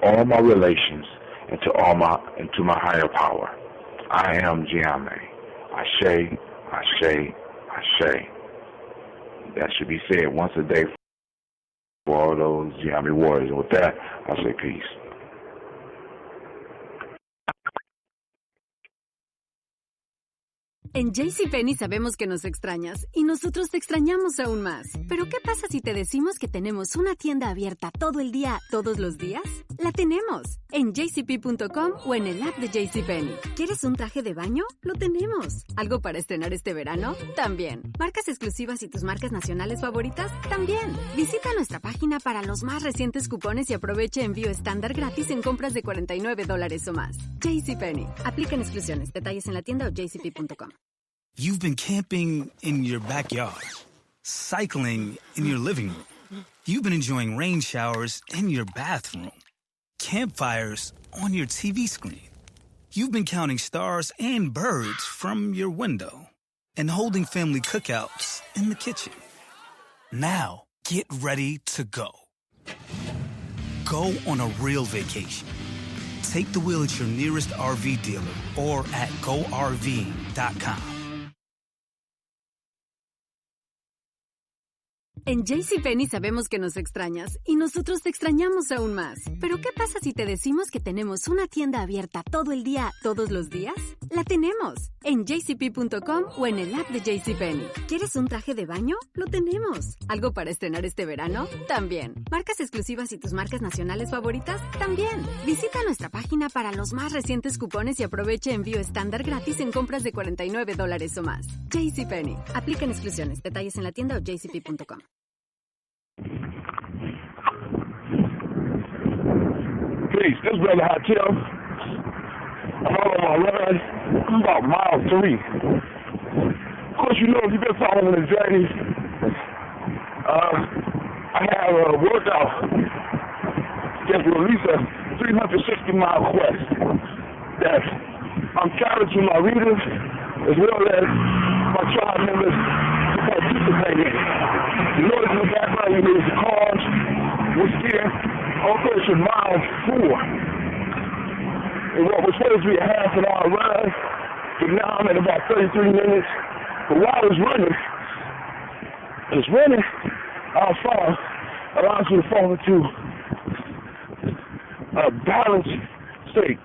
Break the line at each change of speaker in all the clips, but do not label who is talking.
all my relations and to my higher power. I am Gye-Nyame. Ashe, Ashe, Ashe. That should be said once a day for all those Gye-Nyame warriors. And with that, I say peace.
En JCPenney sabemos que nos extrañas y nosotros te extrañamos aún más. Pero ¿qué pasa si te decimos que tenemos una tienda abierta todo el día, todos los días? ¡La tenemos! En jcp.com o en el app de JCPenney. ¿Quieres un traje de baño? ¡Lo tenemos! ¿Algo para estrenar este verano? También. ¿Marcas exclusivas y tus marcas nacionales favoritas? También. Visita nuestra página para los más recientes cupones y aproveche envío estándar gratis en compras de $49 o más. JCPenney. Aplican exclusiones. Detalles en la tienda o jcp.com.
You've been camping in your backyard, cycling in your living room. You've been enjoying rain showers in your bathroom, campfires on your TV screen. You've been counting stars and birds from your window and holding family cookouts in the kitchen. Now, get ready to go. Go on a real vacation. Take the wheel at your nearest RV dealer or at GoRV.com.
En JCPenney sabemos que nos extrañas y nosotros te extrañamos aún más. Pero ¿qué pasa si te decimos que tenemos una tienda abierta todo el día, todos los días? ¡La tenemos! En jcp.com o en el app de JCPenney. ¿Quieres un traje de baño? ¡Lo tenemos! ¿Algo para estrenar este verano? También. ¿Marcas exclusivas y tus marcas nacionales favoritas? También. Visita nuestra página para los más recientes cupones y aproveche envío estándar gratis en compras de $49 o más. JCPenney. Aplican exclusiones. Detalles en la tienda o jcp.com.
Peace. This is Brother Hotel. I'm out on my run. I'm about mile 3. Of course, you know, if you've been following the journey, I have a workout just released a 360-mile quest that I'm challenging my readers as well as my tribe members to participate in. You notice in the background, you hear the cars, which here, also it's mile 4. And what was supposed to be a half an hour run, but now I'm at about 33 minutes. But while I was running, outside allows you to fall into a balanced state,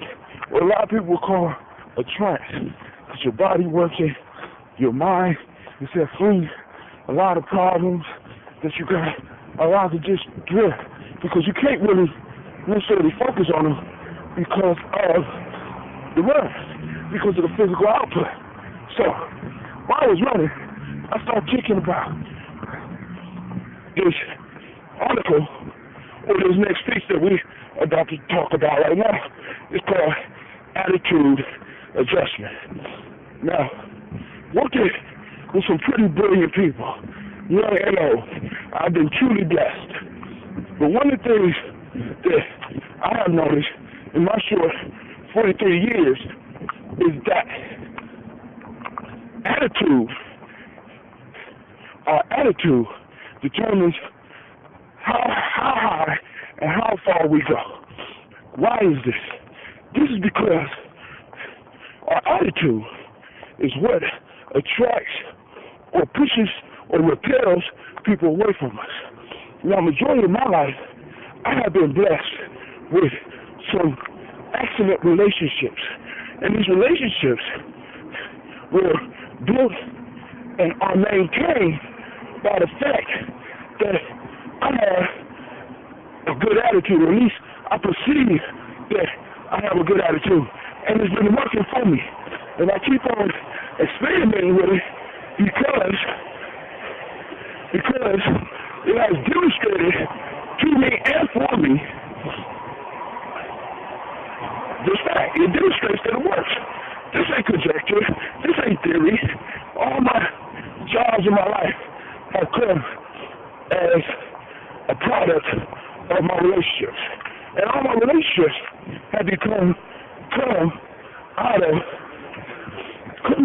what a lot of people call a trance. Because your body working, your mind is set free. A lot of problems that you got allowed to just drift because you can't really necessarily focus on them because of the run, because of the physical output. So while I was running, I started thinking about this article or this next piece that we are about to talk about right now. It's called Attitude Adjustment. Now, working with some pretty brilliant people, young and old, I've been truly blessed. But one of the things that I have noticed in my short 43 years is that our attitude determines how high and how far we go. Why is this? This is because our attitude is what attracts or pushes or repels people away from us. Now, majority of my life, I have been blessed with some excellent relationships. And these relationships were built and are maintained by the fact that I have a good attitude, or at least I perceive that I have a good attitude. And it's been working for me. And I keep on experimenting with it because it has demonstrated to me and for me this fact. It demonstrates that it works. This ain't conjecture. This ain't theory. All my jobs in my life have come as a product of my relationships. And all my relationships have come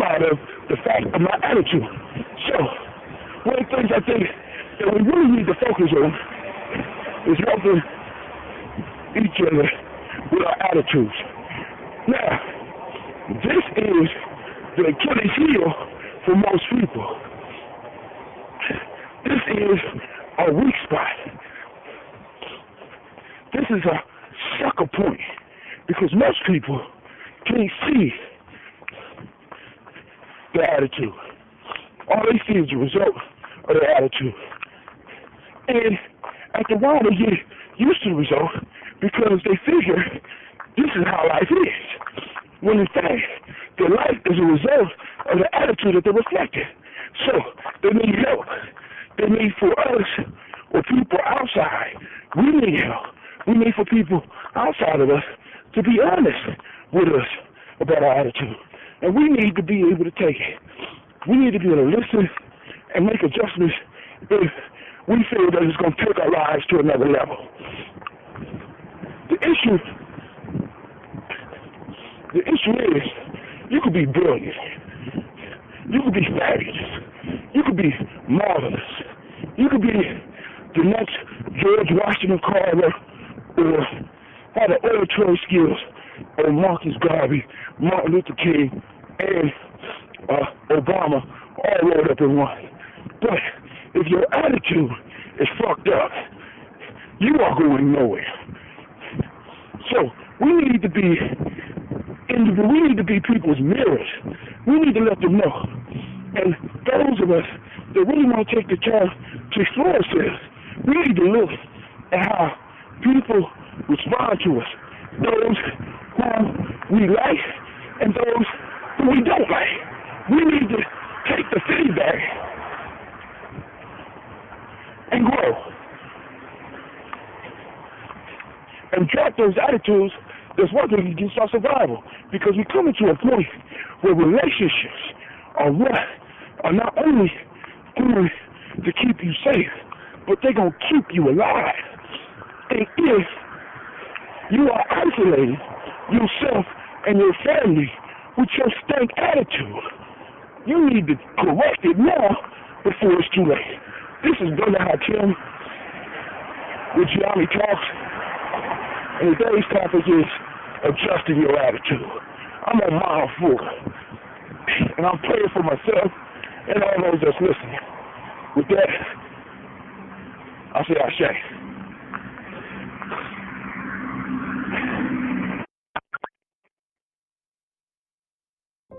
out of the fact of my attitude. So, one of the things I think that we really need to focus on is helping each other with our attitudes. Now, this is the Achilles heel for most people. This is a weak spot. This is a sucker point because most people can't see the attitude. All they see is the result of their attitude. And after a while, they get used to the result because they figure this is how life is. When in fact, their life is a result of the attitude that they're reflecting. So they need help. They need for us or people outside. We need help. We need for people outside of us to be honest with us about our attitude. And we need to be able to take it. We need to be able to listen and make adjustments if we feel that it's going to take our lives to another level. The issue is you could be brilliant. You could be fabulous. You could be marvelous. You could be the next George Washington Carver or have the oratory skills of Marcus Garvey, Martin Luther King, and Obama all rolled up in one. But if your attitude is fucked up, you are going nowhere. So we need to be people's mirrors. We need to let them know. And those of us that really want to take the time to explore ourselves, we need to look at how people respond to us. Those who we like and those who we don't like. We need to take the feedback and grow. And drop those attitudes that's working against our survival. Because we're coming to a point where relationships are not only going to keep you safe, but they're going to keep you alive. And if you are isolating yourself and your family with your stank attitude, you need to correct it now before it's too late. This is Brother Hatim with Gye-Nyame Talks, and today's topic is adjusting your attitude. I'm on mile 4, and I'm praying for myself and all those that's listening. With that, I say Ashe.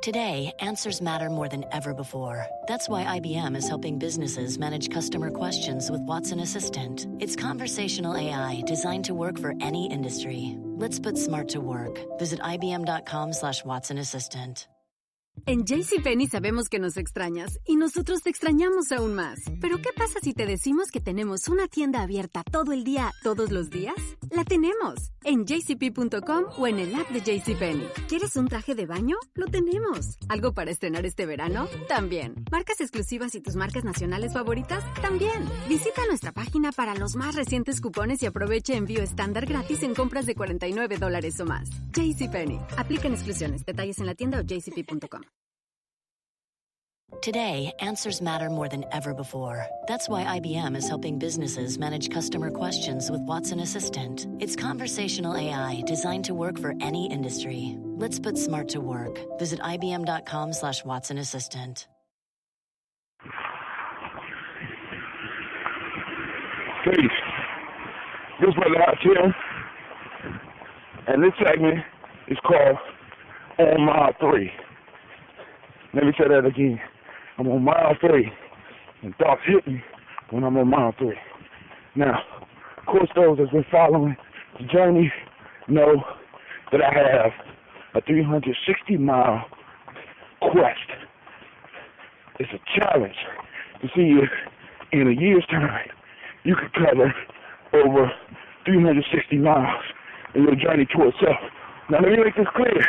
Today, answers matter more than ever before. That's why IBM is helping businesses manage customer questions with Watson Assistant. It's conversational AI designed to work for any industry. Let's put smart to work. Visit ibm.com/Watson Assistant.
En JCPenney sabemos que nos extrañas y nosotros te extrañamos aún más. Pero ¿qué pasa si te decimos que tenemos una tienda abierta todo el día, todos los días? ¡La tenemos! En jcp.com o en el app de JCPenney. ¿Quieres un traje de baño? ¡Lo tenemos! ¿Algo para estrenar este verano? También. ¿Marcas exclusivas y tus marcas nacionales favoritas? También. Visita nuestra página para los más recientes cupones y aproveche envío estándar gratis en compras de $49 o más. JCPenney. Aplican exclusiones. Detalles en la tienda o jcp.com.
Today, answers matter more than ever before. That's why IBM is helping businesses manage customer questions with Watson Assistant. It's conversational AI designed to work for any industry. Let's put smart to work. Visit ibm.com/Watson Assistant.
Peace. This is Brother Hatim, and this segment is called On Mile 3. Let me say that again. I'm on mile 3, and thoughts hit me when I'm on mile 3. Now, of course, those that's been following the journey know that I have a 360-mile quest. It's a challenge to see if in a year's time you can cover over 360 miles in your journey towards self. Now, let me make this clear.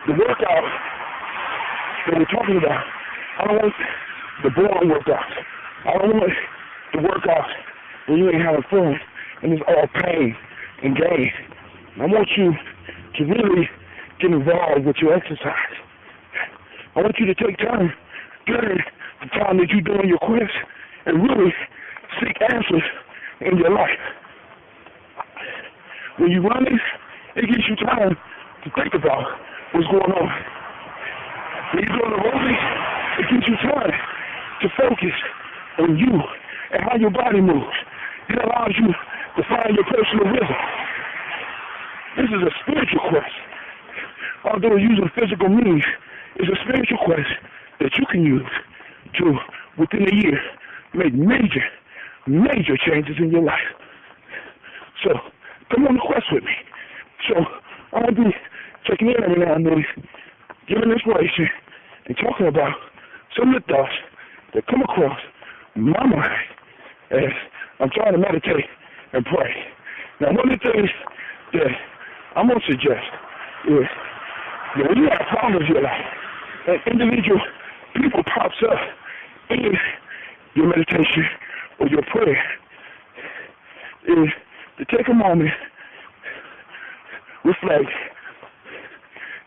The workout that we're talking about, I don't want the boring workout. I don't want the workout where you ain't having fun and it's all pain and gain. I want you to really get involved with your exercise. I want you to take time during the time that you're doing your quest and really seek answers in your life. When you're running, it gives you time to think about what's going on. When you're doing aerobics, it gives you time to focus on you and how your body moves. It allows you to find your personal rhythm. This is a spiritual quest. Although using physical means, it's a spiritual quest that you can use to, within a year, make major, major changes in your life. So, come on the quest with me. So, I'll be checking in every now and then, giving inspiration, and talking about some of the thoughts that come across my mind as I'm trying to meditate and pray. Now, one of the things that I'm going to suggest is that when you have problems in your life, an individual people pops up in your meditation or your prayer, is to take a moment, reflect,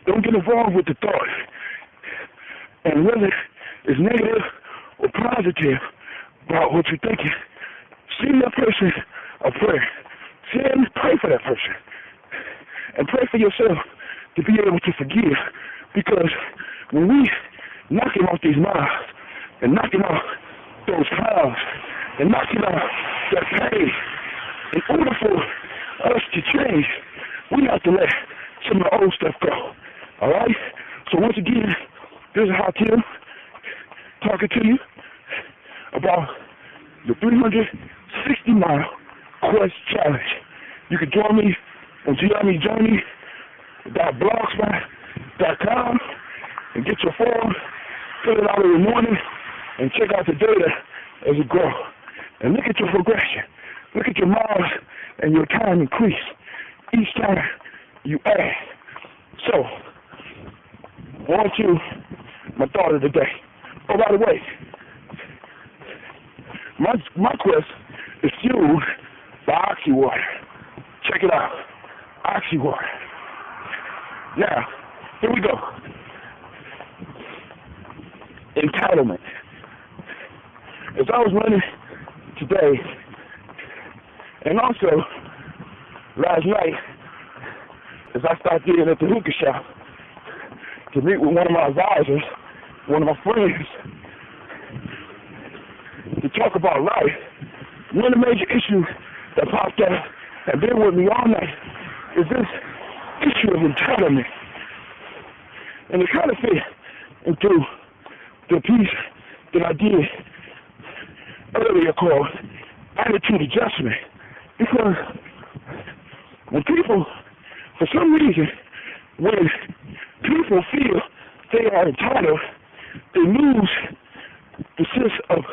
don't get involved with the thought, and whether it's negative or positive about what you're thinking, send that person a prayer. Pray for that person. And pray for yourself to be able to forgive. Because when we knocking off these miles and knocking off those clouds and knocking off that pain, in order for us to change, we have to let some of the old stuff go. All right? So once again, this is how Tim talking to you about the 360-mile quest challenge. You can join me on GyeNyameJourney.blogspot.com and get your form, fill it out every morning, and check out the data as it grows. And look at your progression. Look at your miles and your time increase each time you add. So, on to my thought of the day. Oh, by the way, my quest is fueled by oxy water. Check it out. Oxy water. Now, here we go. Entitlement. As I was running today, and also last night, as I stopped in at the hookah shop to meet with one of my advisors, one of my friends, to talk about life, one of the major issues that popped up and been with me all night is this issue of entitlement. And it kind of fit into the piece that I did earlier called Attitude Adjustment. Because when people, for some reason, when people feel they are entitled, they lose the sense of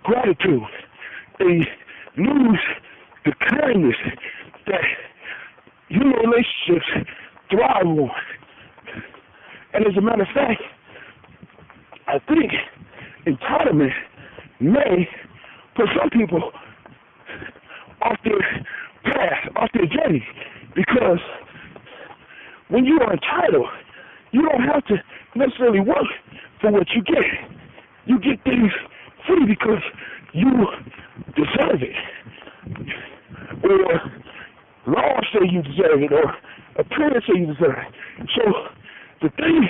gratitude. They lose the kindness that human relationships thrive on. And as a matter of fact, I think entitlement may put some people off their path, off their journey, because when you are entitled, you don't have to necessarily work for what you get. You get things free because you deserve it. Or laws say you deserve it, or appearance say you deserve it. So the thing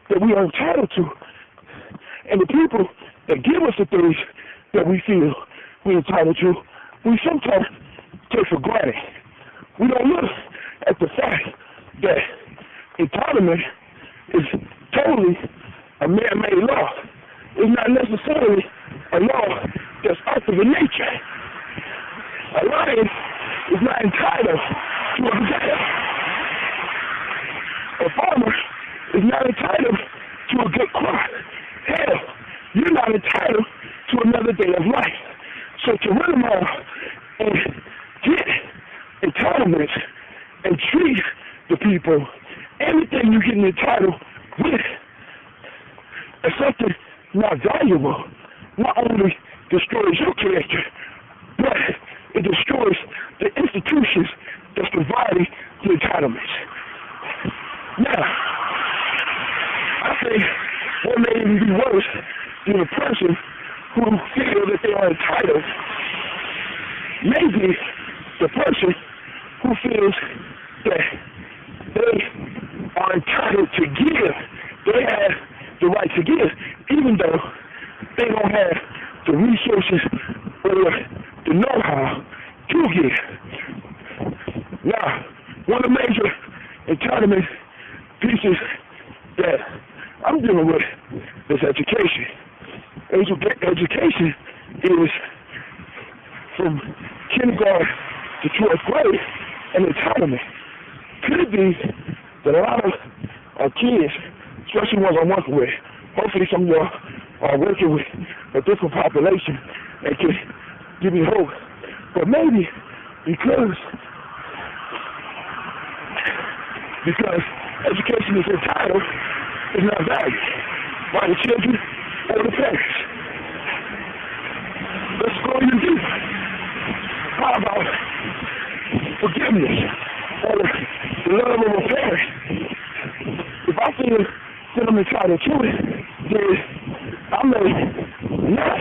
that we are entitled to, and the people that give us the things that we feel we're entitled to, we sometimes take for granted. We don't look at the fact that entitlement is totally a man-made law. It's not necessarily a law that's active in nature. A lion is not entitled to a gazelle. A farmer is not entitled to a good crop. Hell, you're not entitled to another day of life. So to run around and get entitlements and treat the people, everything you get entitled with, as something not valuable, not only destroys your character, but it destroys the institutions that's providing the entitlements. Now, I think what may even be worse than a person who feels that they are entitled may be the person who feels entitled to give. They have the right to give, even though they don't have the resources or the know-how to give. Now, one of the major entitlement pieces that I'm dealing with is education. Education is from kindergarten to 12th grade, an entitlement. Could it be that a lot of our kids, especially ones I'm working with, hopefully some of y'all are working with a different population and can give me hope, but maybe because education is entitled, it's not valued by the children or the parents. Let's go even deeper. How about forgiveness or the love of a parent? If I feel that I'm entitled to it, then I may not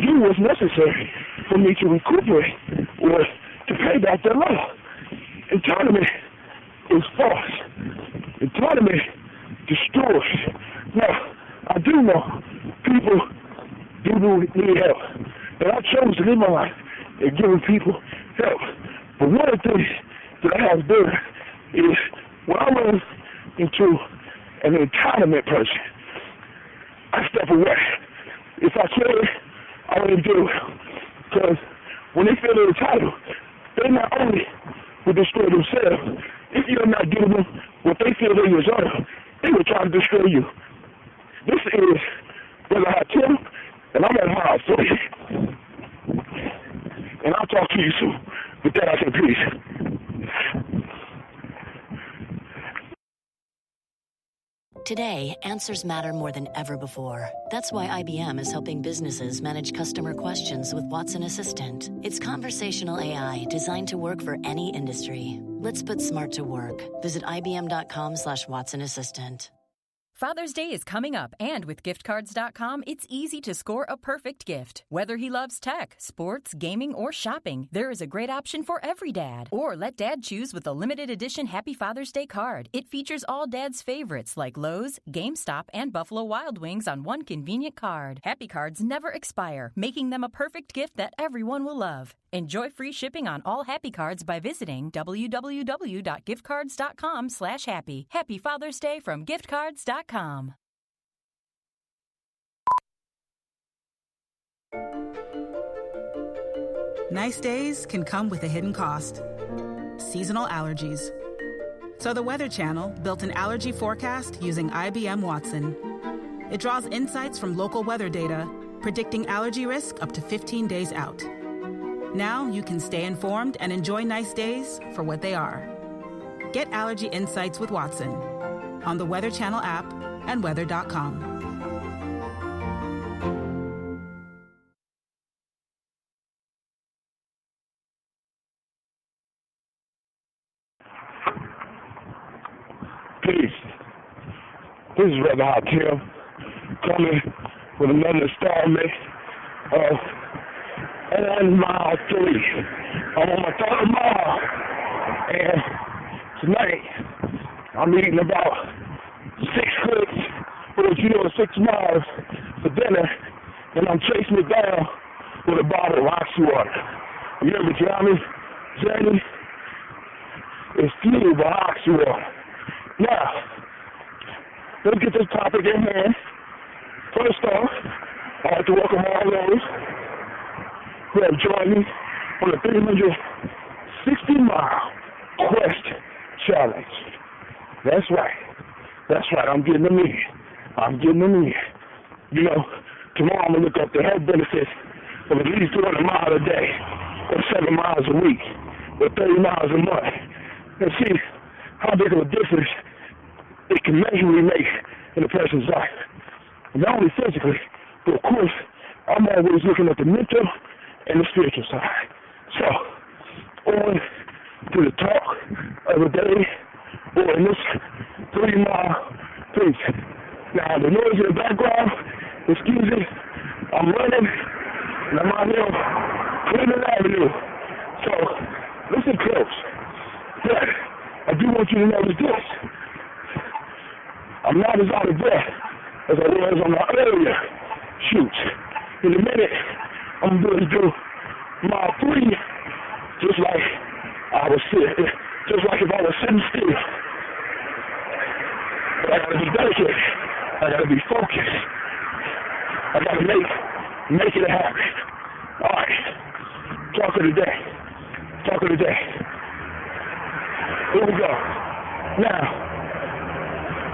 do what's necessary for me to recuperate or to pay back that love. Entitlement is false. Entitlement destroys. Now, I do know people do need help, and I chose to live my life in giving people help. But one of the things that I have done is when I run into an entitlement person, I step away. If I can, I wouldn't do it. Because when they feel they're entitled, they not only will destroy themselves, if you're not giving them what they feel they deserve, they will try to destroy you. This is Brother Hatim, and I'm at Hard 3. And I'll talk to you soon. With that, I say peace.
Today, answers matter more than ever before. That's why IBM is helping businesses manage customer questions with Watson Assistant. It's conversational AI designed to work for any industry. Let's put smart to work. Visit IBM.com/Watson Assistant.
Father's Day is coming up, and with giftcards.com, it's easy to score a perfect gift. Whether he loves tech, sports, gaming, or shopping, there is a great option for every dad. Or let Dad choose with a limited edition Happy Father's Day card. It features all Dad's favorites like Lowe's, GameStop, and Buffalo Wild Wings on one convenient card. Happy Cards never expire, making them a perfect gift that everyone will love. Enjoy free shipping on all Happy Cards by visiting www.giftcards.com/happy. Happy Father's Day from giftcards.com.
Nice days can come with a hidden cost. Seasonal allergies. So the Weather Channel built an allergy forecast using IBM Watson. It draws insights from local weather data, predicting allergy risk up to 15 days out. Now you can stay informed and enjoy nice days for what they are. Get allergy insights with Watson on the Weather Channel app and weather.com.
Peace. This is Brother Hatim coming with another installment of mile 3. I'm on my 3rd mile, and tonight I'm eating about 6 clicks for the 6 miles for dinner, and I'm chasing it down with a bottle of Oxy water. You know, Gye-Nyame journey is fueled by Oxy water. Now, let's get this topic in hand. First off, I'd like to welcome all those who have joined me on the 360-mile quest challenge. That's right. I'm getting them in. You know, tomorrow I'm going to look up the health benefits of at least 200 miles a day, or 7 miles a week, or 30 miles a month, and see how big of a difference it can measurably make in a person's life. Not only physically, but of course, I'm always looking at the mental and the spiritual side. So, on to the talk of the day, or in this 3-mile piece. Now, the noise in the background, excuse it, I'm running, and I'm out here Cleveland Avenue. So, listen close. But I do want you to notice this. I'm not as out of breath as I was on my earlier shoots. In a minute, I'm going to do mile 3 just like I was sitting, just like if I was sitting still. But I gotta be dedicated. I gotta be focused. I gotta make it happen. All right. Talk of the day. Here we go. Now,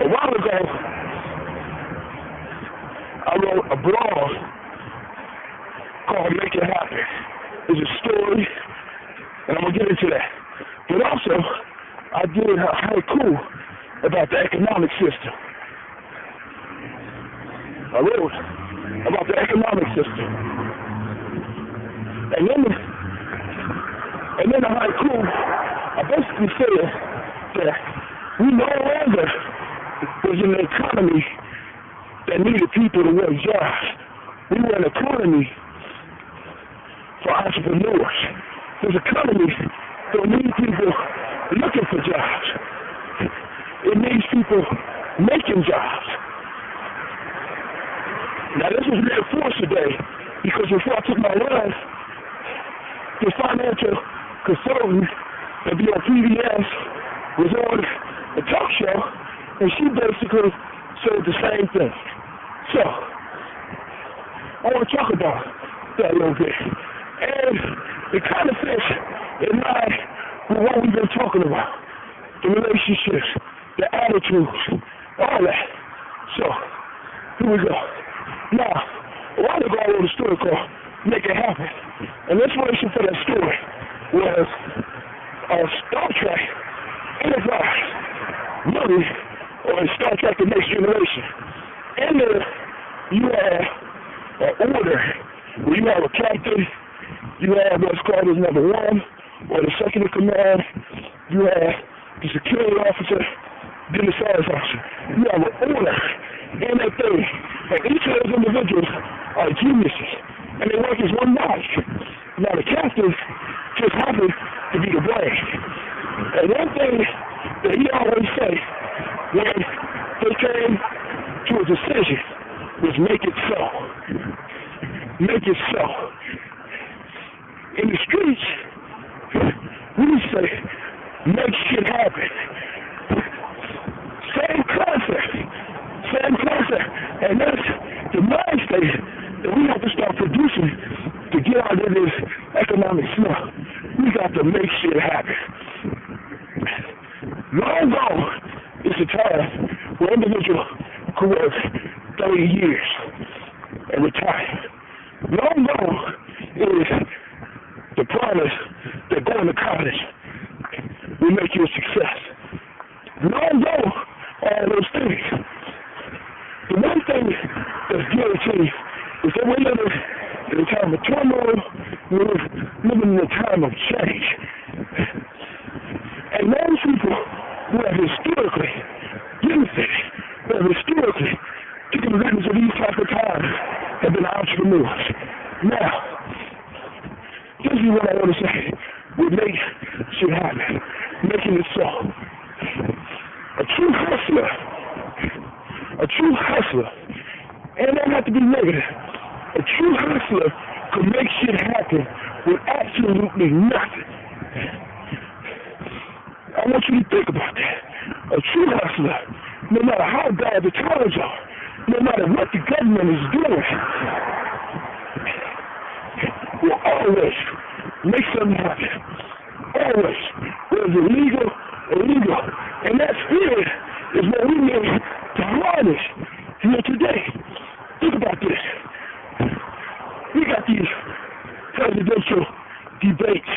a while ago, I wrote a blog called Make It Happen. It's a story, and I'm going to get into that. But also, I did a haiku about the economic system. I wrote about the economic system. And then the haiku, I basically said that we no longer was in an economy that needed people to work jobs. We were an economy for entrepreneurs. This economy don't need people looking for jobs. It needs people making jobs. Now this was reinforced today because before I took my wife, the financial consultant that be on PBS was on a talk show, and she basically said the same thing. So, I want to talk about that a little bit. And it kind of fits in line with what we've been talking about. The relationships, the attitudes, all that. So, here we go. Now, a while ago I wrote a story called Make It Happen. And the inspiration for that story was Star Trek Enterprise movie, or Star Trek The Next Generation. In there, you have an order where you have a captain, you have what's called as number 1, or the second in command, you have the security officer, then the science officer. You have an order in that thing, and each of those individuals are geniuses, and they work as one body. Now the captain just happened to be the brain. And one thing that he always say when they came to a decision was make it so. Make it so. In the streets, we say, make shit happen. Same concept. And that's the mind state that we have to start producing to get out of this economic slump. We got to make shit happen. Long gone is the time where an individual could work 30 years and retire. Long gone is the promise that going to college will make you a success. Long gone are all those things. The one thing that's guaranteed is that we're living in a time of turmoil, we're living in a time of change. And those people who have historically benefited, who have historically taken advantage of these type of times, have been entrepreneurs. Now, this is what I want to say. We make shit happen, making it so. A true hustler, and it don't have to be negative. A true hustler can make shit happen with absolutely nothing. I want you to think about that. A true hustler, no matter how bad the times are, no matter what the government is doing, will always make something happen. Always. Whether it's illegal. And that spirit is what we need to harness here today. Think about this. We got these presidential debates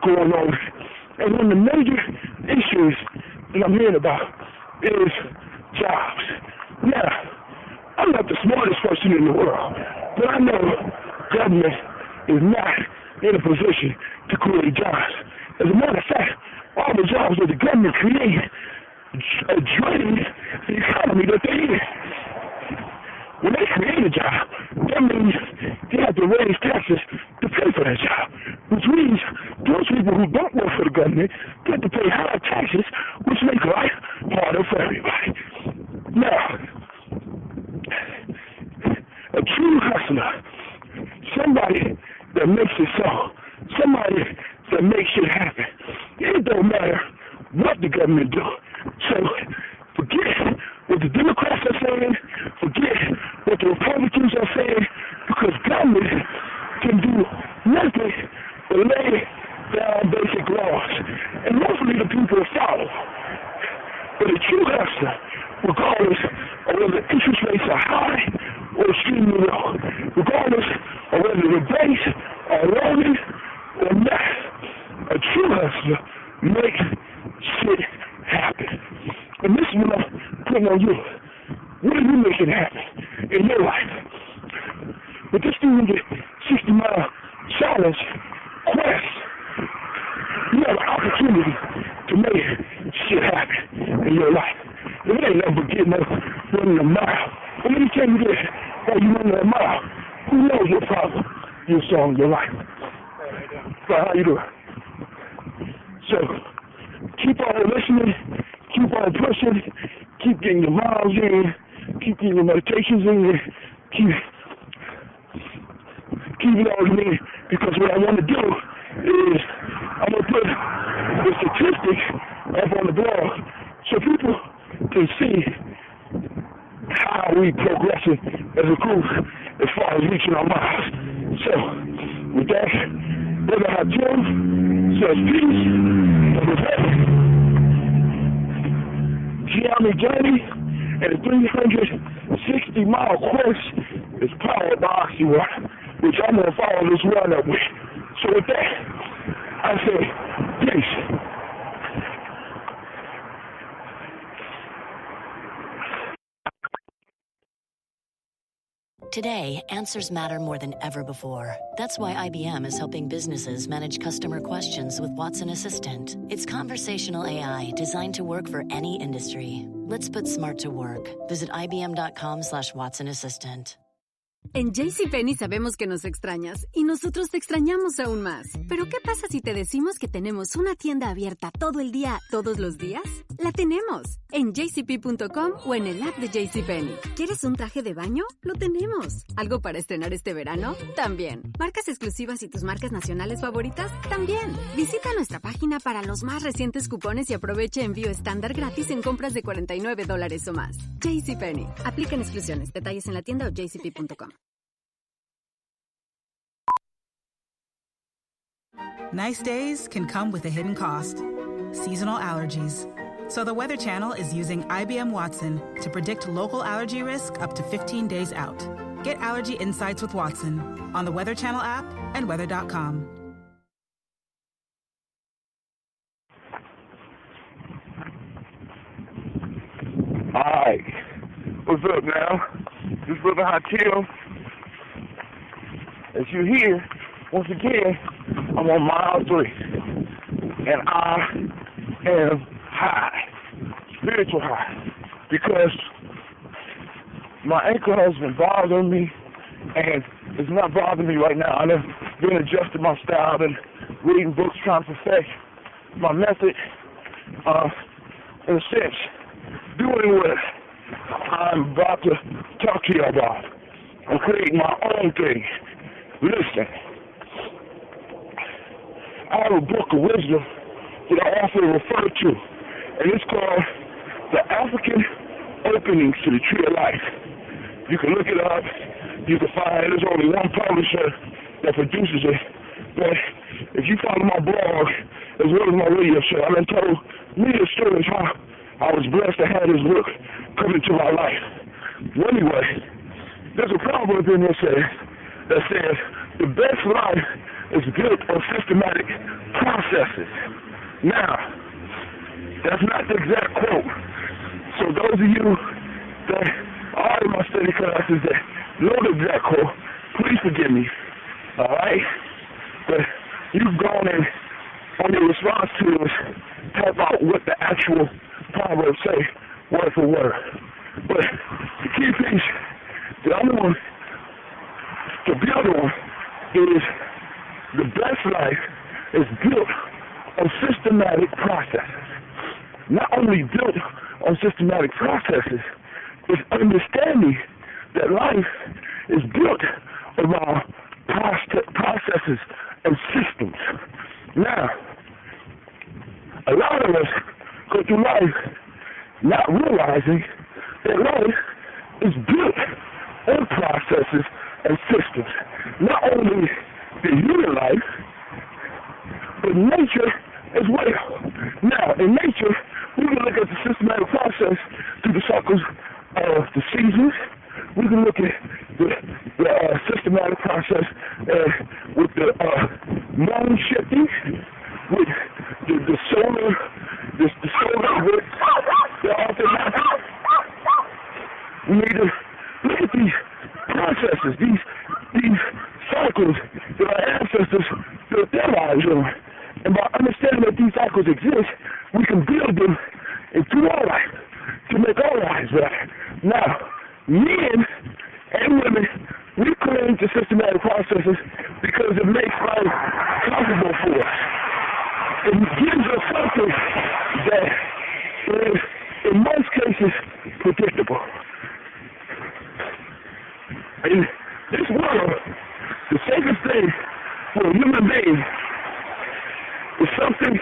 going on, and one of the major issues that I'm hearing about is jobs. Now, I'm not the smartest person in the world, but I know government is not in a position to create jobs. As a matter of fact, all the jobs that the government created drain the economy that they in. When they create a job, that means they have to raise taxes to pay for that job, which means those people who don't work for the government get to pay higher taxes matter what the government do. So forget what the Democrats are saying, forget what the Republicans are saying, because government can do nothing but lay down basic laws. And hopefully the people will follow. But a true hustler, regardless of whether interest rates are high or extremely low, regardless of whether the banks are loaded or not, a true hustler makes shit happen. And this is what I'm putting on you. What are you making happen in your life? With this 360-mile challenge quest, you have an opportunity to make shit happen in your life. If it ain't never getting up running a mile, well, let me tell you this, while you running a mile, who knows what problem you saw in your life? So how you doing? So keep on listening, keep on pushing, keep getting your miles in, keep getting your meditations in, keep it all in, because what I want to do is I'm going to put the statistics up on the blog so people can see how we progressing as a group as far as reaching our miles. So, with that, Brother Hatim says peace, and with that, Gye-Nyame journey and the 360-mile quest is powered by Oxywater, which I'm going to follow this run up with. So with that, I say peace.
Today, answers matter more than ever before. That's why IBM is helping businesses manage customer questions with Watson Assistant. It's conversational AI designed to work for any industry. Let's put smart to work. Visit ibm.com/Watson Assistant.
En JCPenney sabemos que nos extrañas y nosotros te extrañamos aún más. Pero ¿qué pasa si te decimos que tenemos una tienda abierta todo el día, todos los días? La tenemos en jcp.com o en el app de JCPenney. ¿Quieres un traje de baño? Lo tenemos. ¿Algo para estrenar este verano? También. ¿Marcas exclusivas y tus marcas nacionales favoritas? También. Visita nuestra página para los más recientes cupones y aprovecha envío estándar gratis en compras de $49 o más. JCPenney. Aplican exclusiones. Detalles en la tienda o jcp.com.
Nice days can come with a hidden cost. Seasonal allergies. So the Weather Channel is using IBM Watson to predict local allergy risk up to 15 days out. Get allergy insights with Watson on the Weather Channel app and weather.com.
All right. What's up now? This is Brother Hatim. As you hear, once again, I'm on mile 3. And I am high, spiritual high, because my ankle has been bothering me, and it's not bothering me right now. I've been adjusting my style and reading books, trying to perfect my method, in a sense, doing what I'm about to talk to you about. I'm creating my own thing. Listen, I have a book of wisdom that I often refer to, and it's called The African Openings to the Tree of Life. You can look it up. You can find it. There's only one publisher that produces it. But if you follow my blog, as well as my radio show, I've been told many stories how I was blessed to have this book come into my life. Well, anyway, there's a proverb in there that says, the best life is built on systematic processes. Now, that's not the exact quote. So those of you that are in my study classes that know the exact quote, please forgive me, all right? But you've gone in on your response to is type out what the actual proverbs say, word for word. But the key piece that I want to build on is the best life is built on systematic processes. Not only built on systematic processes, it's understanding that life is built around processes and systems. Now, a lot of us go through life not realizing that life is built on processes and systems. Not only the human life, but nature as well. Now, in nature, we can look at the systematic process through the cycles of the seasons. We can look at the systematic process with the moon shifting, with the solar, the solar with the aftermath. We need to look at these processes, these cycles that our ancestors built their lives on. And by understanding that these cycles exist, we can build them into our life to make our lives better. Now, men and women, we cling to systematic processes because it makes life comfortable for us. It gives us something that is, in most cases, predictable. In this world, the safest thing for a human being is something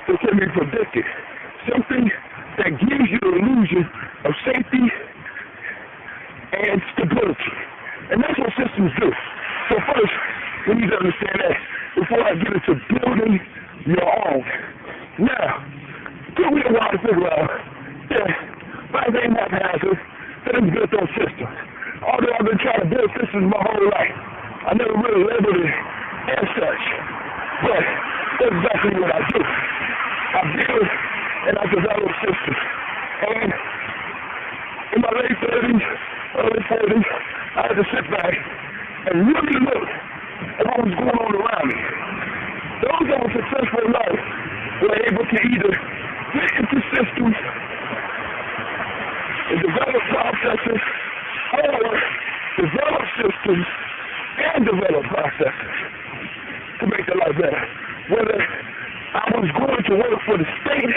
that can be predicted, something that gives you the illusion of safety and stability. And that's what systems do. So first, we need to understand that before I get into building your own. Now, it took me a while to figure out that life ain't haphazard, that it's built on systems. Although I've been trying to build systems my whole life, I never really labeled it as such. But that's exactly what I do. I build and I develop systems. And in my late 30s, early 40s, I had to sit back and really look at what was going on around me. Those that were successful in life were able to either get into systems and develop processes, or develop systems and develop processes to make their life better. Whether I was going to work for the state,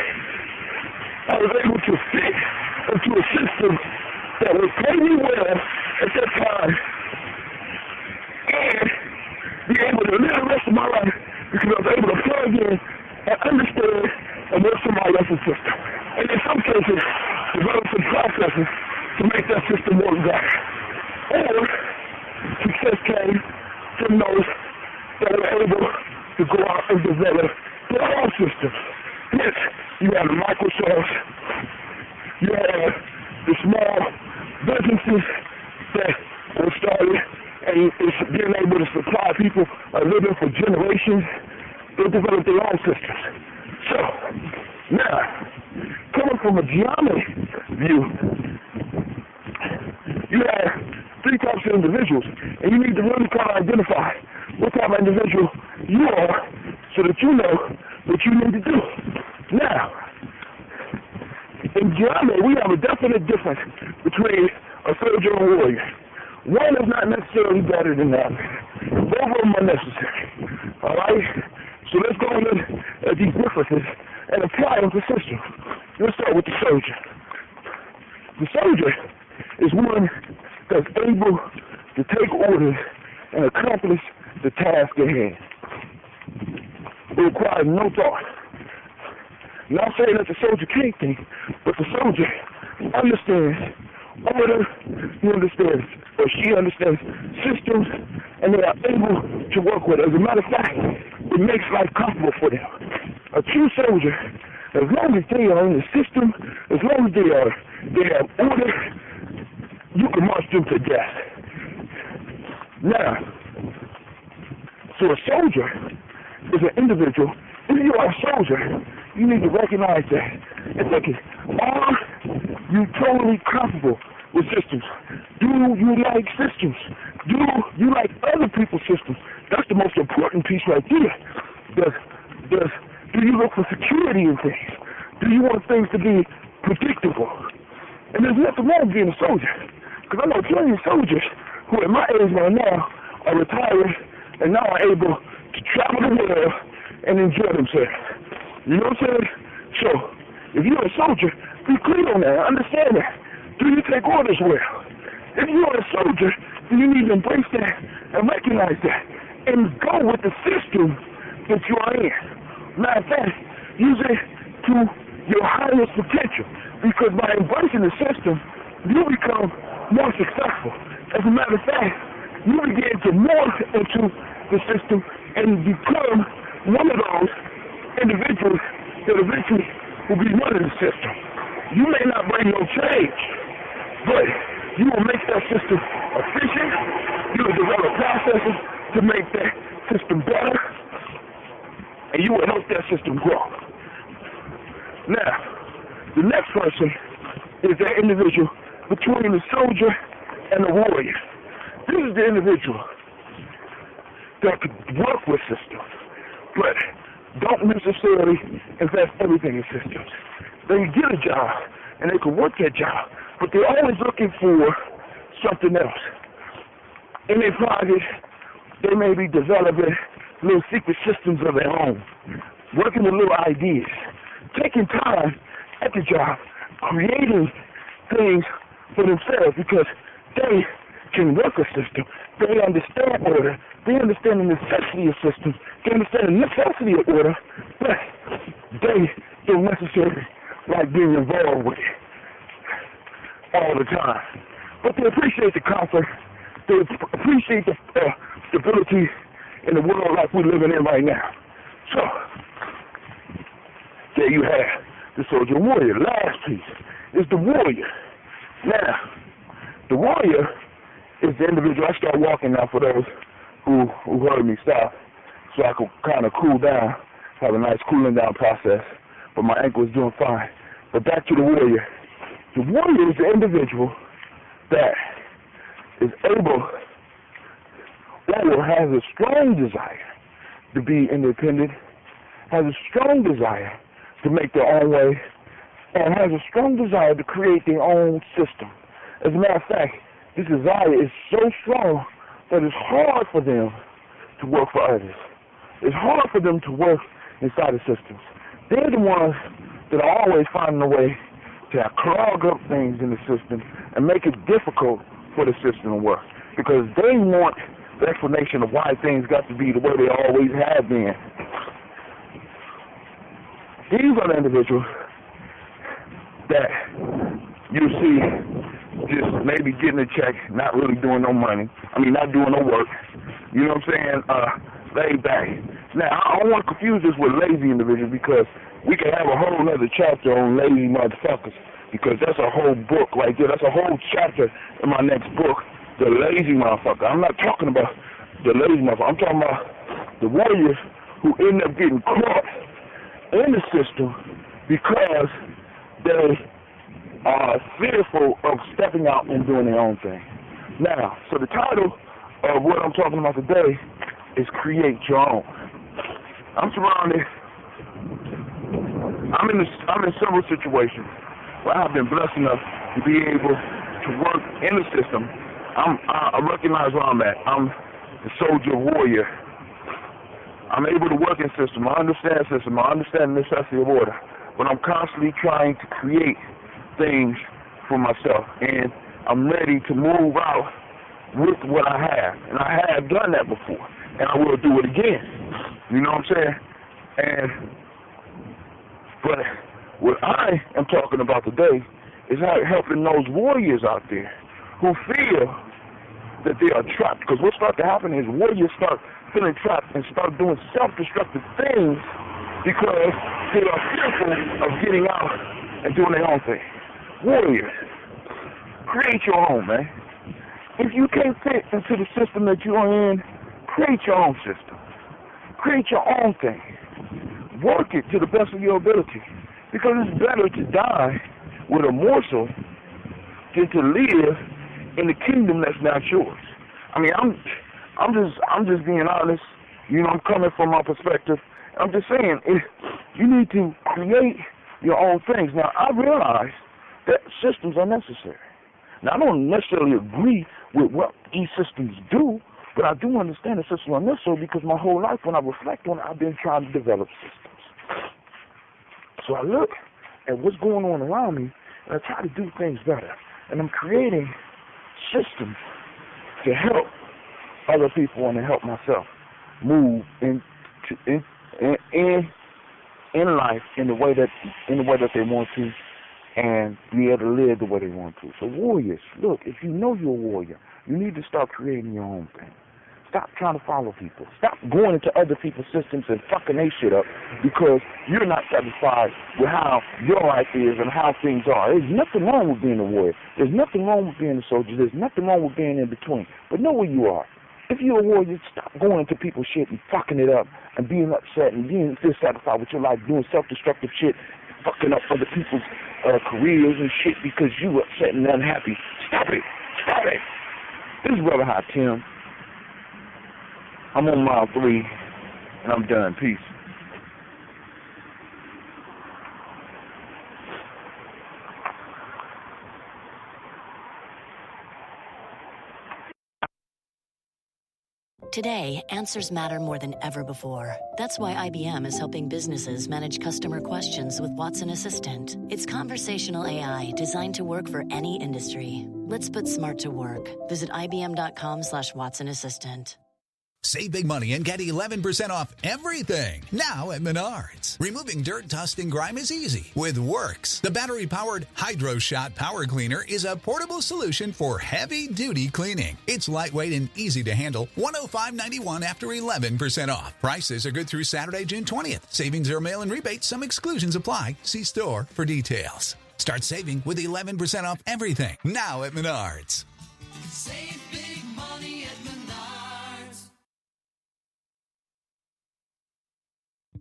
I was able to fit into a system that would pay me well at that time and be able to live the rest of my life because I was able to plug in and understand and work somebody else's system. And in some cases, develop some processes to make that system work better. Or success came from those that were able to go out and develop their own systems. Yes, you have the Microsofts, you have the small businesses that were started and it's being able to supply people a living for generations. They developed their own systems. So, now, coming from a Gye-Nyame view, you have three types of individuals, and you need to really kind of identify what type of individual you are so that you know what you need to do. Now, in Gye-Nyame, we have a definite difference between a soldier and a warrior. One is not necessarily better than the other. Both of them are necessary. All right? So let's go in at these differences and apply them to systems. Let's start with the soldier. The soldier is one that's able to take orders and accomplish the task at hand. It requires no thought. Not saying that the soldier can't think, but the soldier understands order, he understands, or she understands systems, and they are able to work with it. As a matter of fact, it makes life comfortable for them. A true soldier, as long as they are in the system, as long as they have order, you can march them to death. Now, so a soldier is an individual. If you are a soldier, you need to recognize that and think, are you totally comfortable with systems? Do you like systems? Do you like other people's systems? That's the most important piece right there. Do you look for security in things? Do you want things to be predictable? And there's nothing wrong with being a soldier. Because I know plenty of soldiers who at my age right now are retired and now are able to travel the world and enjoy themselves. You know what I'm saying? So, if you're a soldier, be clear on that. Understand that. Do you take orders well? If you're a soldier, then you need to embrace that and recognize that and go with the system that you are in. Matter of fact, using to your highest potential. Because by embracing the system, you become more successful. As a matter of fact, you begin to morph into the system and become one of those individuals that eventually will be running the system. You may not bring no change, but you will make that system efficient. You will develop processes to make that system better, and you will help that system grow. Now, the next person is that individual between the soldier and the warrior. This is the individual that could work with systems, but don't necessarily invest everything in systems. They get a job, and they can work that job, but they're always looking for something else. In their project, they may be developing little secret systems of their own, working with little ideas, taking time at the job, creating things for themselves because they can work a system. They understand order. They understand the necessity of systems. They understand the necessity of order, but they don't necessarily like being involved with it all the time. But they appreciate the comfort. They appreciate the stability in the world like we're living in right now. So, there you have the soldier warrior. Last piece is the warrior. Now, the warrior is the individual. I start walking now for those who heard me stop, so I could kind of cool down, have a nice cooling down process, but my ankle is doing fine. But back to the warrior. The warrior is the individual that is able or has a strong desire to be independent, has a strong desire to make their own way, and has a strong desire to create their own system. As a matter of fact, this desire is so strong that it's hard for them to work for others. It's hard for them to work inside the systems. They're the ones that are always finding a way to clog up things in the system and make it difficult for the system to work because they want the explanation of why things got to be the way they always have been. These are the individuals that you see just maybe getting a check, not really doing no money. Not doing no work. You know what I'm saying? Laid back. Now, I don't want to confuse this with lazy individuals because we can have a whole other chapter on lazy motherfuckers because that's a whole book right there. That's a whole chapter in my next book, The Lazy Motherfucker. I'm not talking about the lazy motherfucker. I'm talking about the warriors who end up getting caught in the system because they are fearful of stepping out and doing their own thing. Now, so the title of what I'm talking about today is Create Your Own. I'm surrounded. I'm in several situations where I've been blessed enough to be able to work in the system. I recognize where I'm at. I'm the soldier warrior. I'm able to work in system. I understand system. I understand the necessity of order. But I'm constantly trying to create things for myself. And I'm ready to move out with what I have. And I have done that before. And I will do it again. You know what I'm saying? But what I am talking about today is helping those warriors out there who feel that they are trapped. Because what starts to happen is warriors start feeling trapped and start doing self-destructive things because they are fearful of getting out and doing their own thing. Warriors, create your own, man. If you can't fit into the system that you are in, create your own system. Create your own thing. Work it to the best of your ability. Because it's better to die with a morsel than to live in the kingdom that's not yours. I'm just being honest. You know, I'm coming from my perspective. I'm just saying, you need to create your own things. Now, I realize that systems are necessary. Now, I don't necessarily agree with what these systems do, but I do understand the systems are necessary because my whole life, when I reflect on it, I've been trying to develop systems. So I look at what's going on around me, and I try to do things better. And I'm creating systems to help other people and to help myself move in in life in the way that they want to, and be able to live the way they want to. So warriors, look, if you know you're a warrior, you need to start creating your own thing. Stop trying to follow people. Stop going into other people's systems and fucking their shit up because you're not satisfied with how your life is and how things are. There's nothing wrong with being a warrior. There's nothing wrong with being a soldier. There's nothing wrong with being in between. But know where you are. If you're a warrior, stop going into people's shit and fucking it up and being upset and being dissatisfied with your life, doing self-destructive shit, fucking up other people's careers and shit because you upset and unhappy. Stop it. Stop it. This is Brother Hot Tim. I'm on mile 3, and I'm done. Peace.
Today, answers matter more than ever before. That's why IBM is helping businesses manage customer questions with Watson Assistant. It's conversational AI designed to work for any industry. Let's put smart to work. Visit IBM.com/Watson Assistant.
Save big money and get 11% off everything now at Menards. Removing dirt, dust, and grime is easy with Works. The battery-powered Hydro Shot Power Cleaner is a portable solution for heavy-duty cleaning. It's lightweight and easy to handle. $105.91 after 11% off. Prices are good through Saturday, June 20th. Savings are mail and rebates. Some exclusions apply. See store for details. Start saving with 11% off everything now at Menards.
Save big money at Menards.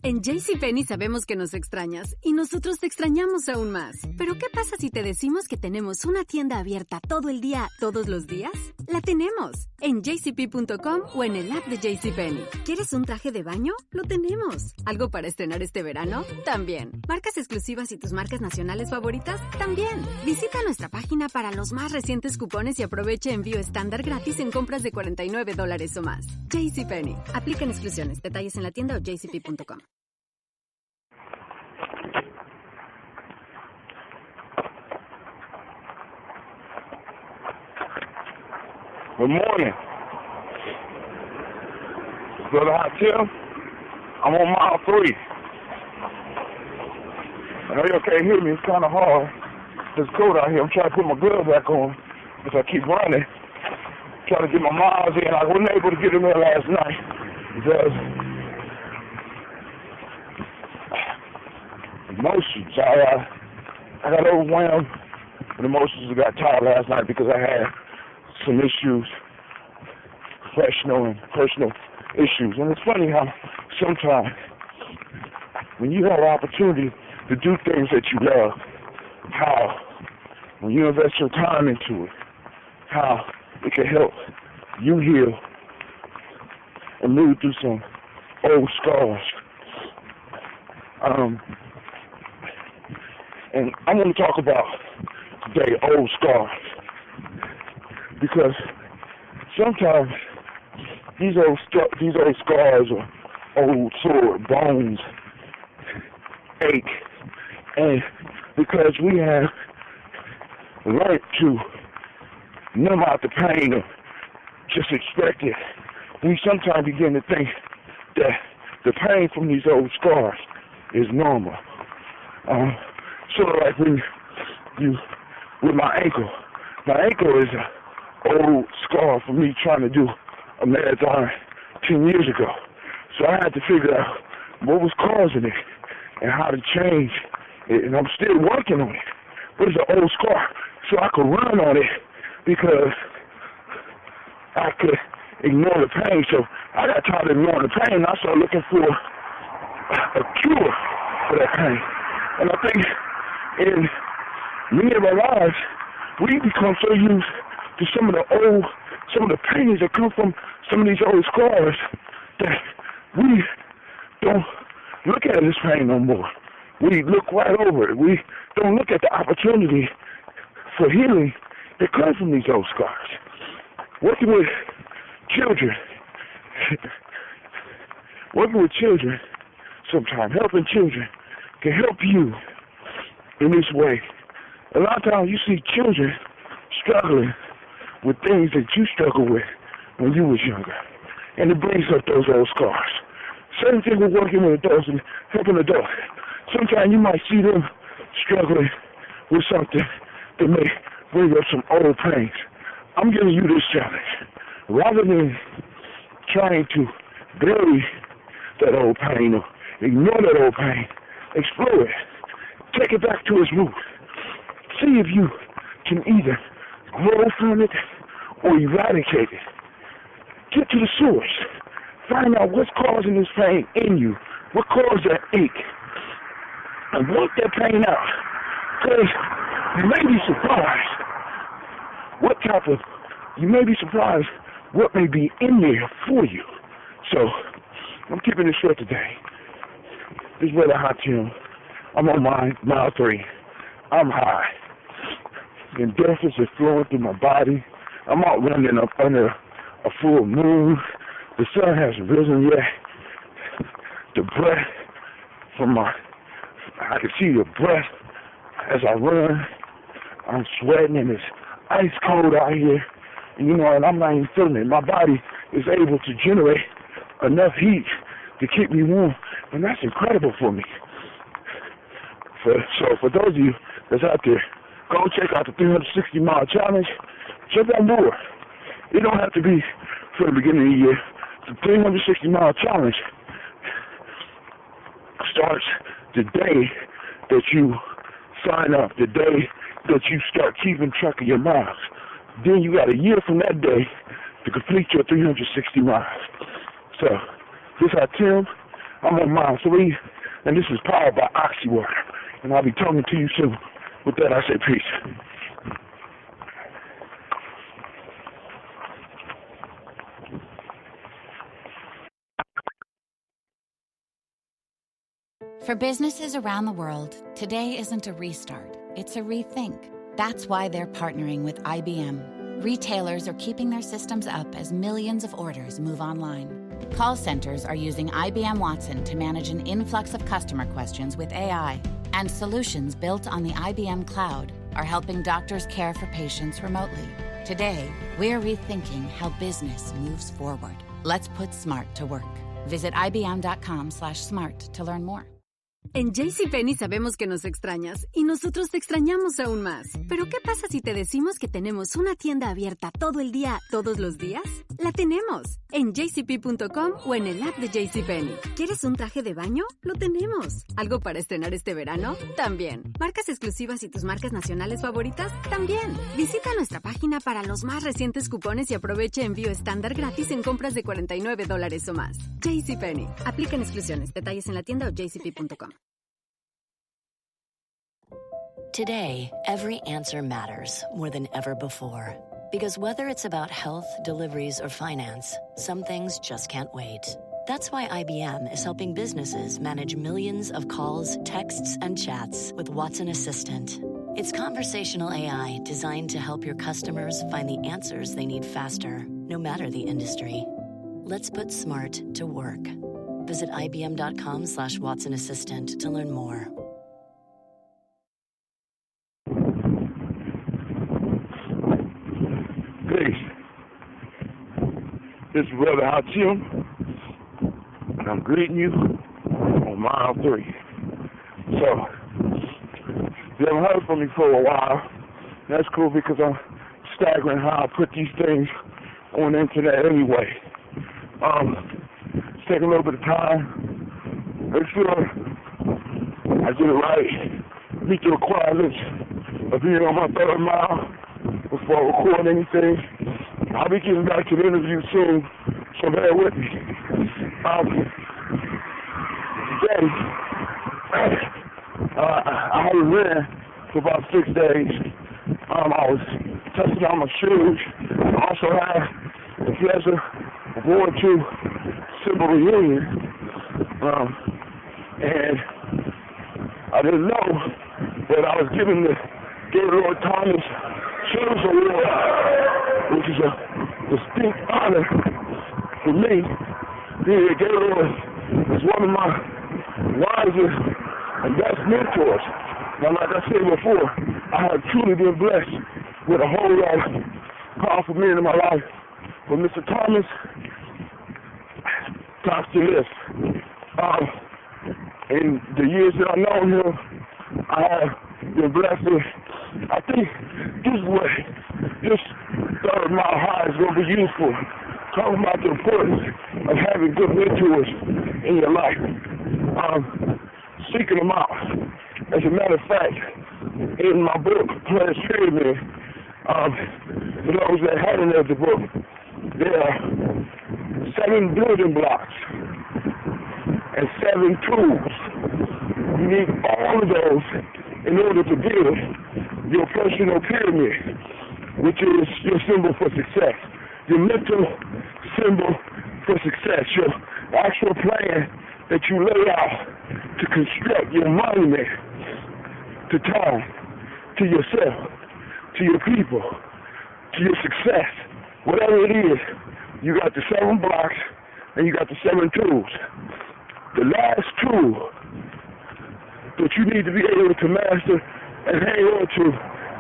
En JCPenney sabemos que nos extrañas y nosotros te extrañamos aún más. Pero ¿qué pasa si te decimos que tenemos una tienda abierta todo el día, todos los días? La tenemos en jcp.com o en el app de JCPenney. ¿Quieres un traje de baño? Lo tenemos. ¿Algo para estrenar este verano? También. ¿Marcas exclusivas y tus marcas nacionales favoritas? También. Visita nuestra página para los más recientes cupones y aprovecha envío estándar gratis en compras de $49 o más. JCPenney. Aplican exclusiones. Detalles en la tienda o jcp.com.
Good morning. Brother Hot Tim, I'm on mile 3. I know y'all can't hear me. It's kind of hard. It's cold out here. I'm trying to put my gloves back on as I keep running. Trying to get my miles in. I wasn't able to get in there last night because emotions. I got overwhelmed with emotions. I got tired last night because I had some issues, professional and personal issues. And it's funny how sometimes when you have an opportunity to do things that you love, how when you invest your time into it, how it can help you heal and move through some old scars. And I'm going to talk about today old scars. Because sometimes these old scars or old sore bones ache, and because we have learned to numb out the pain or just expect it, we sometimes begin to think that the pain from these old scars is normal. Sort of like when with my ankle. My ankle is a old scar for me trying to do a marathon 10 years ago. So I had to figure out what was causing it and how to change it. And I'm still working on it. But it's an old scar. So I could run on it because I could ignore the pain. So I got tired of ignoring the pain. I started looking for a cure for that pain. And I think in many of our lives, we become so used to some of the pains that come from some of these old scars that we don't look at this pain no more. We look right over it. We don't look at the opportunity for healing that comes from these old scars. Working with children sometimes, helping children can help you in this way. A lot of times you see children struggling with things that you struggled with when you was younger. And it brings up those old scars. Same thing with working with adults and helping adults. sometimes you might see them struggling with something that may bring up some old pains. I'm giving you this challenge. Rather than trying to bury that old pain or ignore that old pain, explore it. Take it back to its root. See if you can either grow from it or eradicate it. Get to the source. Find out what's causing this pain in you. What caused that ache? And work that pain out. Because you may be surprised you may be surprised what may be in there for you. So, I'm keeping it short today. This is Brother Hot Tim. I'm on mile 3. I'm high. The endorphins are flowing through my body. I'm out running up under a full moon. The sun hasn't risen yet. The breath I can see the breath as I run. I'm sweating and it's ice cold out here. And I'm not even feeling it. My body is able to generate enough heat to keep me warm. And that's incredible for me. So for those of you that's out there, go check out the 360-mile challenge. Jump on board. It don't have to be for the beginning of the year. The 360-mile challenge starts the day that you sign up, the day that you start keeping track of your miles. Then you got a year from that day to complete your 360 miles. So, this is Tim. I'm on mile 3, and this is powered by Oxywater. And I'll be talking to you soon. With that, I say peace.
For businesses around the world, today isn't a restart, it's a rethink. That's why they're partnering with IBM. Retailers are keeping their systems up as millions of orders move online. Call centers are using IBM Watson to manage an influx of customer questions with AI. And solutions built on the IBM cloud are helping doctors care for patients remotely. Today, we're rethinking how business moves forward. Let's put smart to work. Visit ibm.com/smart to learn more.
En JCPenney sabemos que nos extrañas y nosotros te extrañamos aún más. ¿Pero qué pasa si te decimos que tenemos una tienda abierta todo el día, todos los días? ¡La tenemos! En jcp.com o en el app de JCPenney. ¿Quieres un traje de baño? ¡Lo tenemos! ¿Algo para estrenar este verano? También. ¿Marcas exclusivas y tus marcas nacionales favoritas? También. Visita nuestra página para los más recientes cupones y aprovecha envío estándar gratis en compras de $49 o más. JCPenney. Aplican exclusiones. Detalles en la tienda o jcp.com.
Today, every answer matters more than ever before. Because whether it's about health, deliveries, or finance, some things just can't wait. That's why IBM is helping businesses manage millions of calls, texts, and chats with Watson Assistant. It's conversational AI designed to help your customers find the answers they need faster, no matter the industry. Let's put smart to work. Visit ibm.com/Watson Assistant to learn more.
Peace. This is Brother Hot Tim, and I'm greeting you on mile 3. So, you haven't heard from me for a while. That's cool because I'm staggering how I put these things on the internet anyway. It's taking a little bit of time. Make sure I get it right. Meet the requirements of being on my 3rd mile before I record anything. I'll be getting back to the interview soon, so bear with me. Today, I haven't ran for about 6 days. I was testing out my shoes. I also had the pleasure of going to Civil Reunion, and I didn't know that I was given the Gaylord Thomas Shoes Award, which is a distinct honor for me. Gaylord is one of my wisest and best mentors. Now, like I said before, I have truly been blessed with a whole lot of powerful men in my life. But Mr. Thomas talks to this. in the years that I've known him, I have been blessed with. I think this third of my heart is going to be useful. Talking about the importance of having good mentors in your life. Seeking them out. As a matter of fact, in my book, Players Pyramid, for those that haven't read the book, there are 7 building blocks and 7 tools. You need all of those in order to build your personal pyramid, which is your symbol for success, your mental symbol for success, your actual plan that you lay out to construct your monument to time, to yourself, to your people, to your success. Whatever it is, you got the 7 blocks and you got the 7 tools. The last tool that you need to be able to master and hang on to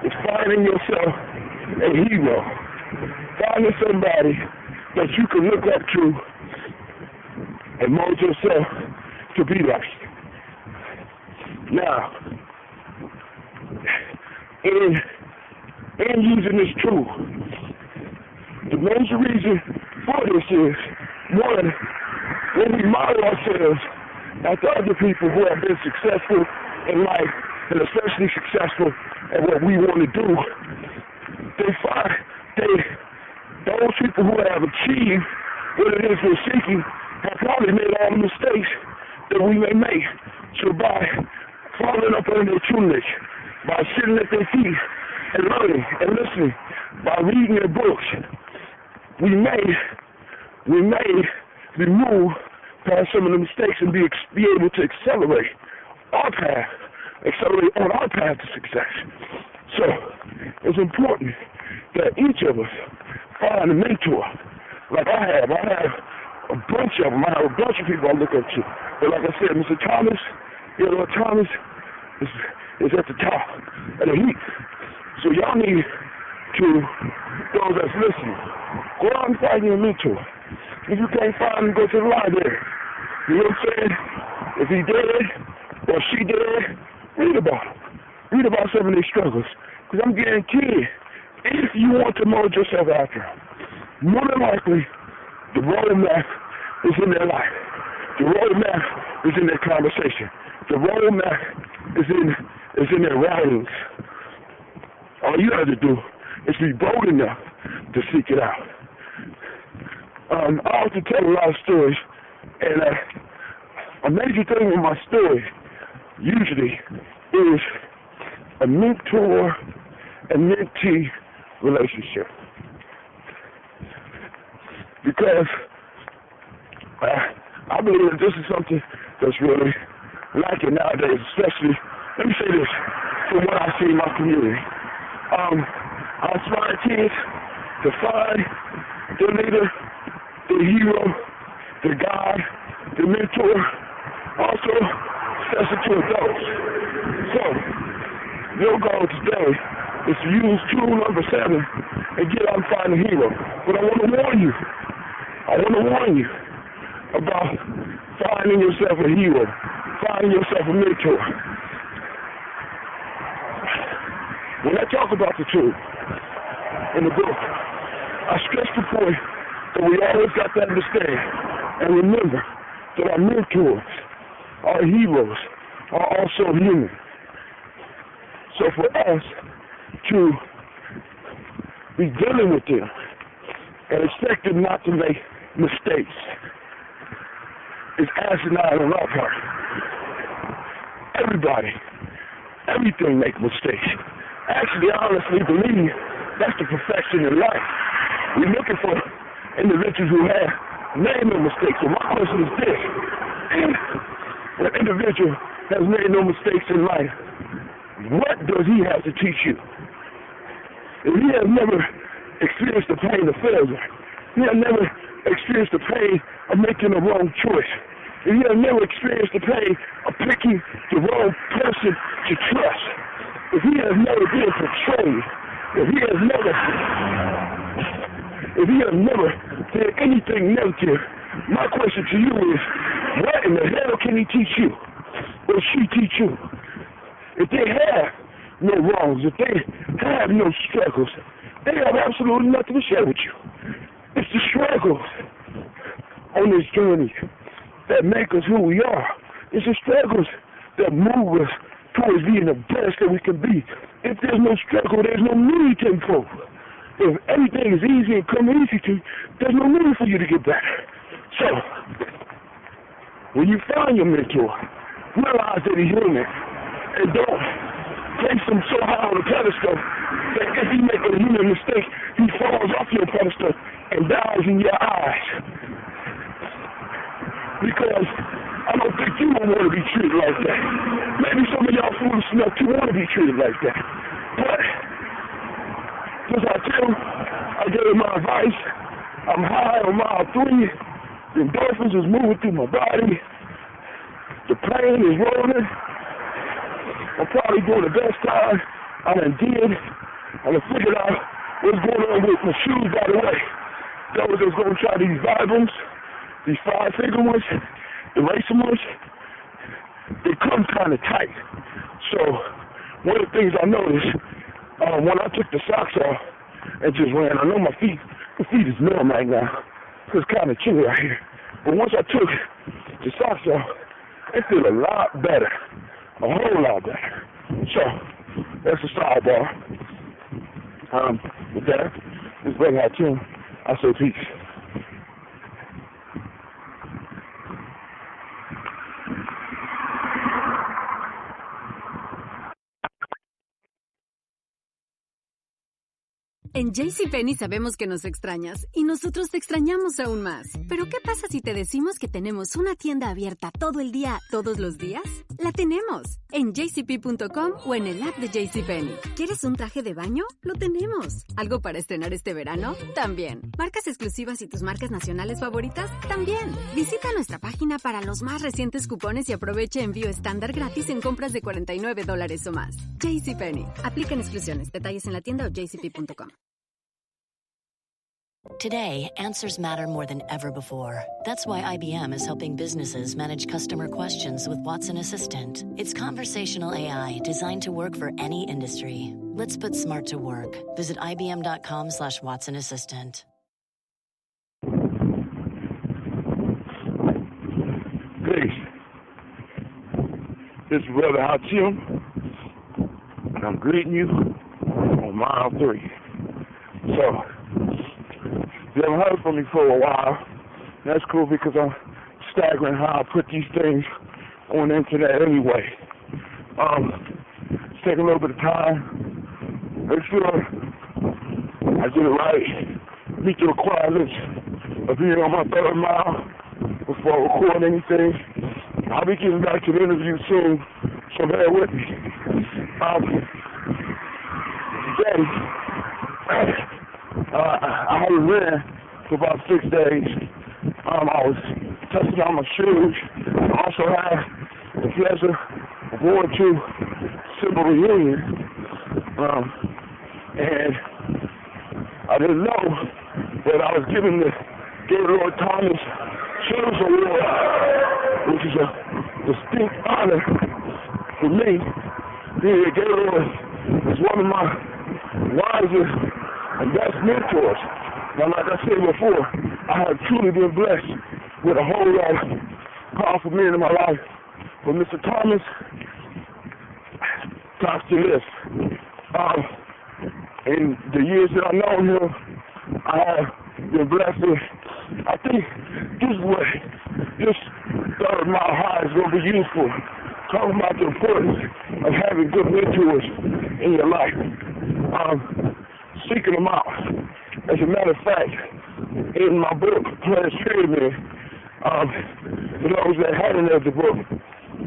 is finding yourself a hero. Finding somebody that you can look up to and mold yourself to be like. Now, in using this tool, the major reason for this is, one, when we model ourselves after other people who have been successful in life, and especially successful at what we want to do, those people who have achieved what it is we're seeking have probably made all the mistakes that we may make. So by following up on their tutelage, by sitting at their feet and learning and listening, by reading their books, we may remove past some of the mistakes and be able to accelerate on our path to success. So it's important that each of us find a mentor. Like I have a bunch of them. I have a bunch of people I look up to. But like I said, Mr. Thomas, Thomas is at the top of the heap. So y'all need to, those that's listening, go out and find your mentor. If you can't find him, go to the library. You know what I'm saying? If he dead or she dead, read about him. Read about some of their struggles. Because I'm guaranteed, if you want to mold yourself after him, more than likely, the roadmap is in their life. The roadmap is in their conversation. The roadmap is in their writings. All you have to do is be bold enough to seek it out. I often tell a lot of stories, and a major thing in my story usually is a mentor and mentee relationship. Because I believe that this is something that's really lacking nowadays, especially, let me say this, from what I see in my community. I inspire kids to find their leader, their hero, their guide, their mentor, also especially to adults. So, your goal today is to use tool number 7 and get out and find a hero. But I want to warn you about finding yourself a hero, finding yourself a mentor. When I talk about the tool in the book, I stress the point that we always got to understand and remember that our mentors, our heroes, are also human. So for us to be dealing with them and expect them not to make mistakes is asinine on our part. Everything makes mistakes. Actually, I honestly believe that's the perfection in life. We're looking for individuals who have made no mistakes. So my question is this: if an individual has made no mistakes in life, what does he have to teach you? If he has never experienced the pain of failure, he has never experienced the pain of making the wrong choice, if he has never experienced the pain of picking the wrong person to trust, if he has never been betrayed, if he has never did anything negative, my question to you is, what in the hell can he teach you? or she teach you? If they have no wrongs, if they have no struggles, they have absolutely nothing to share with you. It's the struggles on this journey that make us who we are. It's the struggles that move us towards being the best that we can be. If there's no struggle, there's no need to improve. If everything is easy and come easy to you, there's no need for you to get better. So, when you find your mentor, realize that he's human, and don't place him so high on the pedestal that if he makes a human mistake, he falls off your pedestal and dies in your eyes. Because I don't think you would want to be treated like that. Maybe some of y'all foolish enough to want to be treated like that. But, just like him, I gave my advice. I'm high on mile 3. The endorphins is moving through my body. The plane is rolling. I'm probably doing the best time I done did. I done figured out what's going on with my shoes, by the way. That was just going to try these Vibums, these 5-figure ones, the racing ones. They come kind of tight. So one of the things I noticed when I took the socks off and just ran, I know my feet is numb right now. It's kind of chilly out here. But once I took the socks off, it feels a lot better, a whole lot better. So that's the sidebar. With that, this brother Hatim, I say peace.
En JCPenney sabemos que nos extrañas y nosotros te extrañamos aún más. Pero ¿qué pasa si te decimos que tenemos una tienda abierta todo el día, todos los días? La tenemos en jcp.com o en el app de JCPenney. ¿Quieres un traje de baño? Lo tenemos. ¿Algo para estrenar este verano? También. ¿Marcas exclusivas y tus marcas nacionales favoritas? También. Visita nuestra página para los más recientes cupones y aprovecha envío estándar gratis en compras de $49 o más. JCPenney. Aplican exclusiones. Detalles en la tienda o jcp.com.
Today, answers matter more than ever before. That's why IBM is helping businesses manage customer questions with Watson Assistant. It's conversational AI designed to work for any industry. Let's put smart to work. Visit IBM.com/Watson Assistant.
Peace. This is Brother Hatim, and I'm greeting you on mile 3. So, you haven't heard from me for a while. That's cool because I'm staggering how I put these things on the internet anyway. It's taking a little bit of time. Make sure I get it right. Meet the requirements of being on my 3rd mile before I record anything. I'll be getting back to the interview soon, so bear with me. Today, I haven't ran for about 6 days. I was testing out my shoes. I also had the pleasure of going to Symbol Reunion. And I didn't know that I was given the Gaylord Thomas Shoes Award, which is a distinct honor for me. Gaylord is one of my wisest and best mentors. Now, like I said before, I have truly been blessed with a whole lot of powerful men in my life. But Mr. Thomas tops the list. In the years that I've known him, I have been blessed with, I think this way, this 3rd mile high is going to be useful. Talking about the importance of having good mentors in your life. Seeking them out. As a matter of fact, in my book, Players Pyramid, for those that haven't read the book,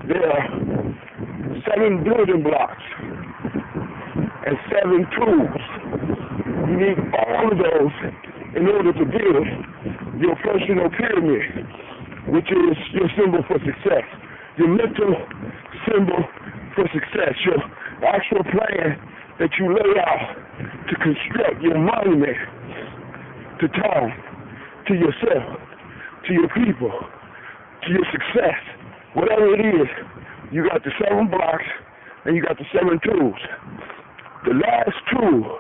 there are 7 building blocks and 7 tools. You need all of those in order to build your personal pyramid, which is your symbol for success. Your mental symbol for success. Your actual plan that you lay out to construct your monument to time, to yourself, to your people, to your success, whatever it is You got the 7 blocks, and you got the 7 tools. The last tool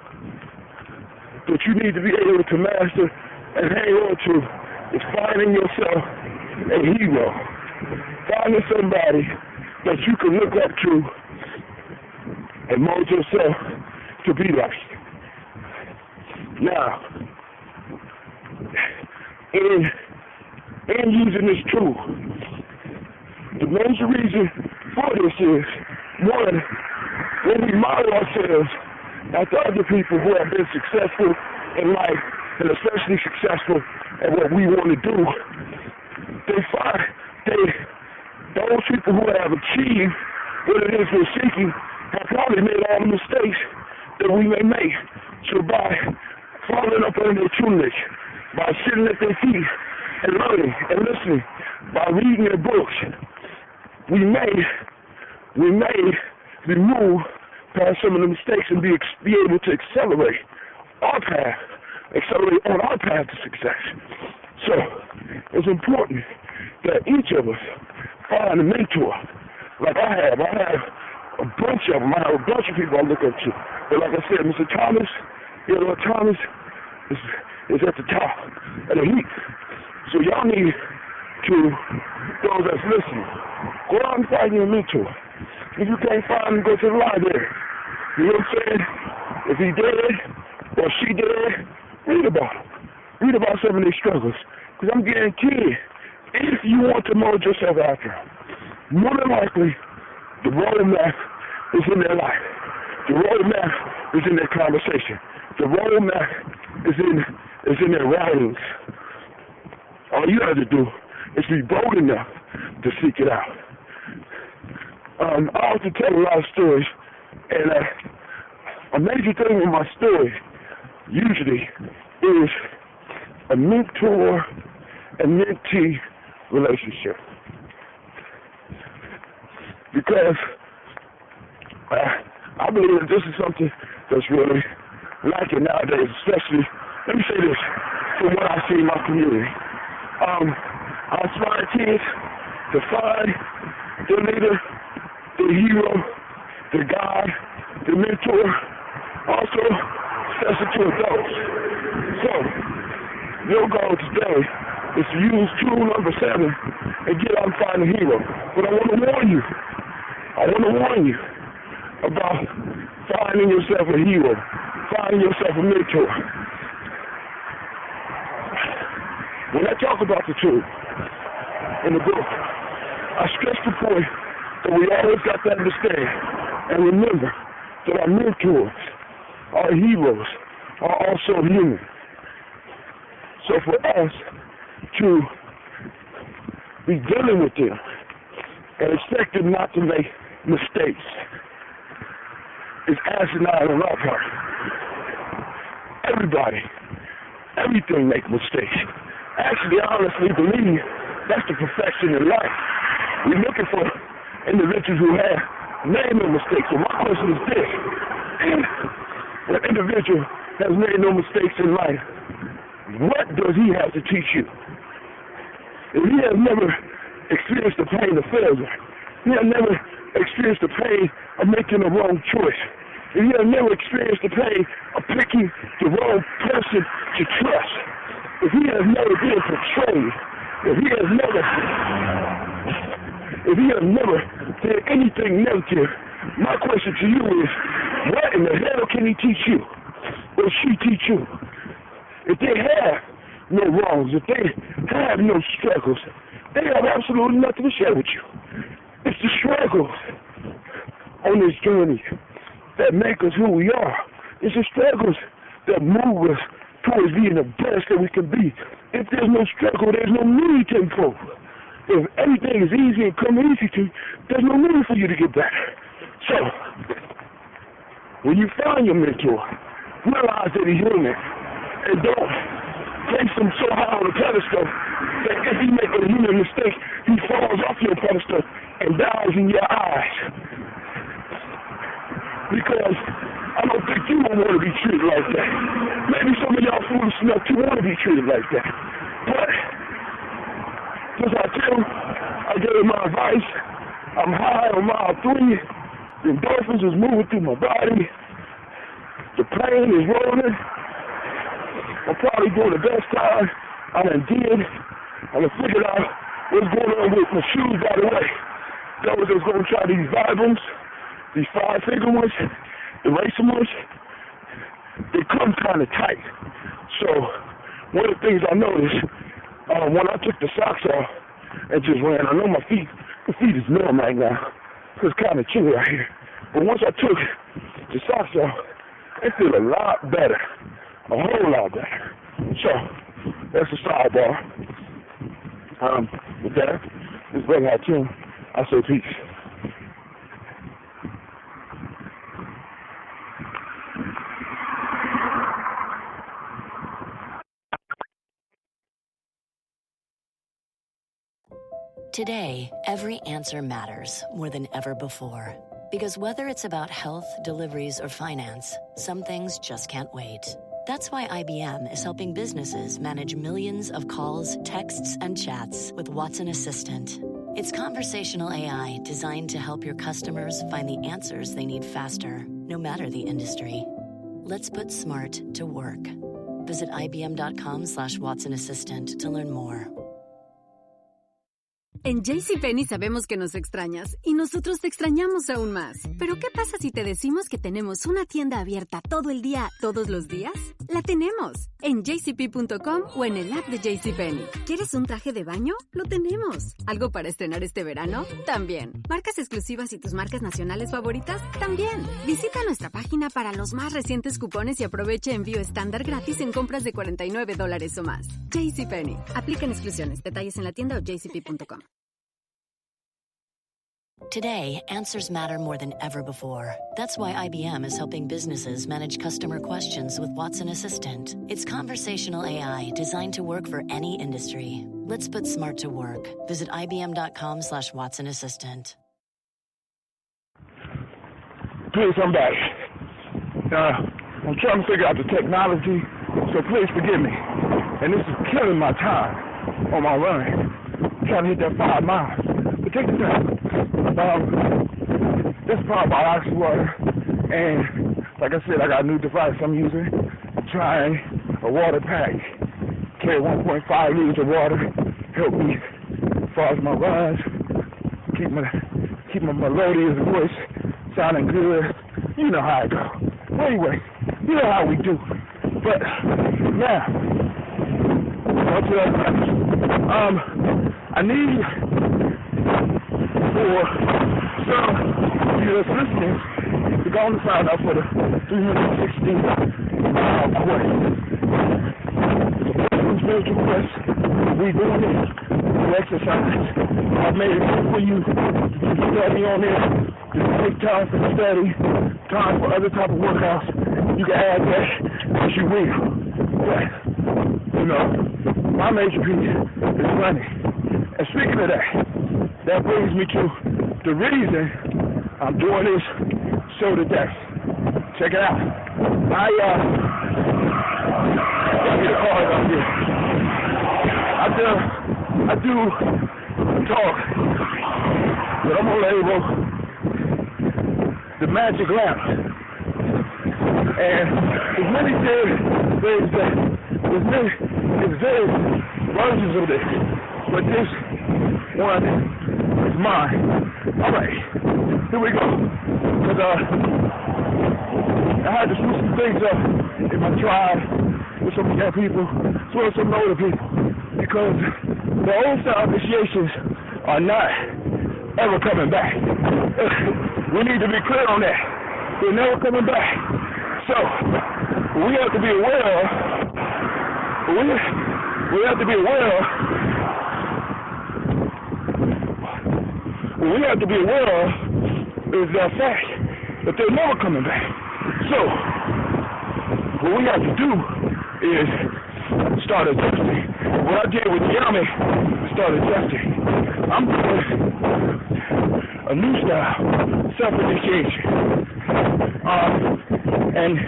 that you need to be able to master and hang on to is finding yourself a hero. Finding somebody that you can look up to and mold yourself to be like. Now, in using this tool, the major reason for this is, one, when we model ourselves after other people who have been successful in life, and especially successful at what we want to do, those people who have achieved what it is we're seeking have probably made all the mistakes that we may make. So by following up on their tutelage, by sitting at their feet and learning and listening, by reading their books, we may remove past some of the mistakes and be able to accelerate on our path to success. So it's important that each of us find a mentor. Like I have a bunch of them. I have a bunch of people I look up to. But like I said, Mr. Thomas, Thomas is at the top of the heap. So y'all need to, those that's listening, go out and find your mentor. If you can't find him, go to the library. You know what I'm saying? If he dead or she dead, read about him. Read about some of their struggles. Because I'm guaranteed, if you want to mold yourself after him, more than likely, the roadmap is in their life. The roadmap is in their conversation. The roadmap is in their writings. All you have to do is be bold enough to seek it out. I often tell a lot of stories, and a major thing with my story usually is a mentor and mentee relationship. Because I believe that this is something that's really lacking nowadays, especially, let me say this, from what I see in my community. I inspire kids to find their leader, their hero, their guide, their mentor, also especially to adults. So, your goal today is to use tool number 7 and get out and find a hero. But I want to warn you about finding yourself a hero, finding yourself a mentor. When I talk about the tool in the book, I stress the point that we always got to understand and remember that our mentors, our heroes, are also human. So for us to be dealing with them and expect them not to make mistakes is asinine on our part. Everything makes mistakes. Actually, I honestly believe that's the perfection in life. We're looking for individuals who have made no mistakes. So my question is this: if an individual has made no mistakes in life, what does he have to teach you? If he has never experienced the pain of failure, he has never experienced the pain of making the wrong choice, if he has never experienced the pain of picking the wrong person to trust, if he has never been betrayed, if he has never did anything negative, my question to you is, what in the hell can he teach you? Or she teach you? If they have no wrongs, if they have no struggles, they have absolutely nothing to share with you. It's the struggles on this journey that make us who we are. It's the struggles that move us towards being the best that we can be. If there's no struggle, there's no need to improve. If everything is easy and come easy to you, there's no need for you to get better. So, when you find your mentor, realize that he's human, and don't place him so high on the pedestal that if he makes a human mistake, he falls off your pedestal and dies in your eyes. Because I don't think you don't want to be treated like that. Maybe some of y'all foolish enough to want to be treated like that. But, just I gave him my advice, I'm high on mile 3. The endorphins is moving through my body. The plane is rolling. I'm probably doing the best time I done did. I done figured out what's going on with my shoes, by the way. Those that's going to try these Vibrams, these 5-finger ones, the racing ones, they come kind of tight. So one of the things I noticed when I took the socks off and just ran, I know my feet is numb right now. It's kind of chilly out here. But once I took the socks off, it feel a lot better, a whole lot better. So that's a sidebar. With that, this is Brother Hatim. I say peace.
Today, every answer matters more than ever before. Because whether it's about health, deliveries, or finance, some things just can't wait. That's why IBM is helping businesses manage millions of calls, texts, and chats with Watson Assistant. It's conversational AI designed to help your customers find the answers they need faster, no matter the industry. Let's put smart to work. Visit ibm.com/Watson Assistant to learn more.
En JCPenney sabemos que nos extrañas y nosotros te extrañamos aún más. ¿Pero qué pasa si te decimos que tenemos una tienda abierta todo el día, todos los días? ¡La tenemos! En jcp.com o en el app de JCPenney. ¿Quieres un traje de baño? ¡Lo tenemos! ¿Algo para estrenar este verano? También. ¿Marcas exclusivas y tus marcas nacionales favoritas? También. Visita nuestra página para los más recientes cupones y aprovecha envío estándar gratis en compras de $49 o más. JCPenney. Aplican exclusiones. Detalles en la tienda o jcp.com.
Today, answers matter more than ever before. That's why IBM is helping businesses manage customer questions with Watson Assistant. It's conversational AI designed to work for any industry. Let's put smart to work. Visit ibm.com/Watson Assistant.
Please, I'm back. I'm trying to figure out the technology, so please forgive me. And this is killing my time on my run. I'm trying to hit that 5 miles. But take the time. This is powered by oxy water, and like I said, I got a new device I'm using. Trying a water pack. Carry 1.5 liters of water. Help me as far as my runs. Keep my melodious voice sounding good. You know how it goes. Anyway, you know how we do. But now, what's the other thing? I need for some of you that's listening to go on and sign up for the 360-mile quest. It's a personal spiritual quest. We're doing it through exercise. I've made it for you to study on it. Just take time for study, time for other type of workouts. You can add that as you will. But, you know, my major piece is running. And speaking of that brings me to the reason I'm doing this show today. Check it out. I get a card up here. I do talk, but I'm gonna label the magic lamp. And there's many various versions of this, but this one is mine. All right, here we go. Because I had to switch some things up in my tribe with some young people, as well as some older people, because the old style initiations are not ever coming back. We need to be clear on that. They're never coming back. So we have to be aware of. We have to be aware of. What we have to be aware of is the fact that they're never coming back. So what we have to do is start adjusting. What I did with Gye-Nyame, start adjusting. I'm doing a new style, self-initiation. And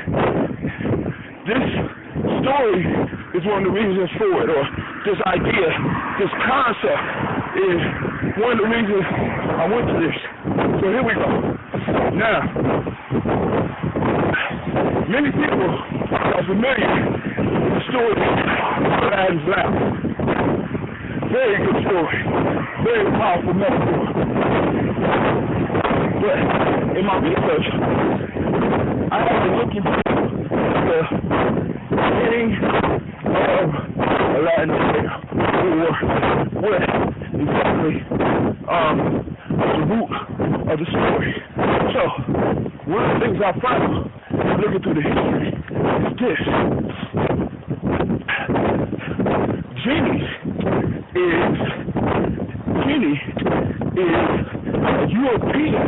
this story is one of the reasons for it, or this idea, this concept is one of the reasons I went to this. So here we go. Now, many people are familiar with the story of Aladdin's lamp. Very good story. Very powerful metaphor. But in my research, I have been looking for the meaning of Aladdin's lamp, or what exactly the root of the story. So, one of the things I found looking through the history is this. Genie is a European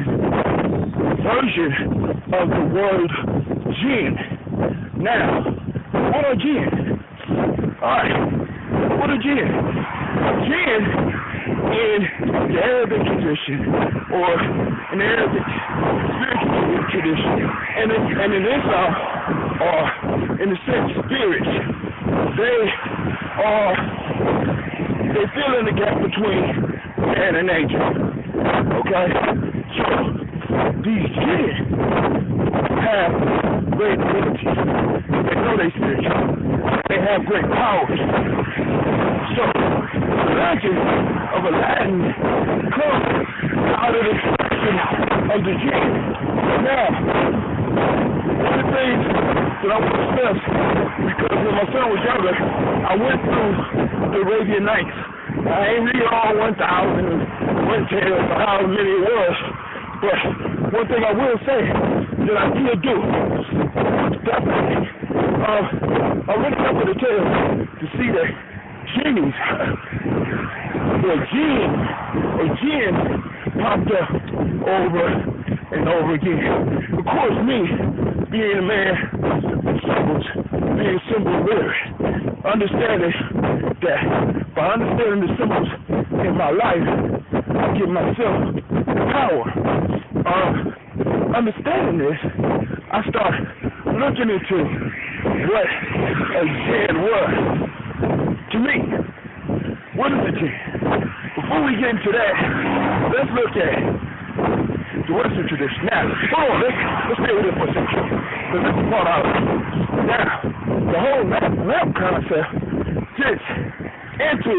version of the word jinn. Now, what are jinn? Alright, what are jinn? Jinn in the Arabic tradition, or in the Arabic spiritual tradition, and in Islam, are in the sense spirits. They fill in the gap between man and angel. Okay? So these jinn have great abilities. They know they spiritual. They have great powers. So the legend of Aladdin comes out of the tradition of the jinn. Now, one of the things that I want to discuss, because when my son was younger, I went through the Arabian Nights. I ain't read all 1,001 tales or however many it was, but one thing I will say that I did do, definitely, I looked up at the tales to see that genies, or jinn popped up over and over again. Of course, me, being a man of symbols, being a symbol literate, understanding that by understanding the symbols in my life, I give myself power. Understanding this, I start looking into what a jinn was. To me, what is a jinn? Before we get into that, let's look at the Western tradition. Now, hold on, let's stay with it for a second, because this is part of it. Now, the whole lamp concept fits into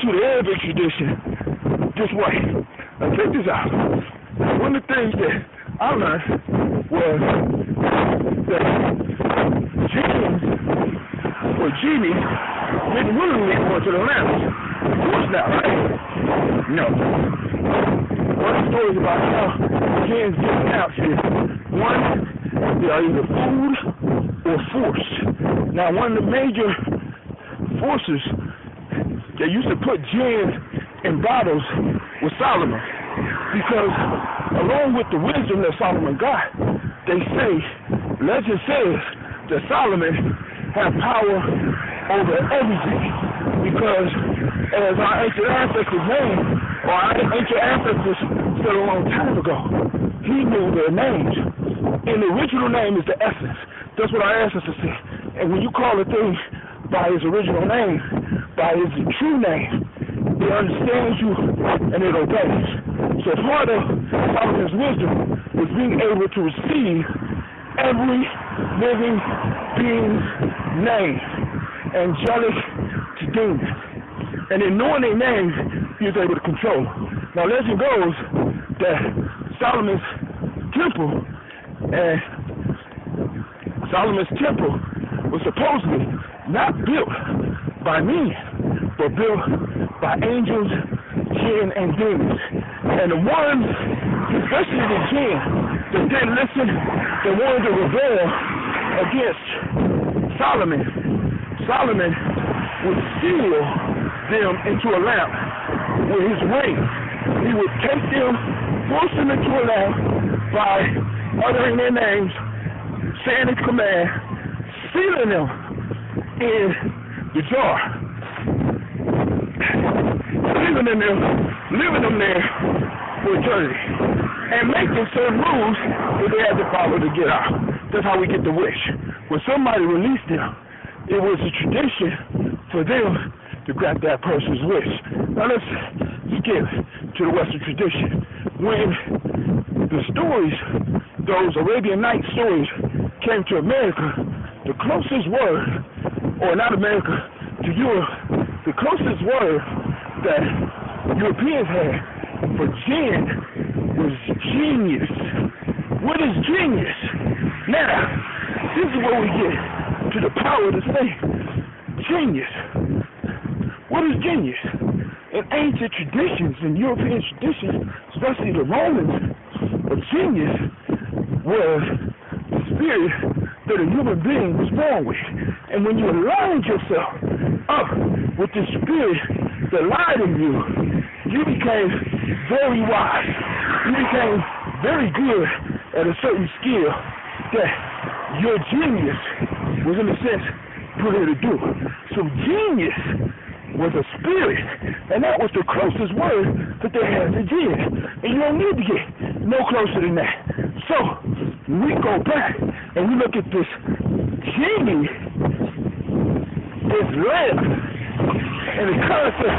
the Arabic tradition this way. Now, check this out. One of the things that I learned was that jinns or genies didn't willingly go into the lamps. Of course not, right? No. One of the stories about how jinns get lamps is, one, they are either food or force. Now, one of the major forces that used to put jinns in bottles was Solomon, because along with the wisdom that Solomon got, they say, legend says that Solomon had power over everything, because as our ancient ancestors named, or our ancient ancestors said a long time ago, he knew their names. And the original name is the essence. That's what our ancestors said. And when you call a thing by its original name, by its true name, it understands you and it obeys. So part of Solomon's wisdom was being able to receive every living being's name, angelic to demons. And in knowing their names, he was able to control them. Now legend goes that Solomon's temple was supposedly not built by men, but built by angels, jinn, and demons. And the ones, especially the jinn, that didn't listen, that wanted to rebel against Solomon would seal them into a lamp with his wings. He would take them, force them into a lamp by uttering their names, saying his command, sealing them in the jar, leaving them there for eternity, and making certain rules that they had to follow to get out. That's how we get the wish. When somebody released them, it was a tradition for them to grant that person's wish. Now let's skip to the Western tradition. When the stories, those Arabian Night stories, came to America, the closest word, or not America, to Europe, the closest word that Europeans had for jinn was genius. What is genius? Now, this is where we get to the power of this thing. Genius. What is genius? In ancient traditions, in European traditions, especially the Romans, a genius was the spirit that a human being was born with. And when you aligned yourself up with the spirit that lied in you, you became very wise. You became very good at a certain skill that your genius was, in a sense, put here to do. So genius was a spirit, and that was the closest word that they had to genius. And you don't need to get no closer than that. So we go back and we look at this genie, this lamp, and the concept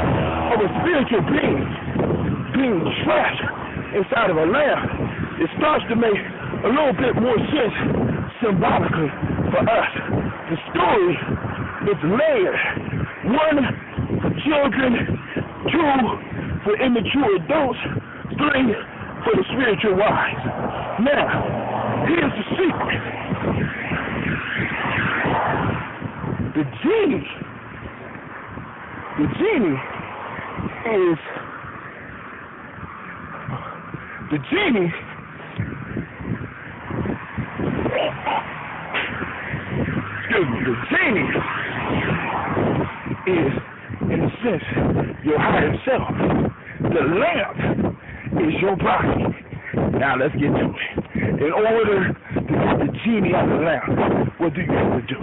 of a spiritual being trapped inside of a lamp. It starts to make a little bit more sense symbolically for us. The story is layered. 1 for children, 2 for immature adults, 3 for the spiritual wise. Now, here's the secret. The genie is, in a sense, your higher self. The lamp is your body. Now let's get to it. In order to get the genie out of the lamp, what do you have to do?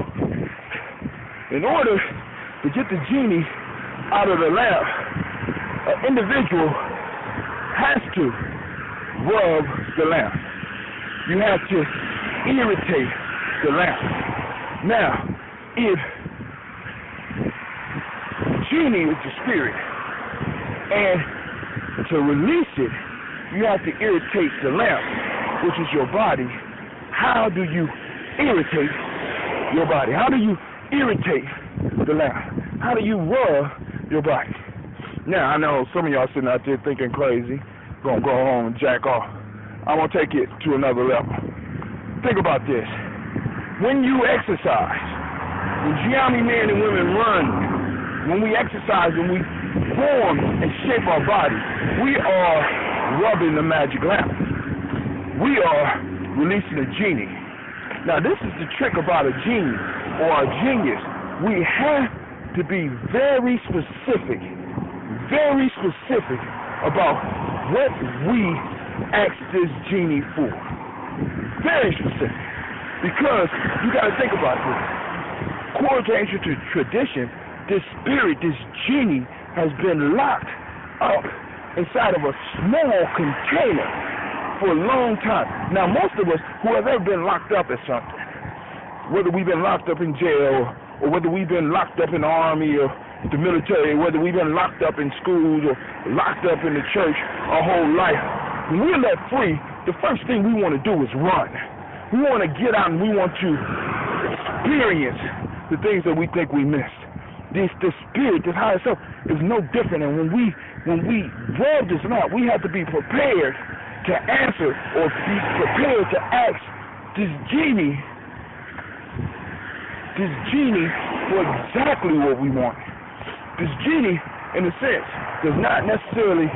In order to get the genie out of the lamp, an individual has to rub the lamp. You have to irritate the lamp. Now, if genie is the spirit, and to release it, you have to irritate the lamp, which is your body. How do you irritate your body? How do you irritate the lamp? How do you rub your body? Now, I know some of y'all sitting out there thinking crazy, gonna go home and jack off. I'm gonna take it to another level. Think about this. When you exercise, when Gye-Nyame men and women run, when we exercise, when we form and shape our body, we are rubbing the magic lamp. We are releasing a genie. Now, this is the trick about a genie or a genius. We have to be very specific about what we ask this genie for. Very specific. Because you got to think about this. According to ancient tradition, this spirit, this genie, has been locked up inside of a small container for a long time. Now, most of us who have ever been locked up at something, whether we've been locked up in jail, or whether we've been locked up in the army or the military, whether we've been locked up in schools or locked up in the church our whole life, when we're let free, the first thing we want to do is run. We want to get out and we want to experience the things that we think we missed. This spirit, this higher self, is no different. And when we rub this lamp, we have to be prepared to answer or be prepared to ask this genie for exactly what we want. This genie, in a sense, does not necessarily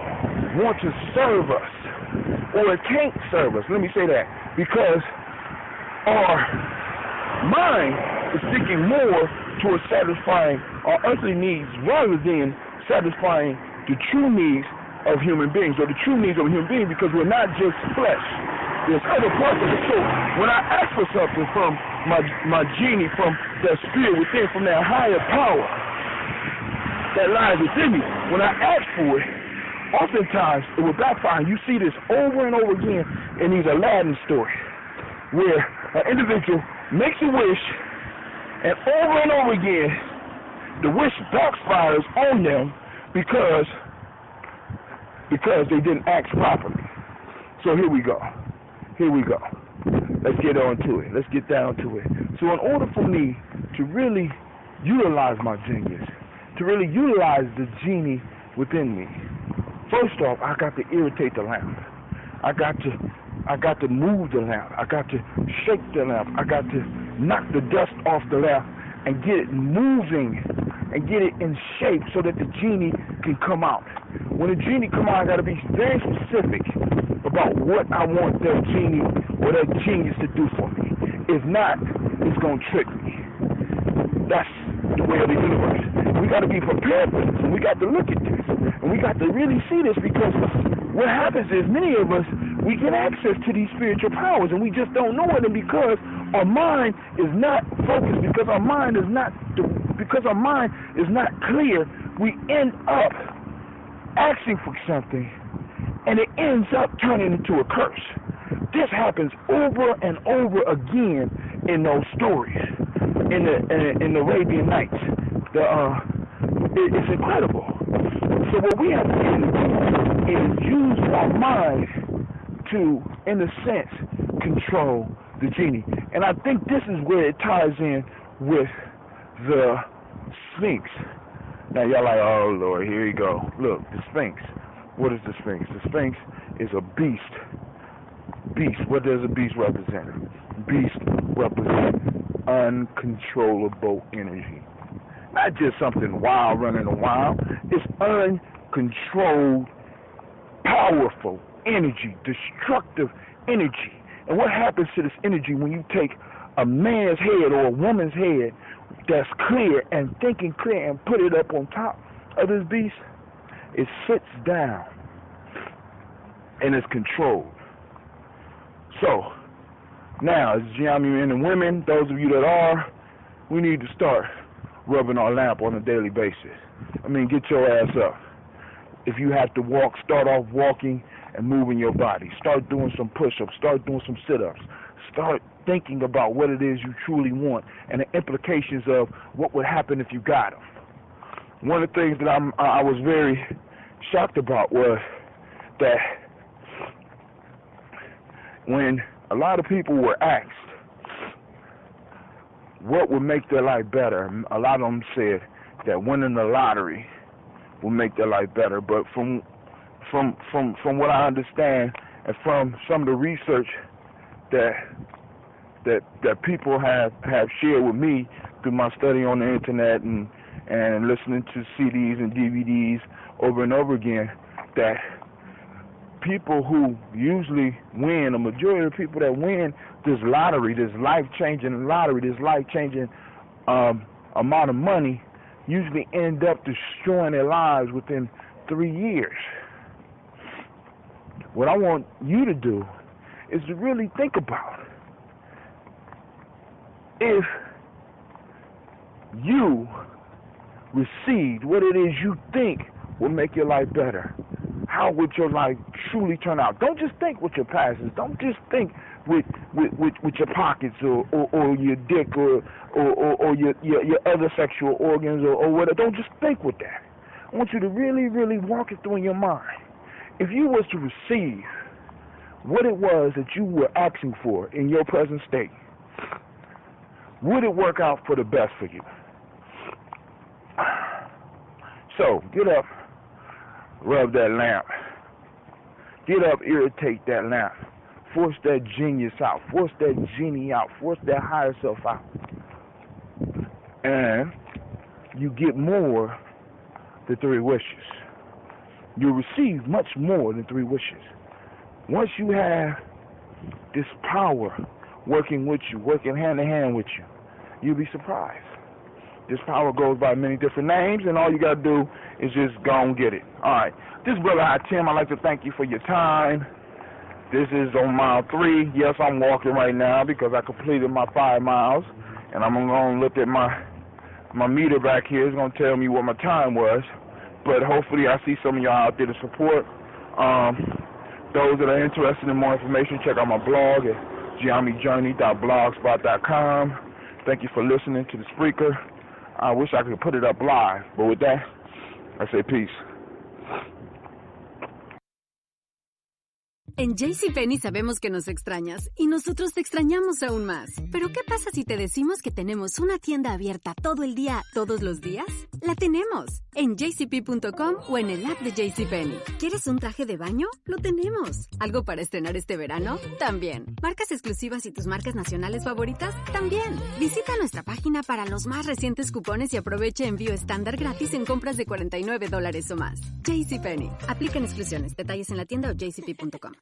want to serve us, or it can't serve us. Let me say that, because our mind is seeking more towards satisfying our earthly needs rather than satisfying the true needs of human beings, or the true needs of a human being, because we're not just flesh. There's other parts of it. So when I ask for something from my genie, from that spirit within, from that higher power that lies within me, when I ask for it, oftentimes it will backfire. You see this over and over again in these Aladdin stories, where an individual makes a wish, and over again, the wish backfires on them because they didn't act properly. So here we go. Let's get on to it. Let's get down to it. So in order for me to really utilize my genius, to really utilize the genie within me, first off, I got to irritate the lamp. I got to move the lamp. I got to shake the lamp. I got to knock the dust off the lamp and get it moving and get it in shape so that the genie can come out. When the genie come out, I got to be very specific about what I want that genie or that genius to do for me. If not, it's going to trick me. That's the way of the universe. We got to be prepared for this, and we got to look at this, and we got to really see this, because what happens is many of us, we get access to these spiritual powers, and we just don't know it, and because our mind is not focused, because our mind is not clear, we end up asking for something, and it ends up turning into a curse. This happens over and over again in those stories, in the Arabian Nights. It's incredible. So what we have to do is use our mind to, in a sense, control the genie. And I think this is where it ties in with the Sphinx. Now y'all like, oh Lord, here you go. Look, the Sphinx. What is the Sphinx? The Sphinx is a beast. Beast. What does a beast represent? Beast represents uncontrollable energy. Not just something wild running around. It's uncontrolled, powerful energy, destructive energy. And what happens to this energy when you take a man's head or a woman's head that's clear and thinking clear and put it up on top of this beast? It sits down and is controlled. So, now, as Gye-Nyame men and women, those of you that are, we need to start rubbing our lamp on a daily basis. I mean, get your ass up. If you have to walk, start off walking and moving your body. Start doing some push-ups. Start doing some sit-ups. Start thinking about what it is you truly want and the implications of what would happen if you got them. One of the things that I was very shocked about was that when a lot of people were asked what would make their life better, a lot of them said that winning the lottery will make their life better. But from what I understand and from some of the research that people have shared with me through my study on the internet and listening to CDs and DVDs over and over again, that people who usually win, a majority of the people that win this lottery, this life-changing lottery, this life-changing amount of money, usually end up destroying their lives within 3 years. What I want you to do is to really think about if you received what it is you think will make your life better, how would your life truly turn out? Don't just think with your passions. Don't just think with your pockets or your dick or your other sexual organs or whatever. Don't just think with that. I want you to really, really walk it through in your mind. If you was to receive what it was that you were asking for in your present state, would it work out for the best for you? So, get up, rub that lamp. Get up, irritate that lamp. Force that genius out. Force that genie out. Force that higher self out. And you get more than 3 wishes. You receive much more than 3 wishes. Once you have this power working with you, working hand in hand with you, you'll be surprised. This power goes by many different names, and all you got to do is just go and get it. All right. This is Brother Tim. I'd like to thank you for your time. This is on mile 3. Yes, I'm walking right now because I completed my 5 miles, and I'm going to look at my meter back here. It's going to tell me what my time was. But hopefully I see some of y'all out there to support. Those that are interested in more information, check out my blog at GyeNyameJourney.blogspot.com. Thank you for listening to the Spreaker. I wish I could put it up live, but with that, I say peace.
En JCPenney sabemos que nos extrañas y nosotros te extrañamos aún más. Pero ¿qué pasa si te decimos que tenemos una tienda abierta todo el día, todos los días? La tenemos en jcp.com o en el app de JCPenney. ¿Quieres un traje de baño? Lo tenemos. ¿Algo para estrenar este verano? También. ¿Marcas exclusivas y tus marcas nacionales favoritas? También. Visita nuestra página para los más recientes cupones y aprovecha envío estándar gratis en compras de $49 o más. JCPenney. Aplican exclusiones. Detalles en la tienda o jcp.com.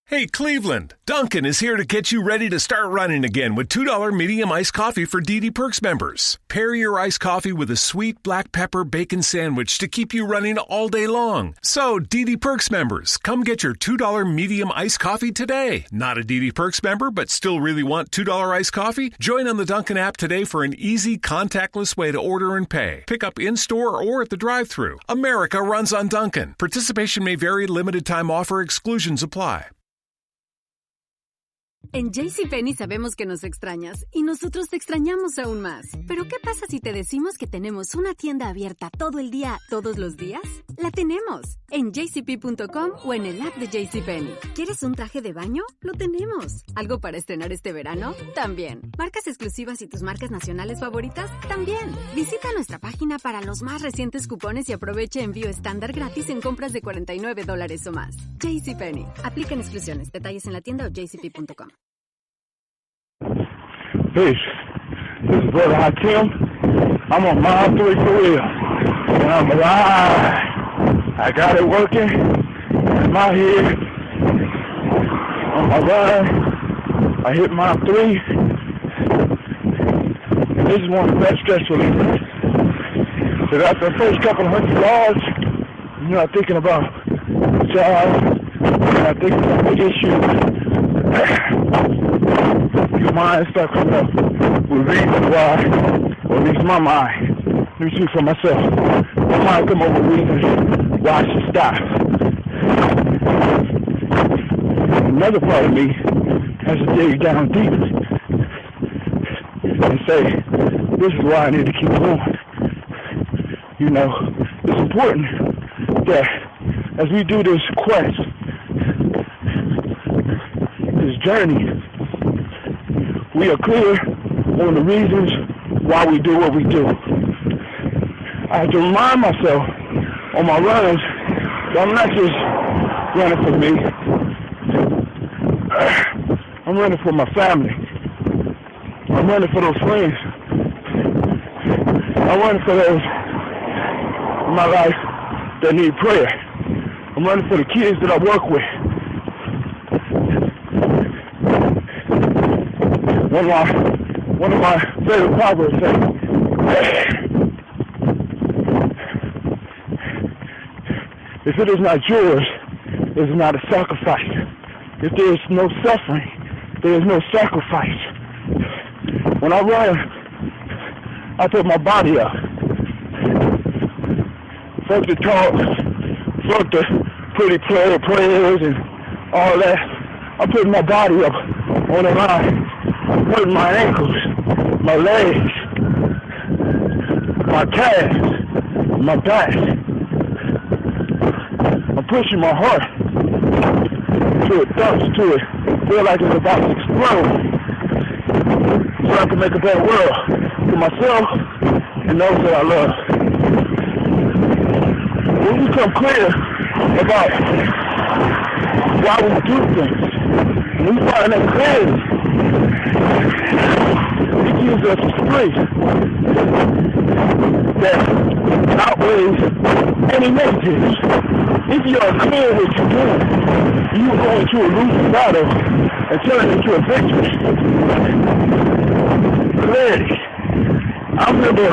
Hey, Cleveland, Dunkin' is here to get you ready to start running again with $2 medium iced coffee for DD Perks members. Pair your iced coffee with a sweet black pepper bacon sandwich to keep you running all day long. So, DD Perks members, come get your $2 medium iced coffee today. Not a DD Perks member, but still really want $2 iced coffee? Join on the Dunkin' app today for an easy, contactless way to order and pay. Pick up in-store or at the drive-thru. America runs on Dunkin'. Participation may vary, limited time offer, exclusions apply.
En JCPenney sabemos que nos extrañas y nosotros te extrañamos aún más. Pero ¿qué pasa si te decimos que tenemos una tienda abierta todo el día, todos los días? La tenemos en jcp.com o en el app de JCPenney. ¿Quieres un traje de baño? Lo tenemos. ¿Algo para estrenar este verano? También. ¿Marcas exclusivas y tus marcas nacionales favoritas? También. Visita nuestra página para los más recientes cupones y aprovecha envío estándar gratis en compras de $49 o más. JCPenney. Aplican exclusiones. Detalles en la tienda o jcp.com.
Peace. This is Brother Hakim. I'm on mile 3 for real. And I'm alive. I got it working. I'm out here on my run. I hit mile 3. And this is one of the best stress relievers. So after the first couple of 100 yards, you're not thinking about the job. You're not thinking about the issue. Your mind starts coming up with reasons why, or at least my mind. Let me speak for myself. My mind come up with reasons why I should stop. Another part of me has to dig down deep and say, this is why I need to keep going. You know, it's important that as we do this quest, this journey, we are clear on the reasons why we do what we do. I have to remind myself on my runs that I'm not just running for me. I'm running for my family. I'm running for those friends. I'm running for those in my life that need prayer. I'm running for the kids that I work with. One of my favorite proverbs says, if it is not yours, it is not a sacrifice. If there is no suffering, there is no sacrifice. When I run, I put my body up. Fuck the talk, fuck the pretty prayers and all that. I'm putting my body up on the line. I'm putting my ankles, my legs, my calves, my back. I'm pushing my heart to it, thumps to it. Feel like it's about to explode. So I can make a better world for myself and those that I love. When we become clear about why we do things, when we find that clarity, it gives us a strength that outweighs any negatives. If you are clear what you're doing, you go into a losing battle and turn it into a victory. Clarity. I remember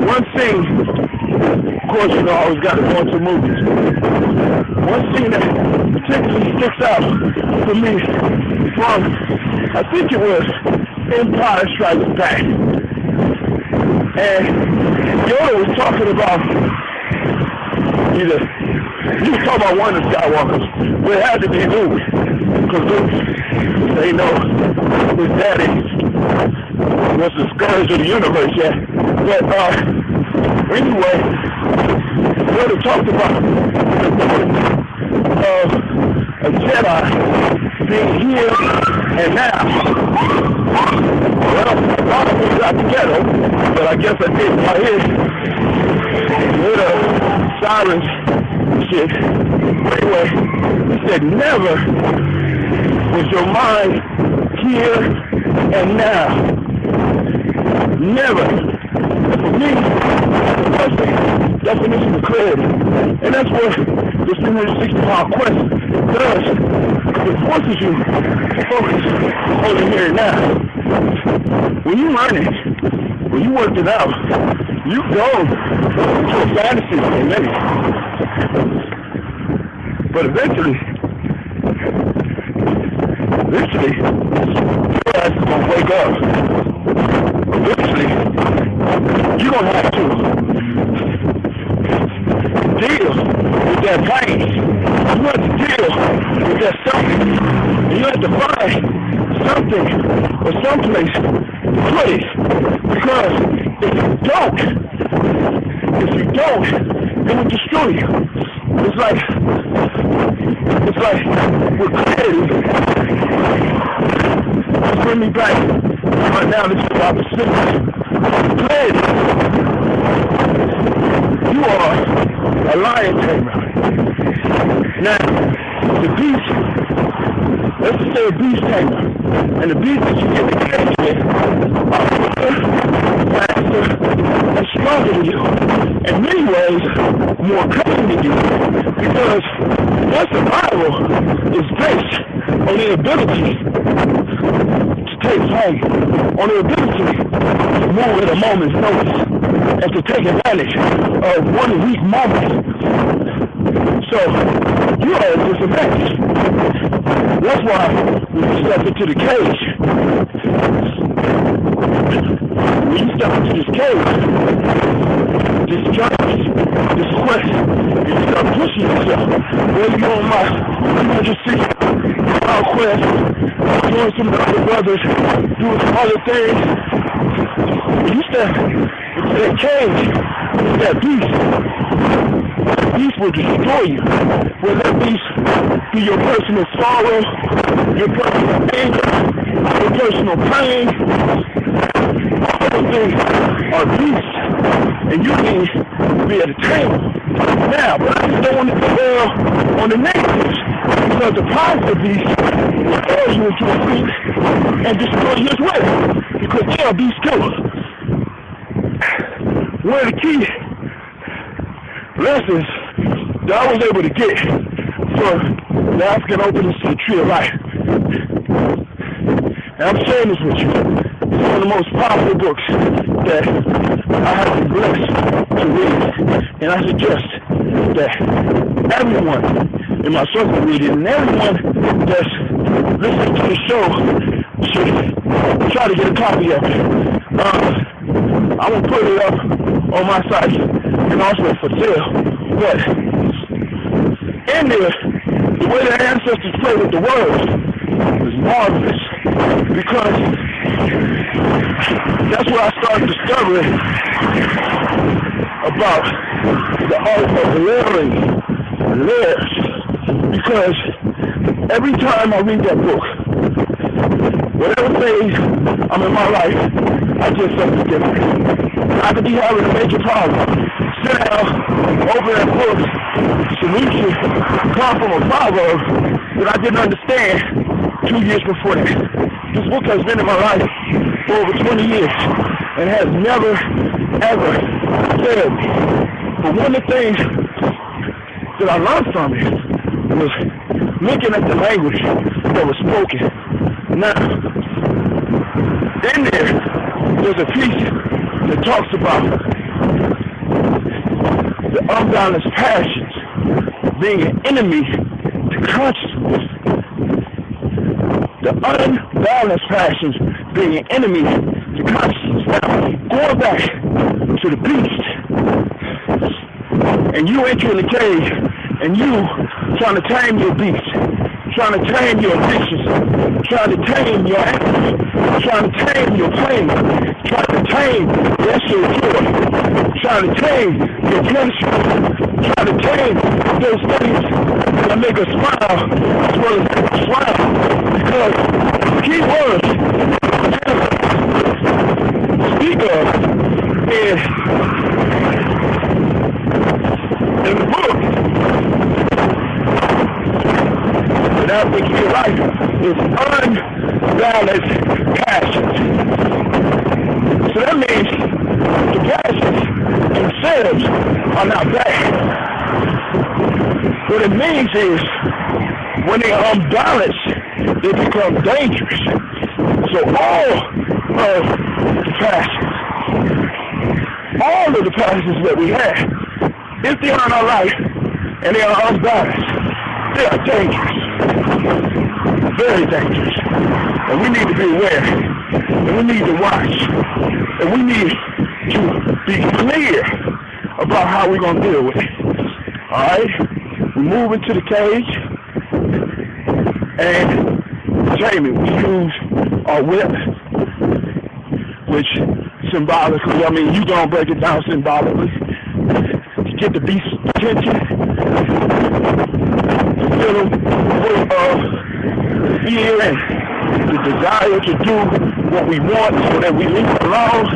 one scene, of course, you know, I always got to go into movies. One scene that particularly sticks out for me from, I think it was Empire Strikes Back. And Yoda was talking about he was talking about one of the Skywalkers, but it had to be Luke, because Luke, they know his daddy was the scourge of the universe yet. But anyway, what it talked about the importance of a Jedi being here and now. Well, a lot of things got together, but I guess I did right here. With sirens shit. Anyway, he said never was your mind here and now. Never. For me, that's the definition of clarity. And that's what the 360-pound quest does. It forces you to focus on the here and now. When you learn it, when you work it out, you go to a fantasy in many. But eventually, your ass is going to wake up. Eventually, you're going to have to deal with that pain. You have to deal with that suffering. You have to find something or someplace to put it. Because if you don't, it will destroy you. It's like with clarity. Just bring me back right now. This is about the simple. Clarity. You are a lion tamer. Now, the beast, let's just say a beast tamer. And the beast that you get to cage with are faster and stronger than you. In many ways, more cunning than you. Because their survival is based on the ability to take flight, on the ability to move at a moment's notice, and to take advantage of one weak moment. So, you are at a disadvantage. That's why when you step into the cage, when you step into this cage, this journey, this quest, and you start pushing yourself, whether you're on my 360-pound quest, doing some of the other brothers, doing some other things, when you step into that cage, that beast will destroy you. Whether that beast be your personal sorrow, your personal anger, your personal pain, all those things are beasts, and you need to be at the table. Now, but I just don't want to dwell on the negatives, because the positive beast will throw you into a beast and destroy you as well, because they are beasts too. One of the key lessons that I was able to get for the African openness to the Tree of Life. And I'm sharing this with you. It's one of the most powerful books that I have been blessed to read. And I suggest that everyone in my circle read it, and everyone that's listening to the show should try to get a copy of it. I'm going to put it up on my site and also for sale. But in there, the way the ancestors play with the words is marvelous, because that's where I started discovering about the art of layers. Because every time I read that book, whatever phase I'm in my life, I get something different. I could be having a major problem. Sit down, open that book, solution come from a proverb that I didn't understand 2 years before that. This book has been in my life for over 20 years and has never, ever failed me. But one of the things that I learned from it was looking at the language that was spoken. Now, in there's a piece that talks about the unbalanced passions being an enemy to consciousness. The unbalanced passions being an enemy to consciousness. Now, going back to the beast, and you entering the cage, and you trying to tame your beast, trying to tame your addictions, trying to tame your anger, trying to tame your pain, trying to tame your joy, trying to tame your pleasure, trying to tame those things that make us smile as well as make us smile. Because the key words speak of in the book, that which we like is unbalanced passions. So that means the passions themselves are not bad. What it means is when they are unbalanced, they become dangerous. So all of the passions that we have, if they are in our life and they are unbalanced, they are dangerous. Very dangerous. And we need to be aware. And we need to watch. And we need to be clear about how we're going to deal with it. Alright? We move into the cage. And Jamie, we use our whip, which symbolically, I mean, you going to break it down symbolically to get the beast's attention. To fill them full of fear and the desire to do what we want so that we leave them alone,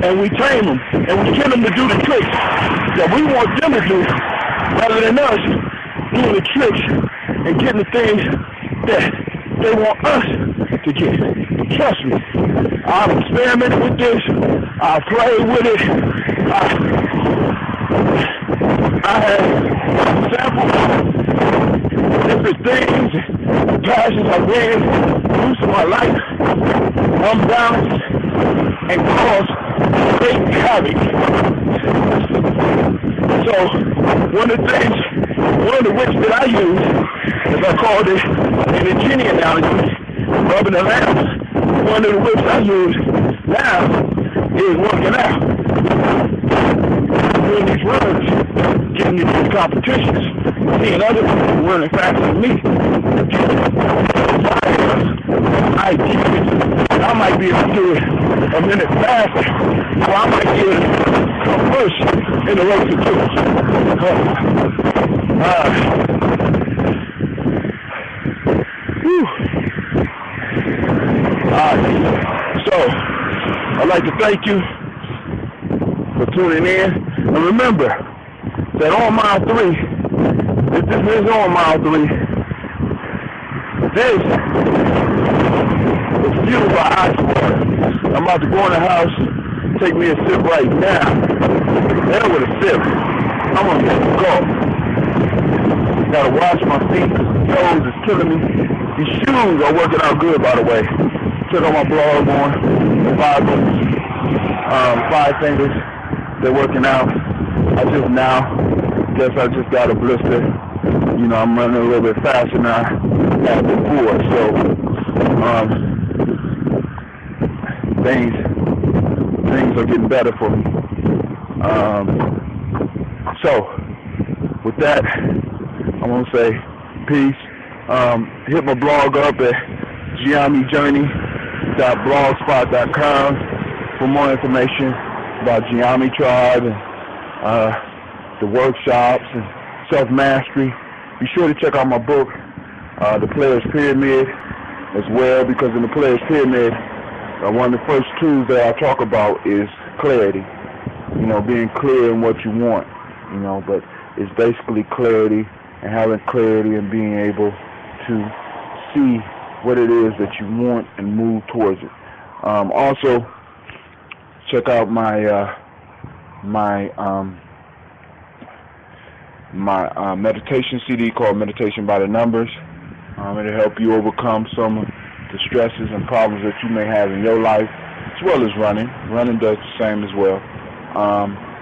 and we tame them, and we get them to do the tricks that we want them to do rather than us doing the tricks and getting the things that they want us to get. Trust me, I've experimented with this, I've played with it, I have sampled different things, passions I've ran loose in my life, unbalanced, and caused great havoc. So, one of the whips that I use, as I called it in the genie analogy, rubbing the lamp, one of the whips I use now is working out. Doing these runs, getting into these competitions, seeing other people running faster than me. I might be able to do it a minute faster, or I might be able to come first in the race to do it. So, I'd like to thank you for tuning in. And remember that on mile 3, if this is on mile 3, this is fueled by ice water. I'm about to go in the house, take me a sip right now. Then with a sip, I'm going to go. Gotta wash my feet, toes is killing me. These shoes are working out good, by the way. Check out my blog on 5 fingers. They're working out. I just got a blister. You know, I'm running a little bit faster now than before. So, things are getting better for me. So, with that, I'm going to say peace. Hit my blog up at GyeNyameJourney.blogspot.com for more information about Gye-Nyame Tribe and the workshops and self-mastery. Be sure to check out my book, The Player's Pyramid, as well, because in the Player's Pyramid, one of the first tools that I talk about is clarity. You know, being clear in what you want, you know, but it's basically clarity and having clarity and being able to see what it is that you want and move towards it. Also, check out my meditation CD called Meditation by the Numbers. It'll help you overcome some of the stresses and problems that you may have in your life, as well as running. Running does the same as well.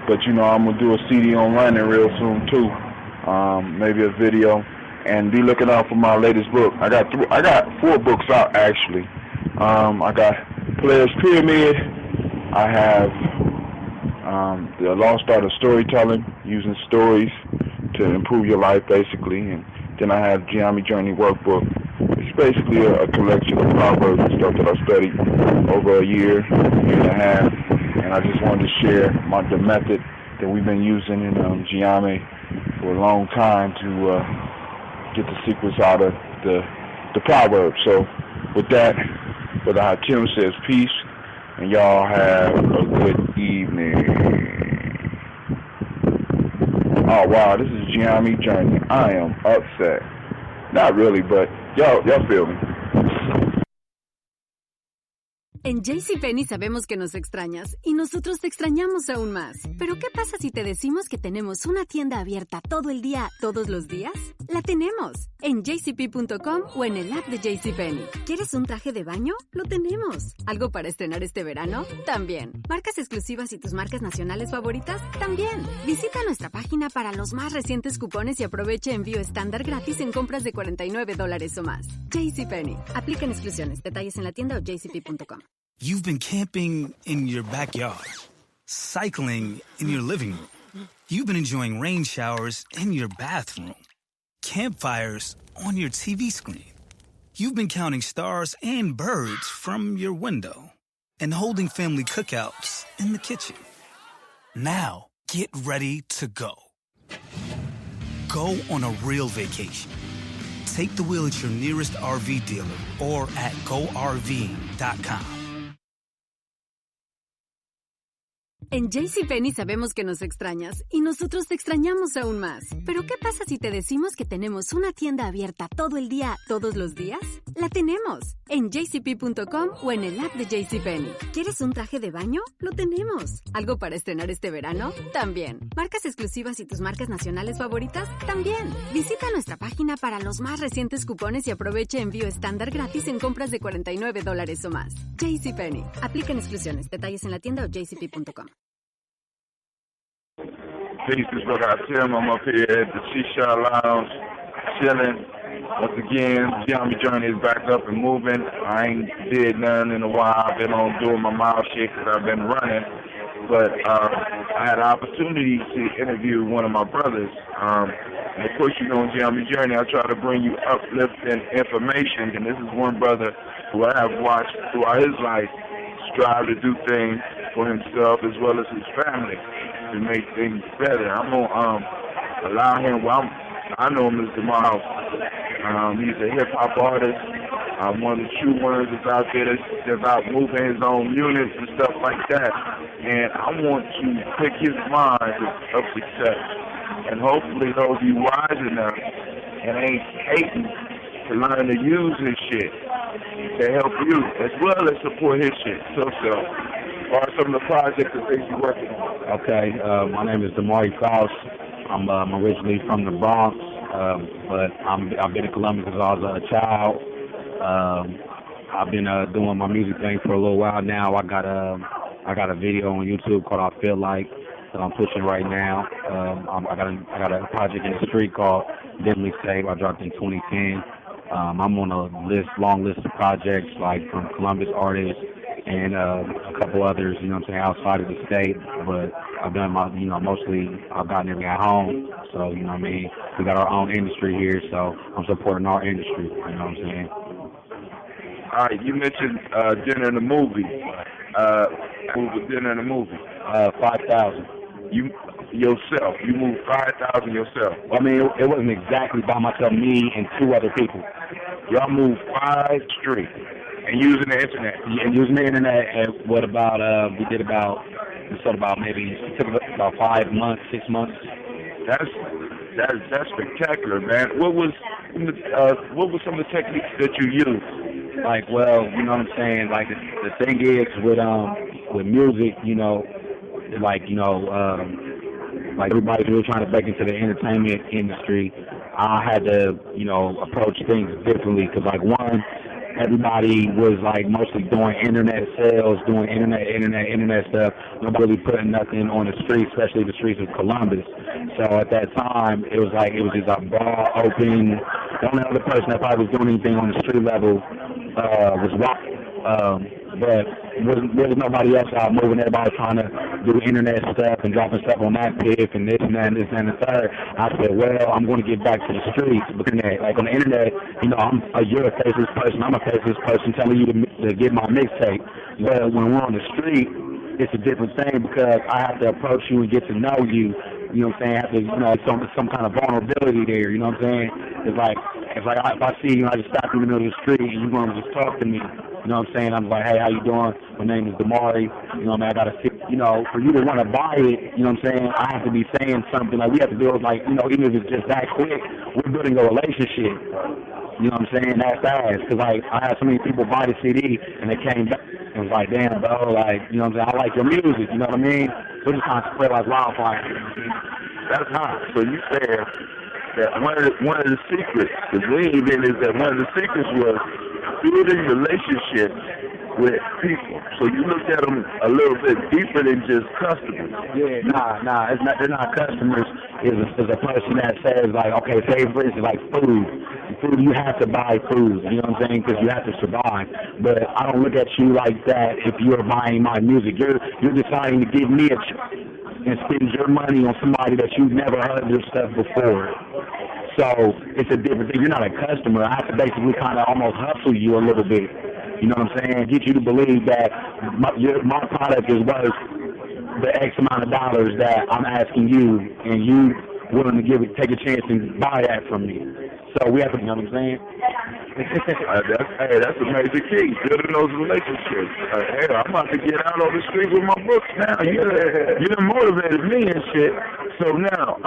But you know, I'm gonna do a CD on running real soon too. Maybe a video, and be looking out for my latest book. I got 4 books out actually. I got Player's Pyramid. I have the Lost Art of Storytelling, using stories to improve your life basically, and Then I have Gye-Nyame Journey Workbook. It's basically a collection of proverbs and stuff that I studied over a year and a half. And I just wanted to share the method that we've been using in Gye-Nyame for a long time to get the secrets out of the proverbs. So with that, Brother Hatim says peace, and y'all have a good evening. Oh wow, this is Gye-Nyame Journey. I am upset. Not really, but y'all feel me.
En JCPenney sabemos que nos extrañas y nosotros te extrañamos aún más. Pero ¿qué pasa si te decimos que tenemos una tienda abierta todo el día, todos los días? La tenemos en jcp.com o en el app de JCPenney. ¿Quieres un traje de baño? Lo tenemos. ¿Algo para estrenar este verano? También. ¿Marcas exclusivas y tus marcas nacionales favoritas? También. Visita nuestra página para los más recientes cupones y aprovecha envío estándar gratis en compras de $49 o más. JCPenney. Aplican exclusiones. Detalles en la tienda o jcp.com.
You've been camping in your backyard, cycling in your living room. You've been enjoying rain showers in your bathroom, campfires on your TV screen. You've been counting stars and birds from your window and holding family cookouts in the kitchen. Now, get ready to go. Go on a real vacation. Take the wheel at your nearest RV dealer or at GoRVing.com.
En JCPenney sabemos que nos extrañas y nosotros te extrañamos aún más. Pero ¿qué pasa si te decimos que tenemos una tienda abierta todo el día, todos los días? La tenemos en jcp.com o en el app de JCPenney. ¿Quieres un traje de baño? Lo tenemos. ¿Algo para estrenar este verano? También. ¿Marcas exclusivas y tus marcas nacionales favoritas? También. Visita nuestra página para los más recientes cupones y aprovecha envío estándar gratis en compras de $49 o más. JCPenney. Aplican exclusiones. Detalles en la tienda o jcp.com.
Peace, this is Brother Hatim. I'm up here at the Shisha Lounge, chilling. Once again, Gye-Nyame Journey is back up and moving. I ain't did none in a while. I've been on doing my mouth shit because I've been running. But I had an opportunity to interview one of my brothers. And of course, you know, in Gye-Nyame Journey, I try to bring you uplifting information. And this is one brother who I have watched throughout his life strive to do things for himself as well as his family to make things better. I'm gonna allow him. Well, I know him as Jamal. He's a hip hop artist. One of the true ones that's out there that's out moving his own units and stuff like that. And I want to pick his mind of success. And hopefully he'll be wise enough and ain't hating to learn to use his shit to help you as well as support his shit. So. Or some of the projects that he's working on.
Okay, my name is Damari Faust. I'm originally from the Bronx, but I've been in Columbus since I was a child. I've been doing my music thing for a little while now. I got a video on YouTube called I Feel Like that I'm pushing right now. I got a project in the street called Dimly Saved. I dropped in 2010. I'm on a long list of projects like from Columbus artists and a couple others, you know what I'm saying, outside of the state. But I've done mostly I've gotten everything at home. So, you know what I mean, we got our own industry here, so I'm supporting our industry, you know what I'm saying.
All right, you mentioned dinner in the movie. Dinner in the movie.
5,000.
You moved 5,000 yourself.
I mean, it wasn't exactly by myself, me and two other people.
Y'all moved 5 straight. And using the internet.
Yeah, using the internet. And what about, we did about maybe, it took about 5 months, 6 months.
That's spectacular, man. What was some of the techniques that you used?
Like, well, you know what I'm saying? Like, the thing is with music, you know, like everybody's really trying to break into the entertainment industry. I had to, you know, approach things differently because, like, one, everybody was like mostly doing internet sales, doing internet stuff. Nobody really putting nothing on the streets, especially the streets of Columbus. So at that time, it was just a broad, open. The only other person that probably was doing anything on the street level was Rock. but there's nobody else out moving. Everybody trying to do internet stuff and dropping stuff on that piff and this and that and this and the third. I said, well, I'm going to get back to the streets. But like on the internet, you know, you're a faceless person. I'm a faceless person telling you to get my mixtape. But when we're on the street, it's a different thing because I have to approach you and get to know you. You know what I'm saying? I have to, you know, some kind of vulnerability there. You know what I'm saying? It's like if I see you, I just stop you in the middle of the street and you want to just talk to me. You know what I'm saying? I'm like, hey, how you doing? My name is Damari. You know, man, I got to see. You know, for you to want to buy it, you know what I'm saying? I have to be saying something. Like we have to build, like, you know, even if it's just that quick, we're building a relationship. You know what I'm saying? That fast. Because, like, I had so many people buy the CD, and they came back and was like, damn, bro, like, you know what I'm saying? I like your music, you know what I mean? So just kind of spread like wildfire.
That's hot. So you said that one of the secrets, the dream then is that one of the secrets was building relationships with people. So you looked at them a little bit deeper than just customers.
Yeah, nah, it's not. They're not customers. Is a person that says like, okay, say for instance like food. Food, you have to buy food. You know what I'm saying? Because you have to survive. But I don't look at you like that. If you're buying my music, you're deciding to give me a and spend your money on somebody that you've never heard their stuff before. So it's a different thing. You're not a customer. I have to basically kind of almost hustle you a little bit. You know what I'm saying? Get you to believe that my product is worth the X amount of dollars that I'm asking you, and you willing to take a chance and buy that from me. So we have to, you know what I'm saying?
That's a major key, building those relationships. Hey, I'm about to get out on the street with my books now. You done motivated me and shit. So now,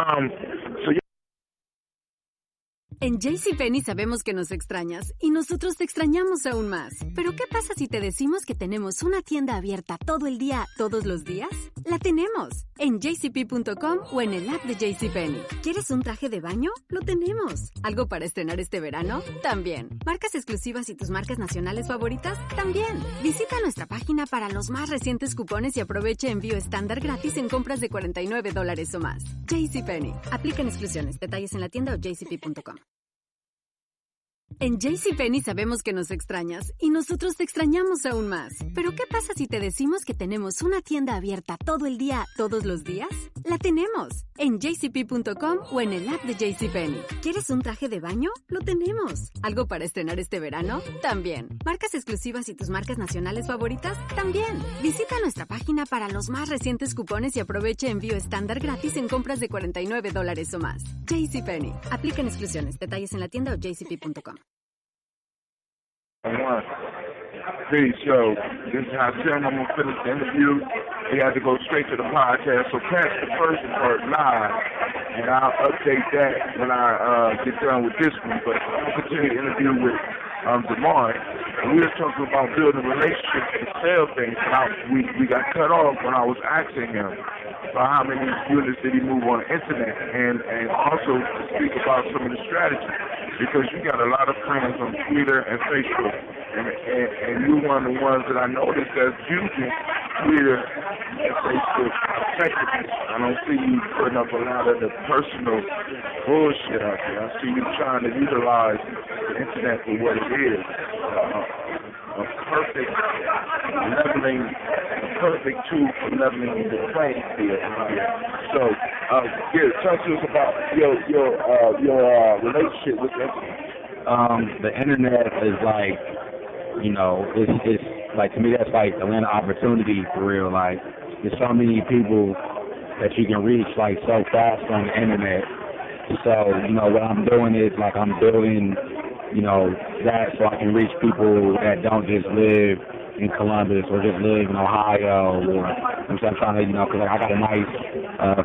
En JCPenney sabemos que nos extrañas y nosotros te extrañamos aún más. Pero ¿qué pasa si te decimos que tenemos una tienda abierta todo el día, todos los días? ¡La tenemos! En jcp.com o en el app de JCPenney. ¿Quieres un traje de baño? ¡Lo tenemos! ¿Algo para estrenar este verano? También. ¿Marcas exclusivas y tus marcas nacionales favoritas? También. Visita nuestra página para los más recientes cupones y aproveche envío estándar gratis en compras de $49 o más. JCPenney. Aplican exclusiones. Detalles en la tienda o jcp.com. En JCPenney sabemos que nos extrañas y nosotros te extrañamos aún más. Pero ¿qué pasa si te decimos que tenemos una tienda abierta todo el día, todos los días? ¡La tenemos! En jcp.com o en el app de JCPenney. ¿Quieres un traje de baño? ¡Lo tenemos! ¿Algo para estrenar este verano? También. ¿Marcas exclusivas y tus marcas nacionales favoritas? También. Visita nuestra página para los más recientes cupones y aproveche envío estándar gratis en compras de $49 o más. JCPenney. Aplican exclusiones. Detalles en la tienda o jcp.com.
Peace, yo. This is how I'm going to finish the interview. We had to go straight to the podcast, so catch the first part live, and I'll update that when I get done with this one. But I'm going to continue the interview with Damari, and we were talking about building relationships and sell things. We got cut off when I was asking him about how many units did he move on the internet, and also to speak about some of the strategies, because you got a lot of friends on Twitter and Facebook, and you're one of the ones that I noticed that's using Twitter and Facebook effectively. I don't see you putting up a lot of the personal bullshit out there. I see you trying to utilize the internet for what it is. A perfect tool for leveling the playing field. So, talk to us about your relationship with the internet.
The internet is like, you know, it's like, to me that's like a land of opportunity for real. Like, there's so many people that you can reach like so fast on the internet. So, you know, what I'm doing is like I'm building, you know, that so I can reach people that don't just live in Columbus or just live in Ohio, or I'm trying to, you know, because like, I got a nice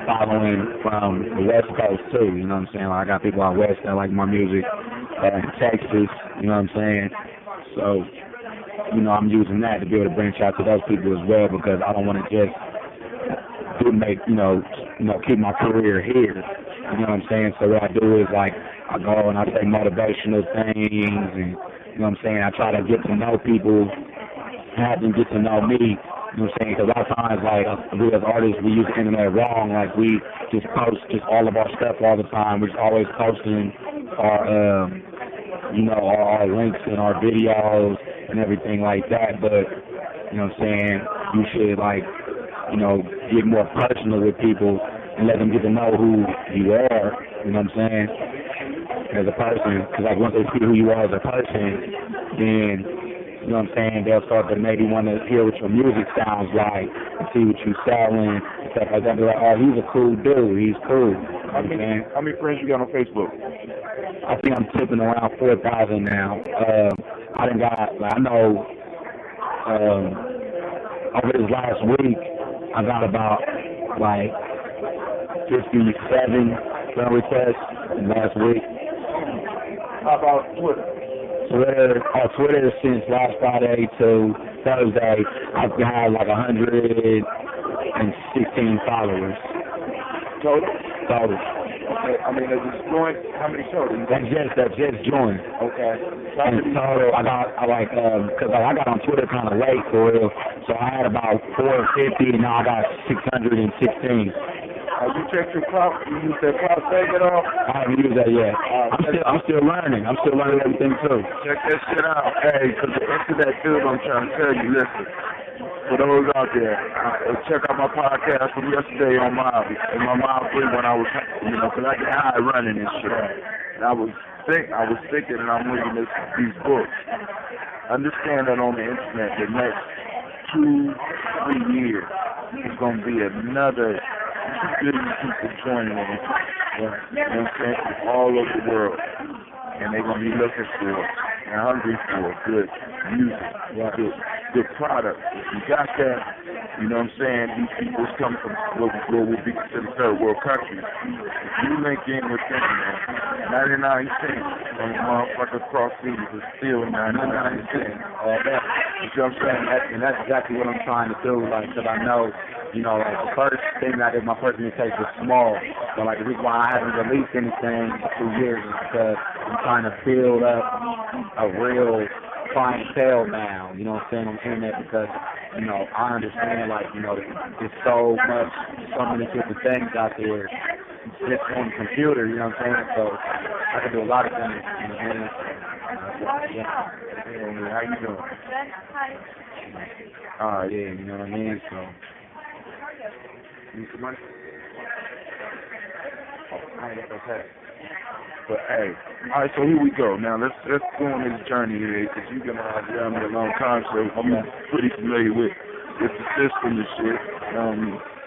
following from the West Coast too, you know what I'm saying? Like, I got people out West that like my music, in Texas, you know what I'm saying? So, you know, I'm using that to be able to branch out to those people as well, because I don't want to just keep my career here. You know what I'm saying? So what I do is like I go and I say motivational things, and you know what I'm saying? I try to get to know people, have them get to know me. You know what I'm saying? Because a lot of times, like, we as artists, we use the internet wrong. Like, we just post just all of our stuff all the time. We're just always posting our, our links and our videos and everything like that. But You know what I'm saying? You should, like, you know, get more personal with people and let them get to know who you are, you know what I'm saying, as a person. Because, like, once they see who you are as a person, then, you know what I'm saying, they'll start to maybe want to hear what your music sounds like and see what you're selling and stuff like that. They're like, oh, he's a cool dude. He's cool.
How many friends you got on Facebook?
I think I'm tipping around 4,000 now. I done got, like, I know over this last week, I got about, like, 57 friend requests last week.
How about Twitter?
Twitter since last Friday to Thursday, I've had like 116 followers.
Total?
Total.
Okay, I mean, is it joined? How many total?
That's just joined.
Okay.
And total, I got because I got on Twitter kind of late for real, so I had about 450, and now I got 616.
You checked your cloud? You used that cloud segment off?
I haven't used that yet. I'm still learning. I'm still learning everything too.
Check that shit out. Hey, because the rest of that dude, I'm trying to tell you, listen. For those out there, check out my podcast from yesterday on my mile free when I was, you know, because I get high running and shit. And I was thinking, and I'm reading these books. Understand that on the internet, the next 2-3 years is going to be another 2 billion people joining in. You know what I'm saying? From all over the world. And they're going to be looking for and hungry for good music, good product. If you got that, you know what I'm saying, these people come from what would be considered third world countries. If you link in with them, 99 cents on the motherfucker cross seas is still 99 cents. All that. You know what I'm saying?
And that's exactly what I'm trying to do, like, because I know, you know, like, the first thing I did, my first mixtape was small. But, like, the reason why I haven't released anything in 2 years is because I'm trying to build up a real clientele now, you know what I'm saying, on the internet, because, you know, I understand, like, you know, there's so many different things out there just on the computer, you know what I'm saying, so I can do a lot of things, you know what I'm saying.
Yeah, how you doing?
Yeah, you know what I mean, so.
Need some money? Okay. But hey, all right. So here we go. Now let's go on this journey here, because you've been around me a long time, so I'm pretty familiar with the system and shit.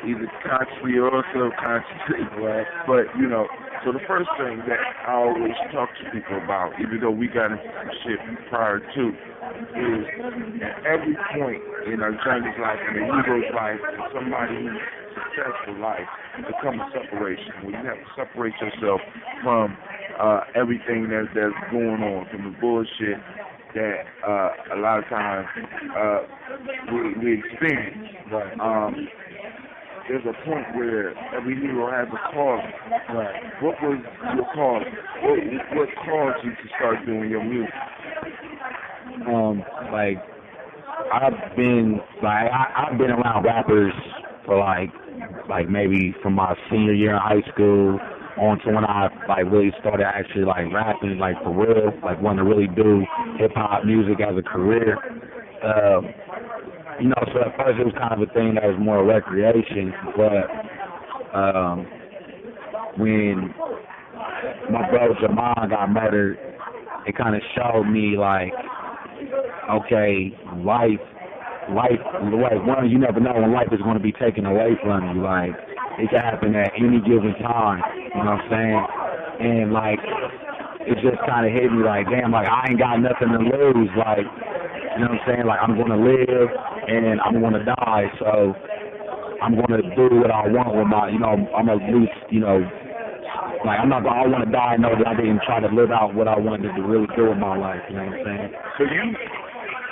Either consciously or subconsciously, right? But you know, so the first thing that I always talk to people about, even though we got into some shit prior to, is at every point in a journey's life, in a hero's life, in somebody's successful life, there comes a separation. Where you have to separate yourself from everything that's going on, from the bullshit that a lot of times we experience. Right. There's a point where every hero has a calling. Right. What was your calling? What caused you to start doing your music?
Like, I've been around rappers for like maybe from my senior year in high school on to when I like really started actually like rapping like for real, like wanting to really do hip hop music as a career. You know, so at first it was kind of a thing that was more recreation, but when my brother Jamal got murdered, it kind of showed me like, okay, life, like one, you never know when life is going to be taken away from you. Like, it can happen at any given time, you know what I'm saying? And like, it just kind of hit me like, damn, like I ain't got nothing to lose, like, you know what I'm saying? Like, I'm going to live and I'm going to die, so I'm going to do what I want with my, you know, I'm at least, you know, like, I want to die and know that I didn't try to live out what I wanted to really do with my life, you know what I'm saying?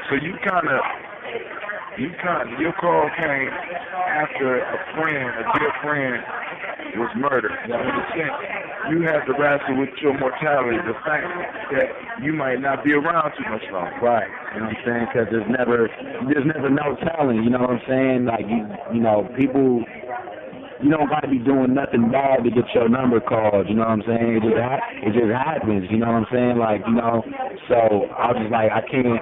So you kind of, your call came after a dear friend was murdered. You understand? You had to wrestle with your mortality, the fact that you might not be around too much longer.
Right. You know what I'm saying? Because there's never no telling, you know what I'm saying? Like, you know, people, you don't got to be doing nothing bad to get your number called, you know what I'm saying? It just happens, you know what I'm saying? Like, you know, so I was just like, I can't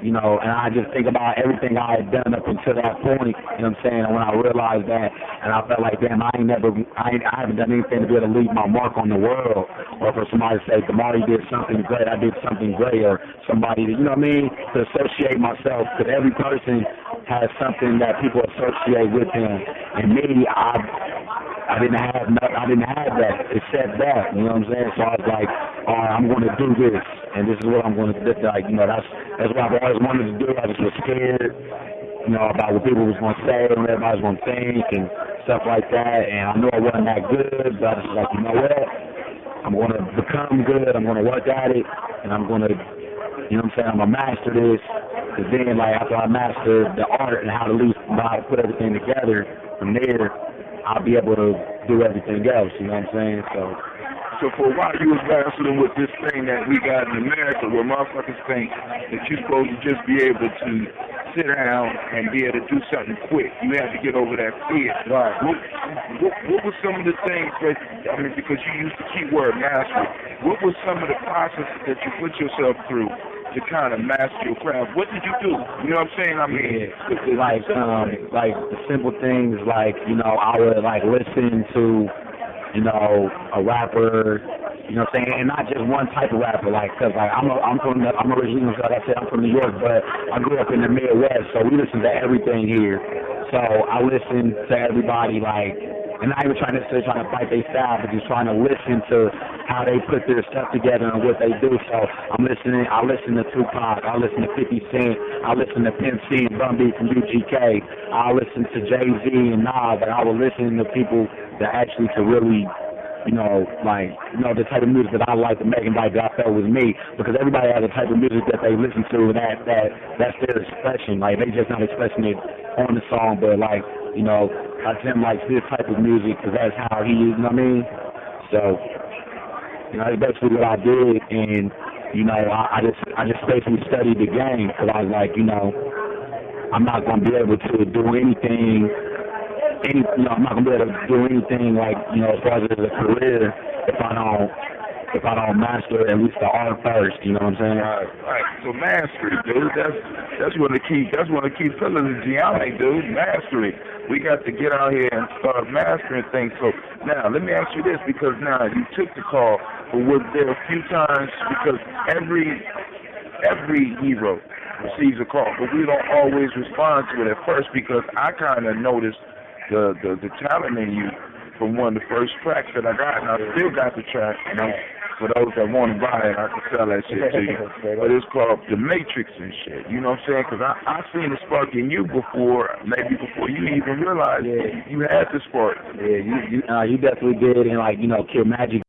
you know, and I just think about everything I had done up until that point, you know what I'm saying? And when I realized that, and I felt like, damn, I haven't done anything to be able to leave my mark on the world, or for somebody to say, Damari did something great, I did something great, or somebody to, you know what I mean, to associate myself, because every person has something that people associate with them, and me, I didn't have that except that, you know what I'm saying? So I was like, all right, I'm going to do this, and this is what I'm going to do. Like, you know, that's what I've always wanted to do. I just was scared, you know, about what people was going to say and what everybody was going to think and stuff like that. And I knew I wasn't that good, but I was like, you know what? I'm going to become good. I'm going to work at it, and I'm going to, you know what I'm saying? I'm going to master this. Because then, like, after I master the art and how to put everything together, from there, I'll be able to do everything else, you know what I'm saying?
So for a while you was wrestling with this thing that we got in America where motherfuckers think that you're supposed to just be able to sit down and be able to do something quick. You have to get over that fear.
Right.
What were some of the things that, I mean, because you used the keyword mastery, what were some of the processes that you put yourself through to kind of master your craft? What did you do? You know what I'm saying? I mean,
like the simple things, like, you know, I would like listen to, you know, a rapper, you know what I'm saying, and not just one type of rapper, like, cause like I'm originally, like I said, I'm from New York, but I grew up in the Midwest, so we listen to everything here. So I listen to everybody, like, and not even trying to fight their style, but just trying to listen to how they put their stuff together and what they do. So I listen to Tupac, I listen to 50 Cent, I listen to Pimp C and Bun B from UGK, I listen to Jay-Z and Nas, and I will listen to people that actually to really, you know, like, you know, the type of music that I like to make and like that I felt was me, because everybody has a type of music that they listen to, and that's their expression. Like, they just not expressing it on the song, but like, you know, Tim likes this type of music because that's how he is, you know what I mean? So, you know, that's basically what I did, and, you know, I just basically studied the game, because I was like, you know, I'm not going to be able to do anything, I'm not going to be able to do anything like, you know, as far as a career if I don't master at least the art first, you know what I'm saying?
Right. So mastery, dude. That's one of the key pillars of Gye-Nyame, dude. Mastery. We got to get out here and start mastering things. So now let me ask you this, because now you took the call, but was there a few times, because every hero receives a call, but we don't always respond to it at first, because I kind of noticed the talent in you from one of the first tracks that I got, and I still got the track, and for those that want to buy it, I can sell that shit to you. But it's called The Matrix and shit, you know what I'm saying? Because I seen the spark in you before, maybe before you even realized you had the spark.
Yeah, you definitely did, and like, you know, Kid Magic.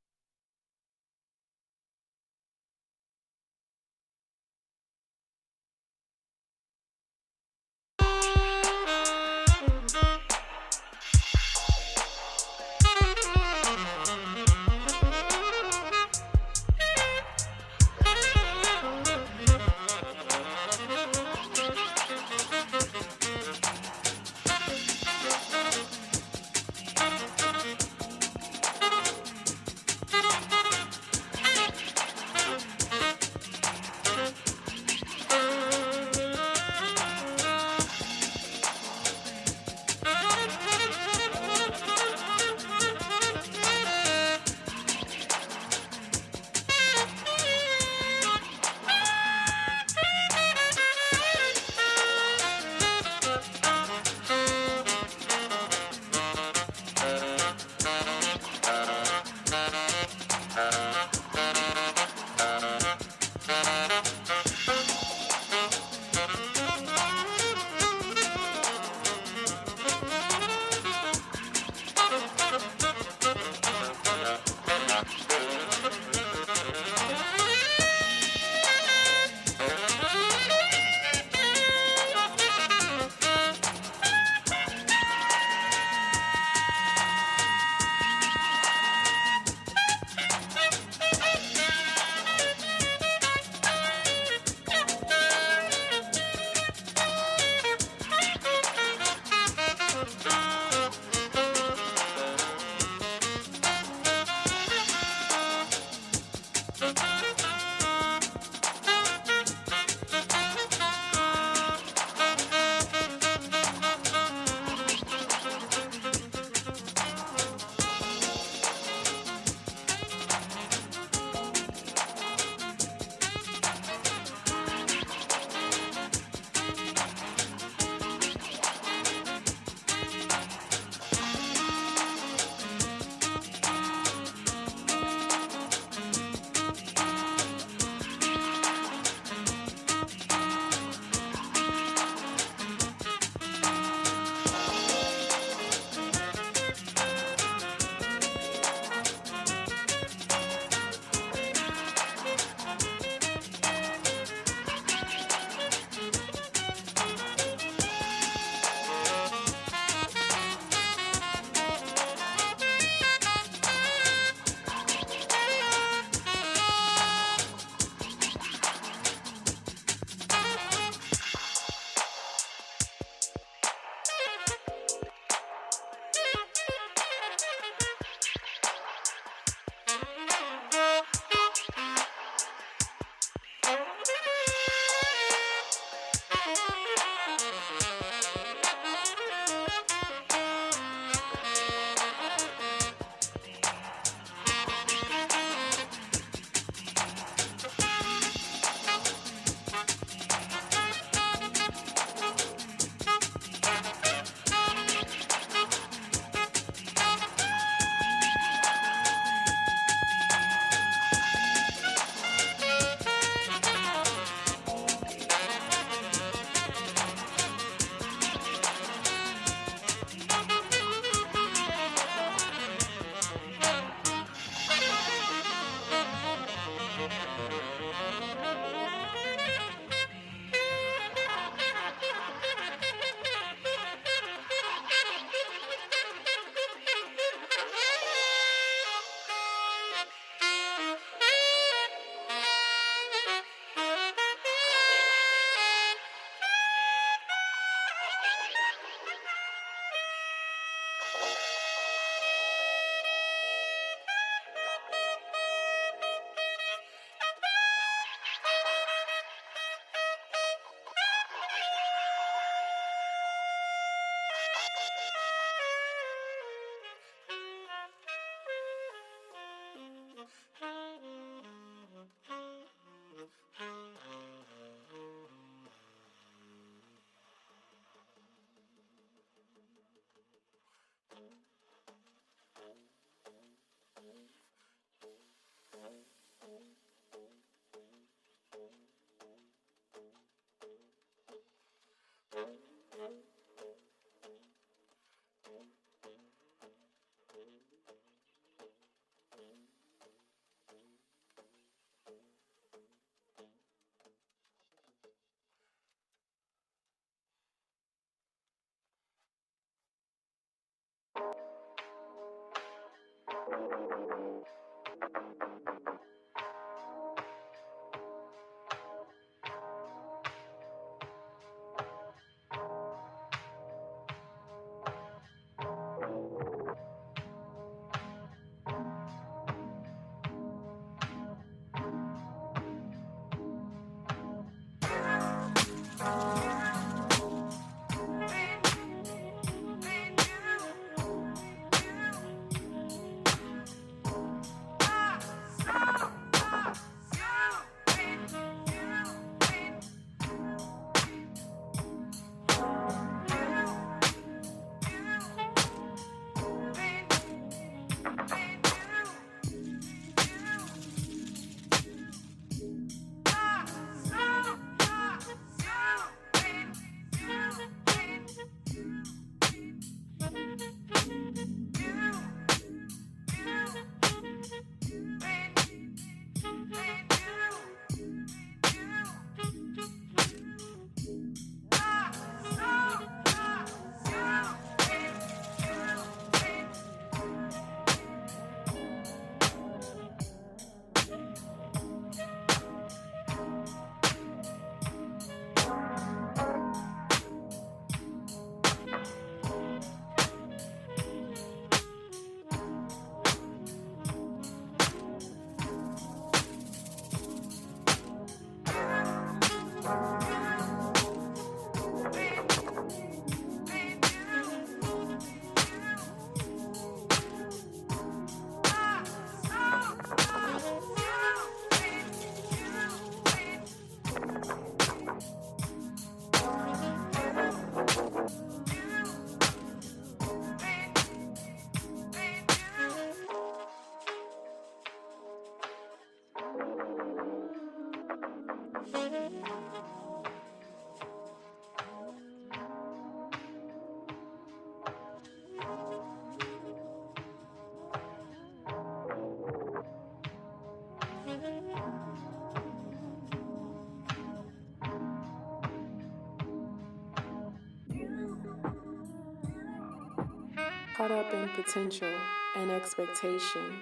Caught up in potential and expectation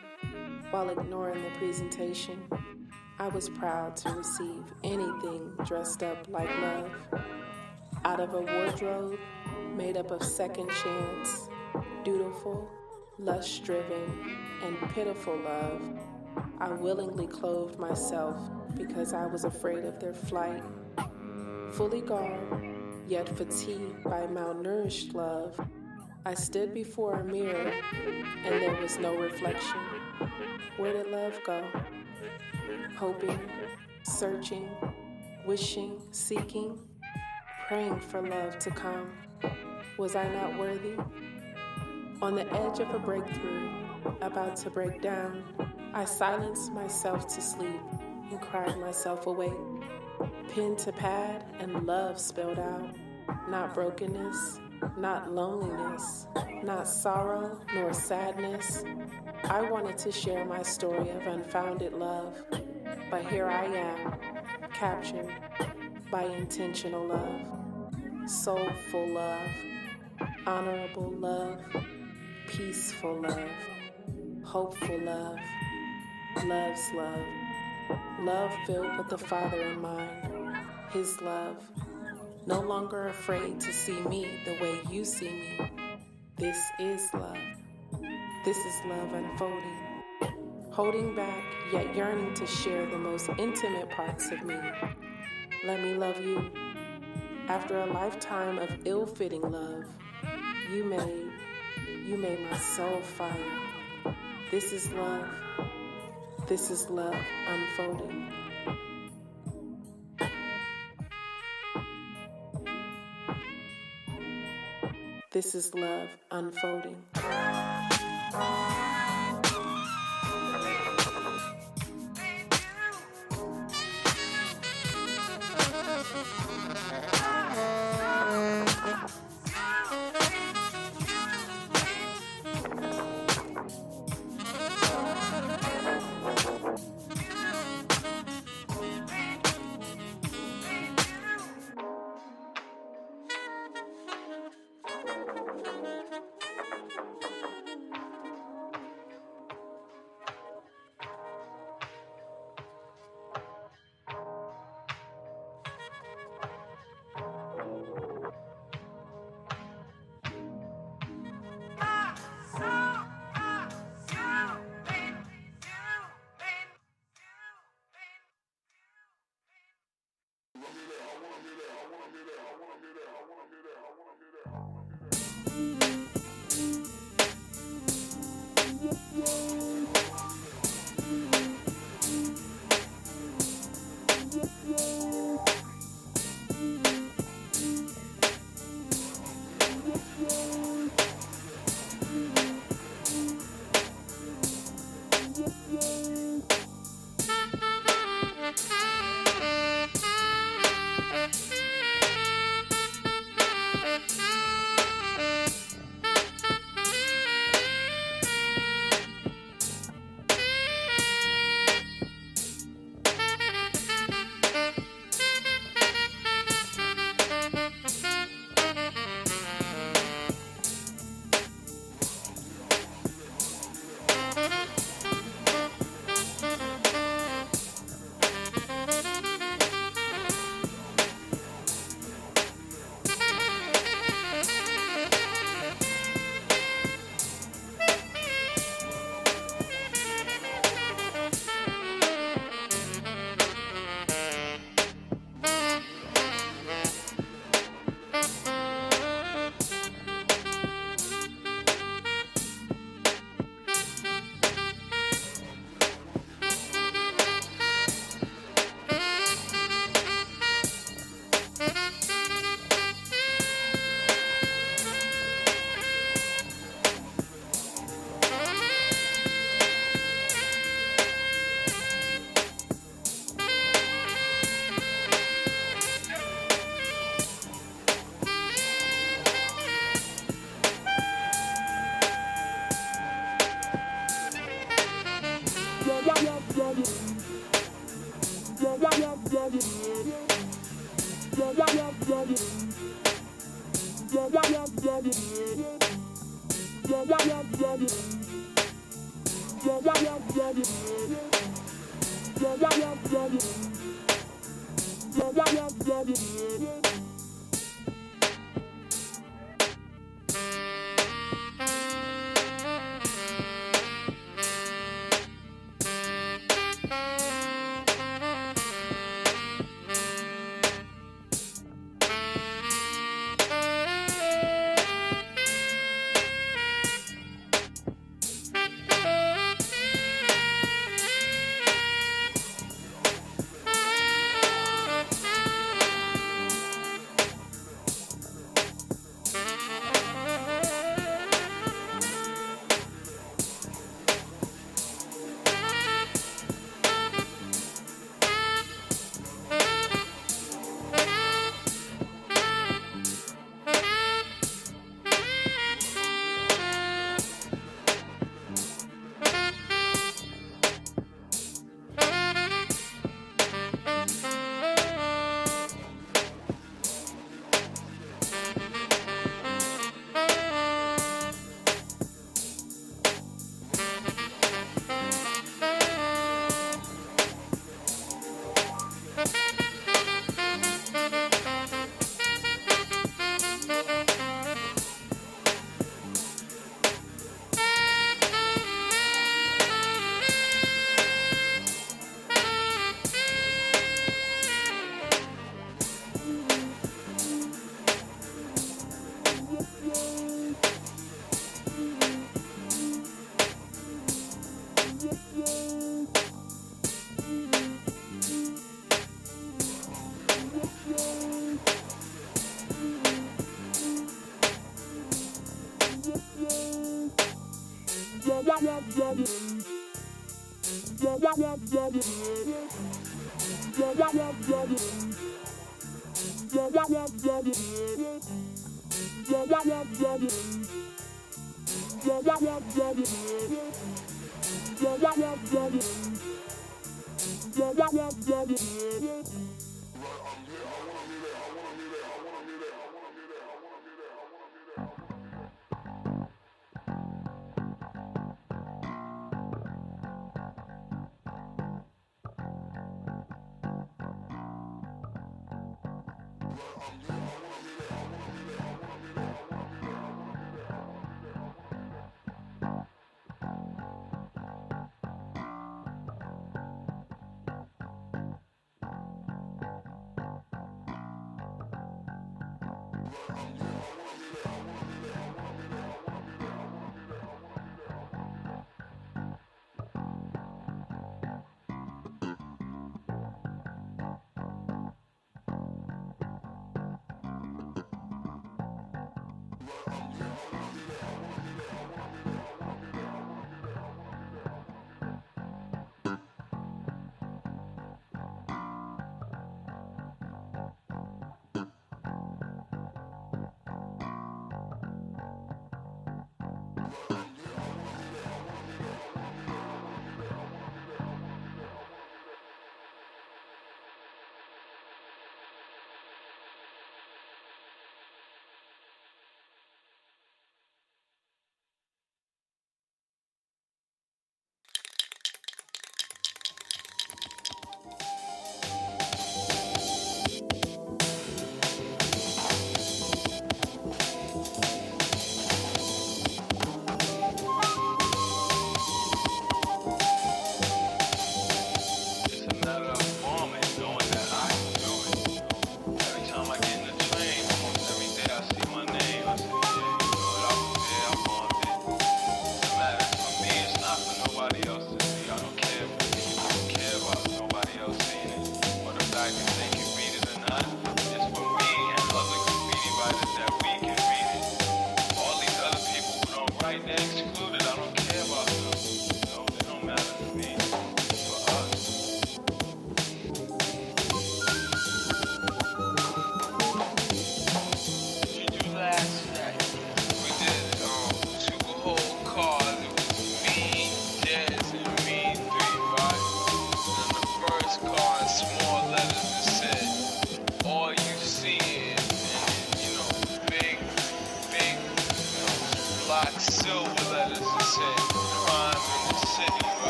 while ignoring the presentation, I was proud to receive anything dressed up like love. Out of a wardrobe made up of second chance, dutiful, lust-driven, and pitiful love, I willingly clothed myself because I was afraid of their flight. Fully garbed, yet fatigued by malnourished love, I stood before a mirror and there was no reflection. Where did love go? Hoping, searching, wishing, seeking, praying for love to come. Was I not worthy? On the edge of a breakthrough, about to break down, I silenced myself to sleep and cried myself awake. Pen to pad and love spelled out, not brokenness, not loneliness, not sorrow nor sadness. I wanted to share my story of unfounded love, but here I am, captured by intentional love, soulful love, honorable love, peaceful love, hopeful love, love's love, love filled with the Father in mind, His love. No longer afraid to see me the way you see me. This is love. This is love unfolding. Holding back, yet yearning to share the most intimate parts of me. Let me love you. After a lifetime of ill-fitting love, you made my soul fire. This is love. This is love unfolding. This is love unfolding.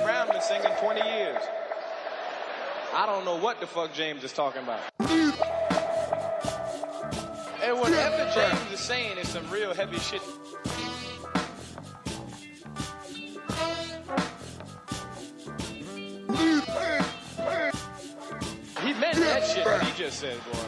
Brown been singing 20 years. I don't know what the fuck James is talking about. And whatever James is saying is some real heavy shit. He meant that shit that he just said, boy.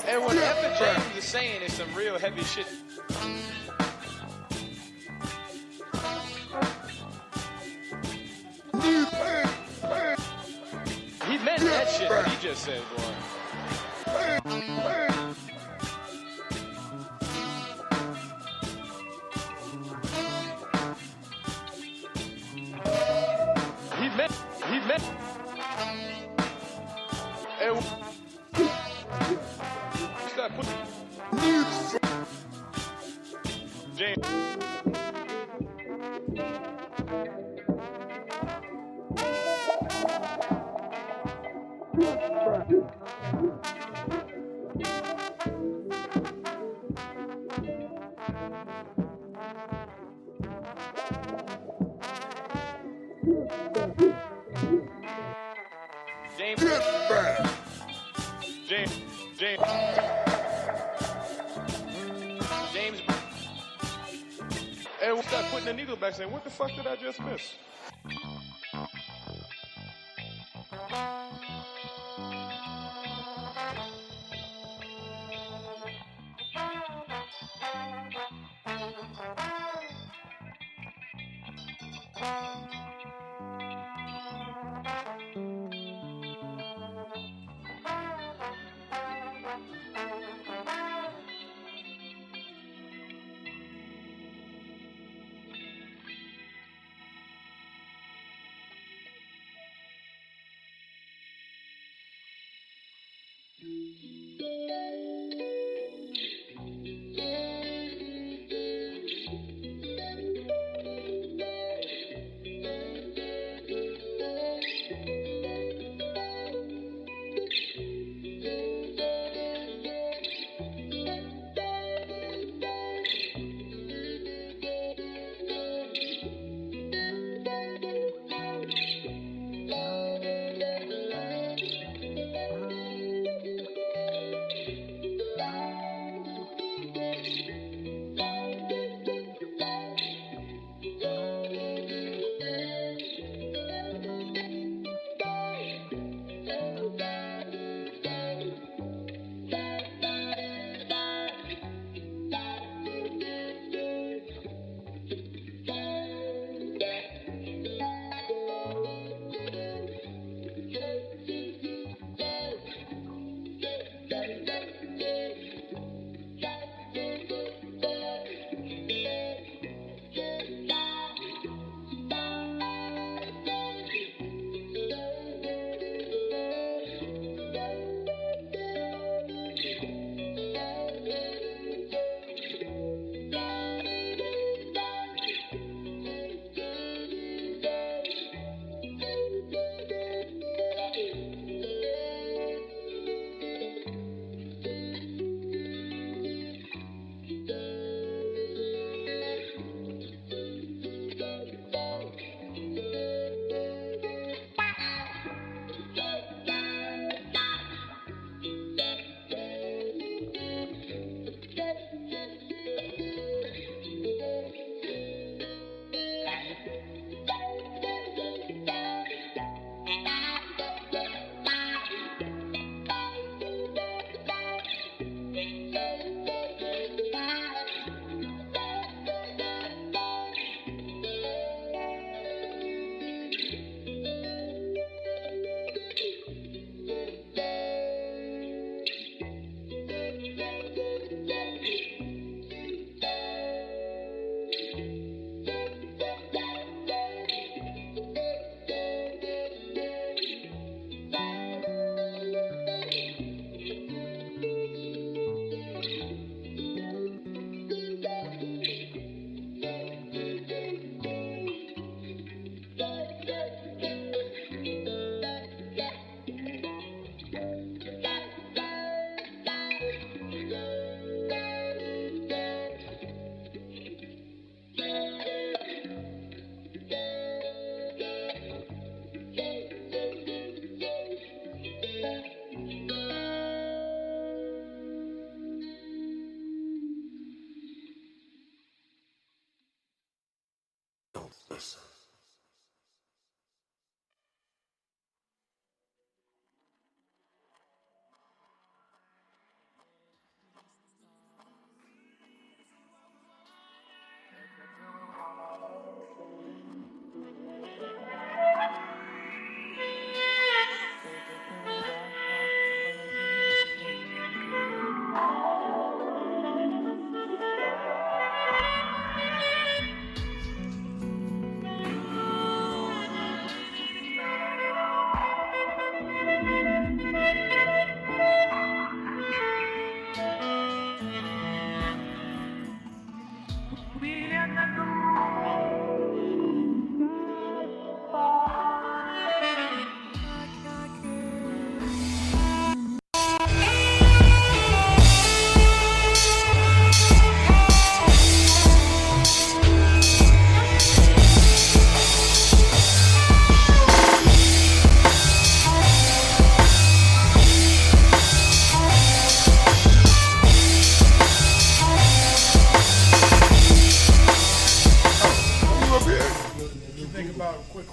And whatever James is saying is some real heavy shit. He meant that shit that he just said, boy. He meant. And start putting James. James. And we start putting the needle back saying, what the fuck did I just miss?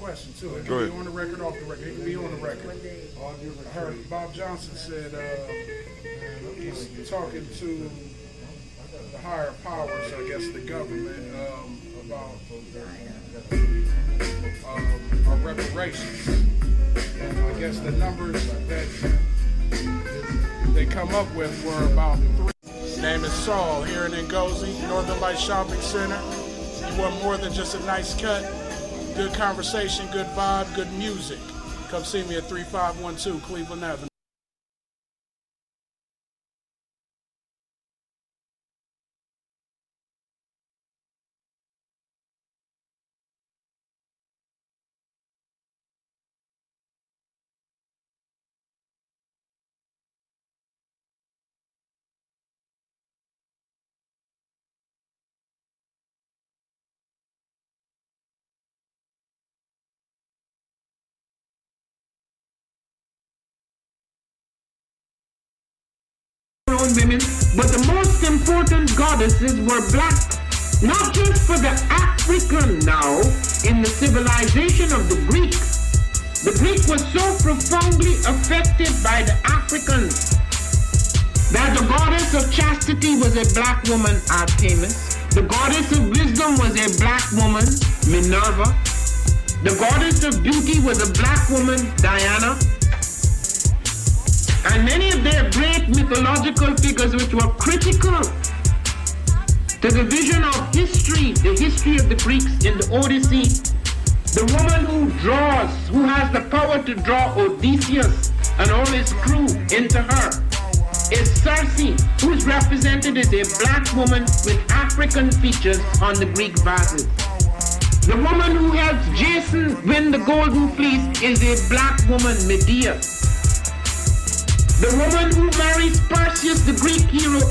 question too. It
Go
can
ahead.
be on the record, off the record. It can be on the record. I heard Bob Johnson said he's talking to the higher powers, I guess the government, about our reparations. And I guess the numbers that they come up with were about 3. His name is Saul here in Ngozi, Northern Light Shopping Center. You want more than just a nice cut? Good conversation, good vibe, good music. Come see me at 3512 Cleveland Avenue.
women, but the most important goddesses were black. Not just for the African now, in the civilization of the Greek. The Greek was so profoundly affected by the Africans that the goddess of chastity was a black woman, Artemis. The goddess of wisdom was a black woman, Minerva. The goddess of beauty was a black woman, Diana. And many of their great mythological figures which were critical to the vision of history, the history of the Greeks in the Odyssey. The woman who draws, who has the power to draw Odysseus and all his crew into her, is Circe, who is represented as a black woman with African features on the Greek vases. The woman who helps Jason win the Golden Fleece is a black woman, Medea. The woman who marries Perseus, the Greek hero,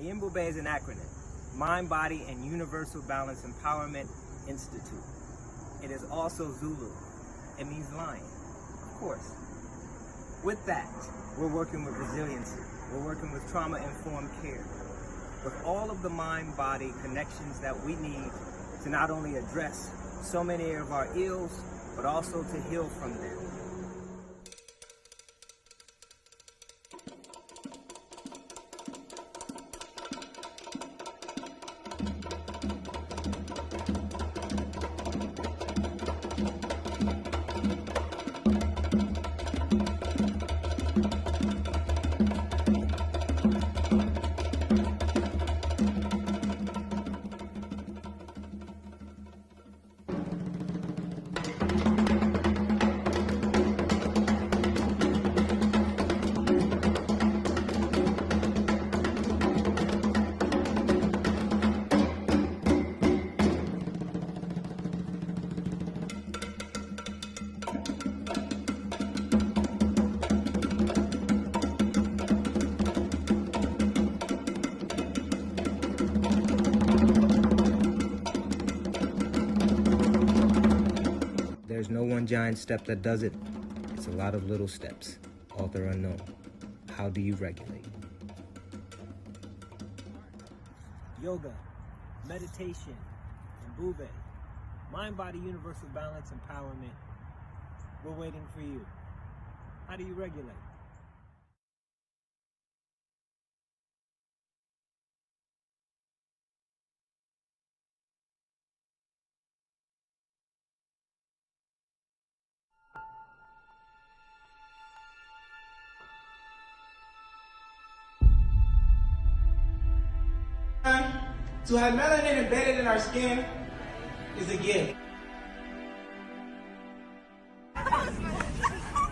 Mbube is an acronym. Mind, Body, and Universal Balance Empowerment Institute. It is also Zulu. It means lion, of course. With that, we're working with resiliency. We're working with trauma-informed care. With all of the mind-body connections that we need to not only address so many of our ills, but also to heal from them. There's no one giant step that does it. It's a lot of little steps. Author unknown. How do you regulate? Yoga, meditation, and Mbube. Mind, Body, Universal Balance, Empowerment. We're waiting for you. How do you regulate?
To have melanin embedded in our skin is a gift.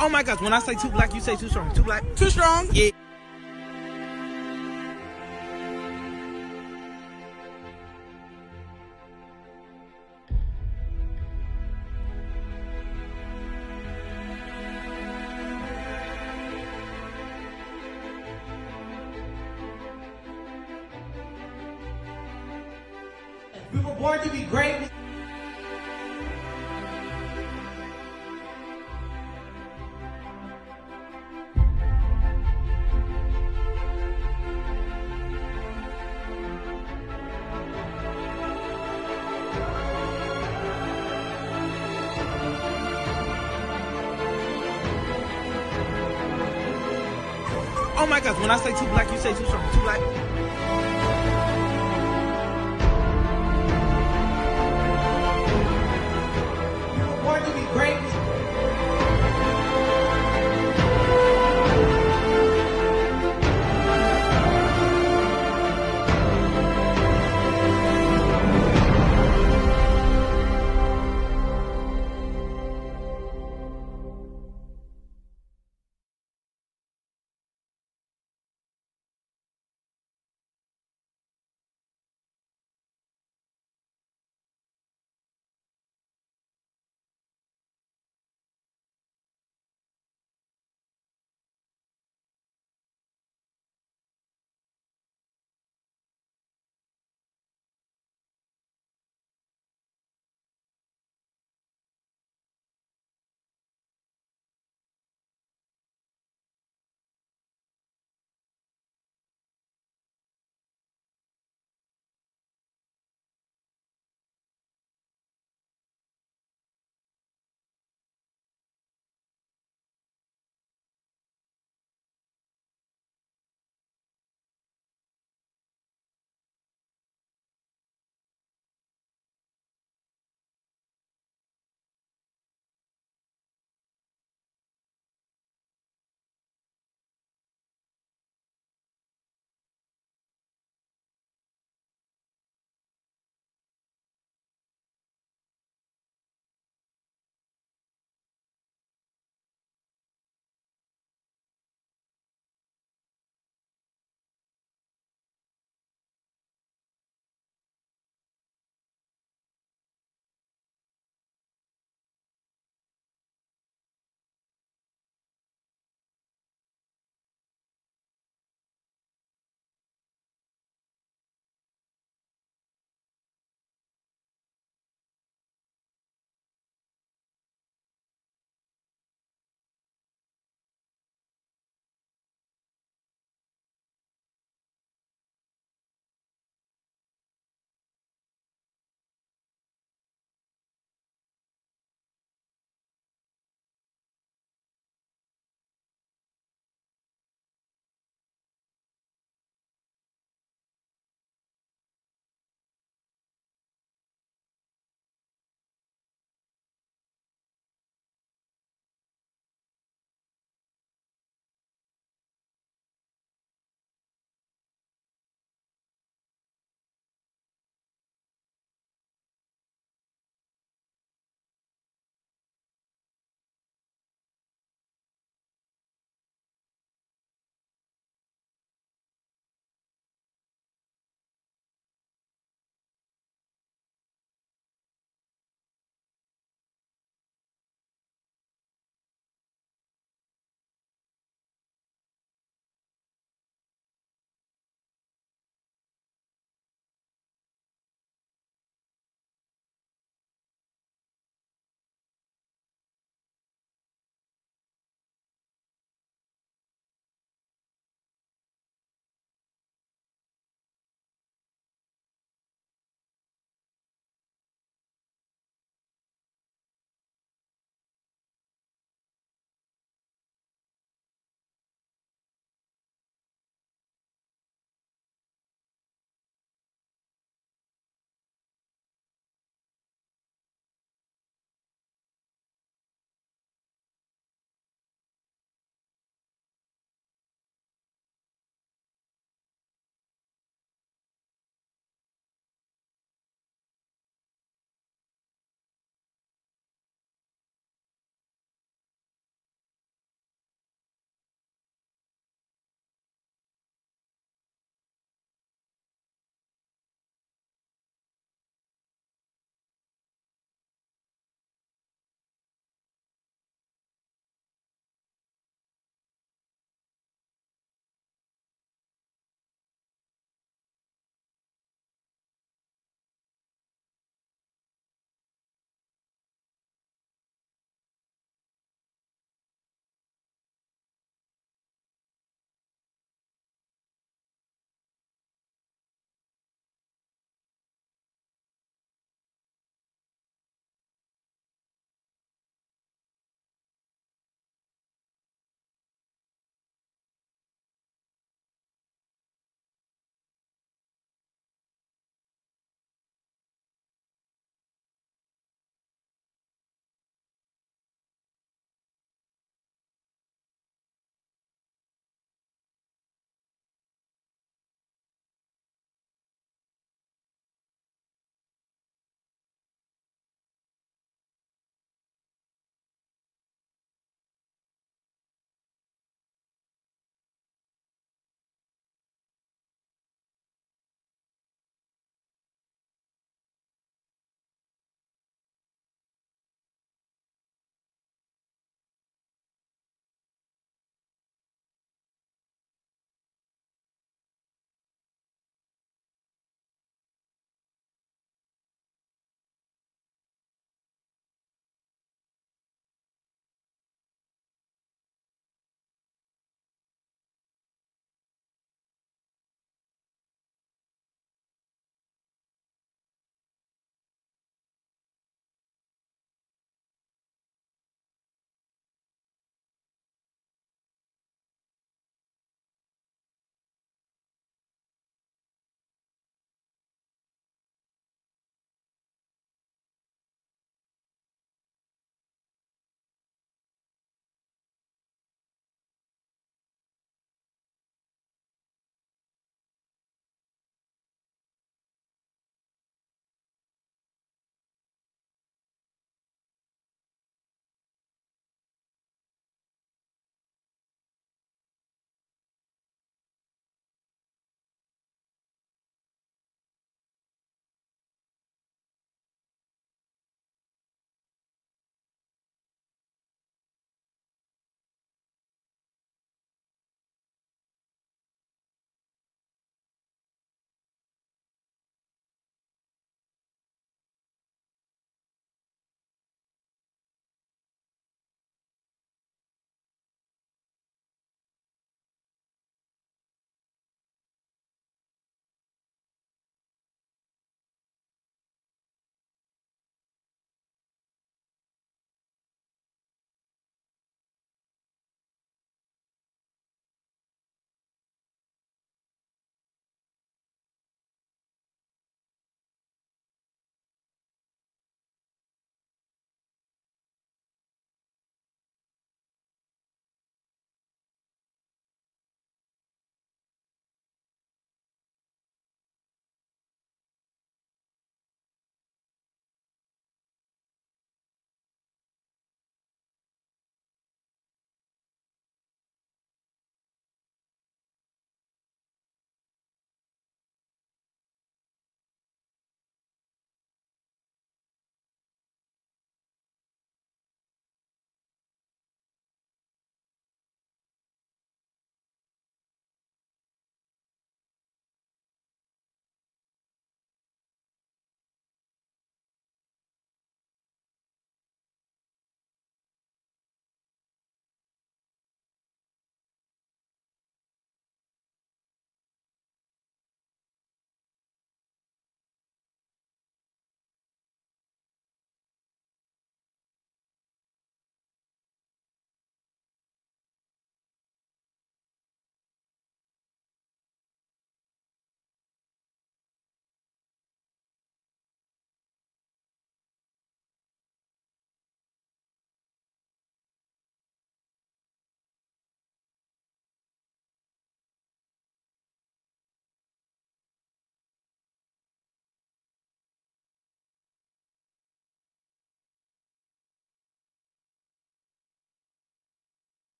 Oh my gosh, when I say too black, you say too strong. Too black. Too strong? Yeah.
We were born to be great.
Oh my gosh, when I say too black, you say too strong. Too black.